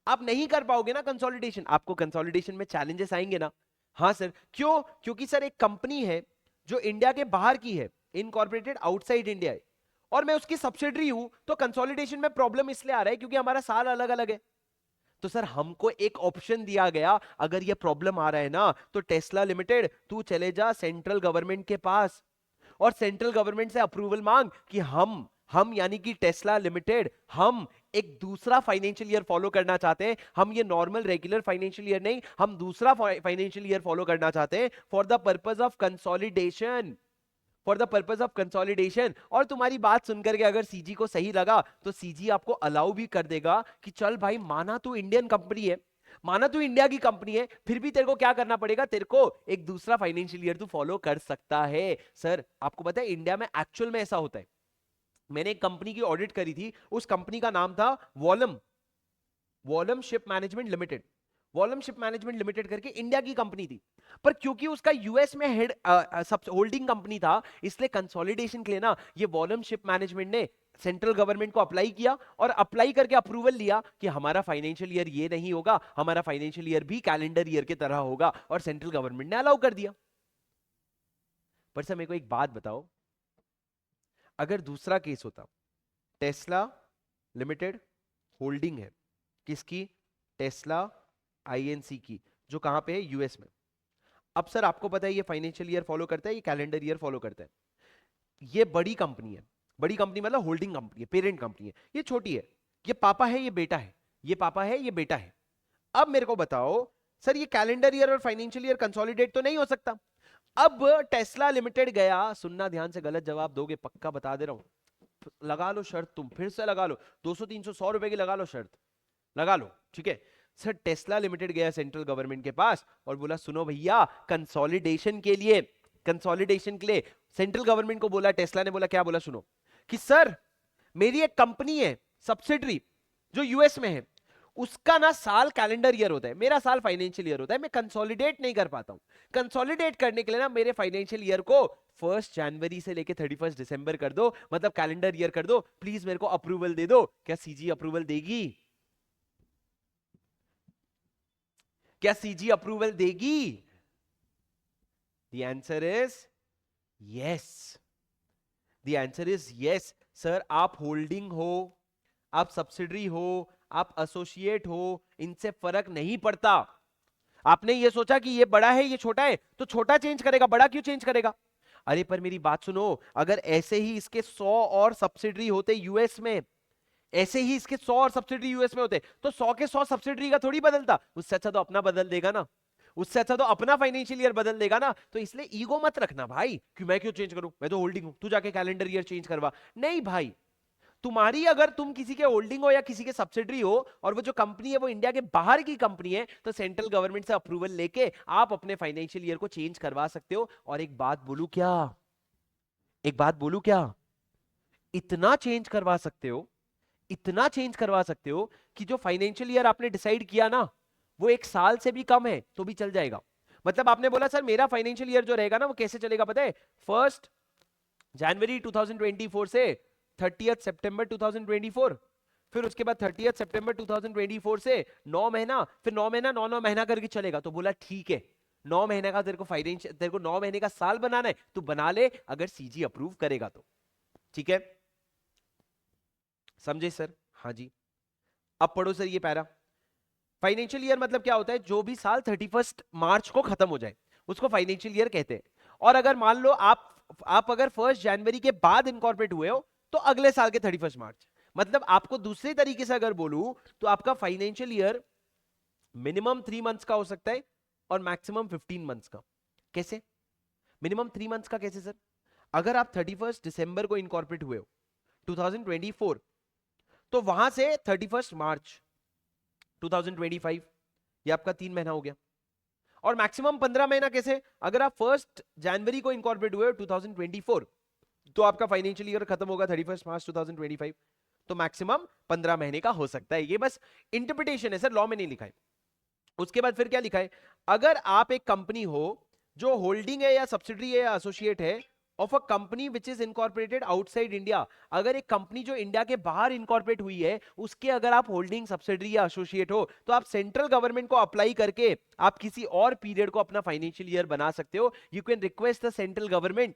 आप नहीं कर पाओगे ना कंसोलिडेशन, आपको कंसोलिडेशन में चैलेंजेस आएंगे ना। हाँ सर, क्यों? क्योंकि सर एक कंपनी है जो इंडिया के बाहर की है, इनकॉर्पोरेटेड आउटसाइड इंडिया है, और मैं उसकी सब्सिडरी हूं, तो कंसोलिडेशन में प्रॉब्लम इसलिए आ रहा है क्योंकि हमारा साल अलग अलग है। तो सर हमको एक ऑप्शन दिया गया, अगर ये प्रॉब्लम आ रहा है ना, तो टेस्ला लिमिटेड तू चले जा सेंट्रल गवर्नमेंट के पास और सेंट्रल गवर्नमेंट से अप्रूवल मांग कि हम यानी कि टेस्ला लिमिटेड, हम एक दूसरा फाइनेंशियल ईयर फॉलो करना चाहते हैं। हम ये नॉर्मल रेगुलर फाइनेंशियल ईयर नहीं, हम दूसरा फाइनेंशियल ईयर फॉलो करना चाहते हैं for the purpose of consolidation, for the purpose of consolidation. और तुम्हारी बात सुनकर के अगर सीजी को सही लगा तो सीजी आपको अलाउ भी कर देगा कि चल भाई, माना तू इंडियन कंपनी है, माना तू इंडिया की कंपनी है, फिर भी तेरे को क्या करना पड़ेगा, तेरे को एक दूसरा फाइनेंशियल ईयर तू फॉलो कर सकता है। सर आपको पता है इंडिया में एक्चुअल में ऐसा होता है। मैंने एक कंपनी की ऑडिट करी थी, उस कंपनी का नाम था volume ship management limited. Volume ship management limited करके इंडिया की कंपनी थी, पर क्योंकि उसका यूएस में हेड सब होल्डिंग कंपनी था, इसलिए कंसोलिडेशन के लिए ना ये वॉलम शिप मैनेजमेंट ने सेंट्रल गवर्नमेंट को अप्लाई किया और अप्लाई करके अप्रूवल लिया कि हमारा फाइनेंशियल ईयर ये नहीं होगा, हमारा फाइनेंशियल ईयर भी कैलेंडर ईयर की तरह होगा, और सेंट्रल गवर्नमेंट ने अलाउ कर दिया। पर सर मेरे को एक बात बताओ, अगर दूसरा केस होता, टेस्ला लिमिटेड होल्डिंग है किसकी, टेस्ला आईएनसी की, जो कहां पे है, यूएस में। अब सर आपको पता है ये फाइनेंशियल ईयर फॉलो करता है, ये कैलेंडर ईयर फॉलो करता है। ये बड़ी कंपनी है, बड़ी कंपनी मतलब होल्डिंग कंपनी है, पेरेंट कंपनी है। ये छोटी है, ये पापा है, ये बेटा है, ये पापा है, ये बेटा है। अब मेरे को बताओ सर, ये कैलेंडर ईयर और फाइनेंशियल ईयर कंसोलिडेट तो नहीं हो सकता। अब टेस्ला लिमिटेड गया, सुनना ध्यान से, गलत जवाब दोगे पक्का बता दे रहा हूं, लगा लो शर्त, तुम फिर से लगा लो, 200 300 100 रुपए की लगा लो शर्त, लगा लो, ठीक है। सर टेस्ला लिमिटेड गया सेंट्रल गवर्नमेंट के पास और बोला सुनो भैया, कंसोलिडेशन के लिए, कंसोलिडेशन के लिए सेंट्रल गवर्नमेंट को बोला, टेस्ला ने बोला क्या बोला सुनो, कि सर मेरी एक कंपनी है सब्सिडरी जो यूएस में है, उसका ना साल कैलेंडर ईयर होता है, मेरा साल फाइनेंशियल ईयर होता है, मैं कंसोलिडेट नहीं कर पाता हूं। कंसोलिडेट करने के लिए ना मेरे फाइनेंशियल ईयर को 1 जनवरी से लेके 31 दिसंबर कर दो, मतलब कैलेंडर ईयर कर दो, प्लीज मेरे को अप्रूवल दे दो। क्या सीजी अप्रूवल देगी? क्या सीजी अप्रूवल देगी? The answer is yes, the answer is yes. Sir आप होल्डिंग हो, आप सब्सिडरी हो, आप एसोसिएट हो, इनसे फर्क नहीं पड़ता। आपने ये सोचा कि ये बड़ा है ये छोटा है, तो छोटा चेंज करेगा, बड़ा क्यों चेंज करेगा? अरे पर मेरी बात सुनो, अगर ऐसे ही इसके 100 और सब्सिडरी होते यूएस में, ऐसे ही इसके 100 और सब्सिडरी यूएस में होते, तो 100 के 100 सब्सिडरी का थोड़ी बदलता, उससे अच्छा तो अपना बदल देगा ना, उससे अच्छा तो अपना फाइनेंशियल ईयर बदल देगा ना। तो इसलिए ईगो मत रखना भाई कि मैं क्यों चेंज करूं, मैं तो होल्डिंग हूं, तू जाके कैलेंडर ईयर चेंज करवा। नहीं भाई, तुम्हारी, अगर तुम किसी के होल्डिंग हो या किसी के सब्सिडरी हो और वो जो कंपनी है वो इंडिया के बाहर की कंपनी है, तो सेंट्रल गवर्नमेंट से अप्रूवल लेके आप अपने फाइनेंशियल ईयर को चेंज करवा सकते हो। और एक बात बोलूं क्या, एक बात बोलूं क्या, इतना चेंज करवा सकते हो, इतना चेंज करवा सकते हो कि जो फाइनेंशियल ईयर आपने डिसाइड किया ना, वो 1 साल से भी कम है तो भी चल जाएगा। मतलब आपने बोला सर मेरा फाइनेंशियल ईयर जो रहेगा ना वो कैसे चलेगा पता है, 1 जनवरी 2024 से 30 सितंबर 2024, फिर उसके बाद 30 सितंबर 2024 से 9 महीना, फिर 9 महीना 9 महीना करके चलेगा। तो बोला ठीक है, 9 महीने का तेरे को फाइनेंशियल, तेरे को 9 महीने का साल बनाना है, तू बना ले अगर सीजी अप्रूव करेगा तो, ठीक है, समझे सर? हाँ जी। अब पढ़ो सर ये पैरा। फाइनेंशियल ईयर मतलब क्या होता है, जो भी साल 31 मार्च को खत्म हो जाए उसको फाइनेंशियल ईयर कहते हैं। और अगर मान लो आप अगर 1 जनवरी के बाद इनकॉर्पोरेट हुए हो तो अगले साल के 31 मार्च, मतलब आपको दूसरे तरीके से अगर बोलूं तो आपका फाइनेंशियल ईयर मिनिमम 3 मंथ्स का हो सकता है और मैक्सिमम 15 मंथ्स का। कैसे मिनिमम 3 मंथ्स का? कैसे सर? अगर आप 31 दिसंबर को इनकॉर्पोरेट हुए हो 2024, तो वहां से 31 मार्च 2025, ये आपका 3 महीना हो गया। और मैक्सिमम 15 महीना कैसे? अगर आप 1 जनवरी को इनकॉर्पोरेट हुए 2024, तो आपका फाइनेंशियल ईयर खत्म होगा 31 मार्च 2025, तो मैक्सिमम 15 महीने का हो सकता है। ये बस इंटरप्रिटेशन है सर, लॉ में नहीं लिखा है। उसके बाद फिर क्या लिखा है, अगर आप एक कंपनी हो जो होल्डिंग है या सब्सिडरी है या एसोसिएट है, of a company which is incorporated outside India. अगर एक कंपनी जो इंडिया के बाहर इनकॉर्पोरेट हुई है उसके अगर आप होल्डिंग सब्सिडरी या एसोसिएट हो तो आप सेंट्रल गवर्नमेंट को अप्लाई करके आप किसी और पीरियड को अपना फाइनेंशियल ईयर बना सकते हो। You can request the central government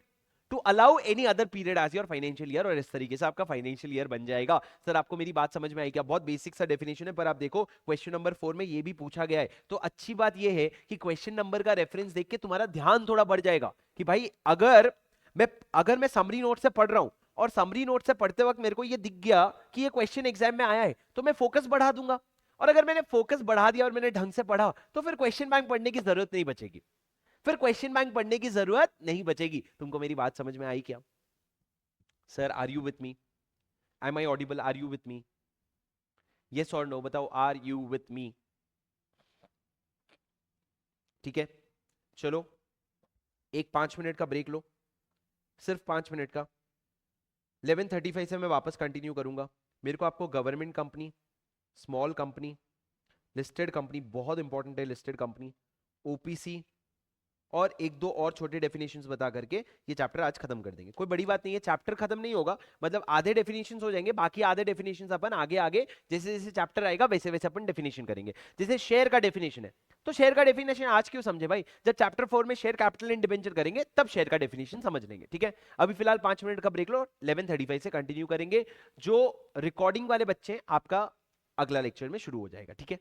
to allow any other period as your financial year, और इस तरीके से आपका फाइनेंशियल ईयर बन जाएगा। सर आपको मेरी बात समझ में आई क्या? बहुत बेसिक सा डेफिनेशन है, पर आप देखो क्वेश्चन नंबर 4 में ये भी पूछा गया है। तो अच्छी बात ये है कि क्वेश्चन नंबर का रेफरेंस देख के तुम्हारा ध्यान थोड़ा बढ़ जाएगा कि भाई अगर मैं समरी नोट से पढ़ रहा हूं और समरी नोट से पढ़ते वक्त मेरे को ये दिख गया कि ये क्वेश्चन एग्जाम में आया है तो मैं फोकस बढ़ा दूंगा। और अगर मैंने फोकस बढ़ा दिया और मैंने ढंग से पढ़ा तो फिर क्वेश्चन बैंक पढ़ने की जरूरत नहीं बचेगी। फिर क्वेश्चन बैंक पढ़ने की जरूरत नहीं बचेगी। तुमको मेरी बात समझ में आई क्या? Sir are you with me? Am I audible? Are you with me? Yes और नो बताओ, आर यू विथ मी? ठीक है, चलो एक 5 मिनट का ब्रेक लो, सिर्फ 5 मिनट का। 11:35 से मैं वापस कंटिन्यू करूंगा। मेरे को आपको government company, small company, listed company, बहुत इंपॉर्टेंट है लिस्टेड कंपनी, ओपीसी और एक दो और छोटे डेफिनेशंस बता करके ये चैप्टर आज खत्म कर देंगे। कोई बड़ी बात नहीं है, चैप्टर खत्म नहीं होगा, मतलब आधे डेफिनेशंस हो जाएंगे, बाकी आधे डेफिनेशंस अपन आगे आगे जैसे जैसे चैप्टर आएगा वैसे वैसे अपन डेफिनेशन करेंगे। जैसे शेयर का डेफिनेशन है तो शेयर का डेफिनेशन आज क्यों समझे भाई? जब चैप्टर 4 में शेयर कैपिटल एंड डिबेंचर करेंगे तब शेयर का डेफिनेशन समझ लेंगे। ठीक है, अभी फिलहाल 5 मिनट का ब्रेक लो, 11:35 से कंटिन्यू करेंगे। जो रिकॉर्डिंग वाले बच्चे आपका अगला लेक्चर में शुरू हो जाएगा। ठीक है।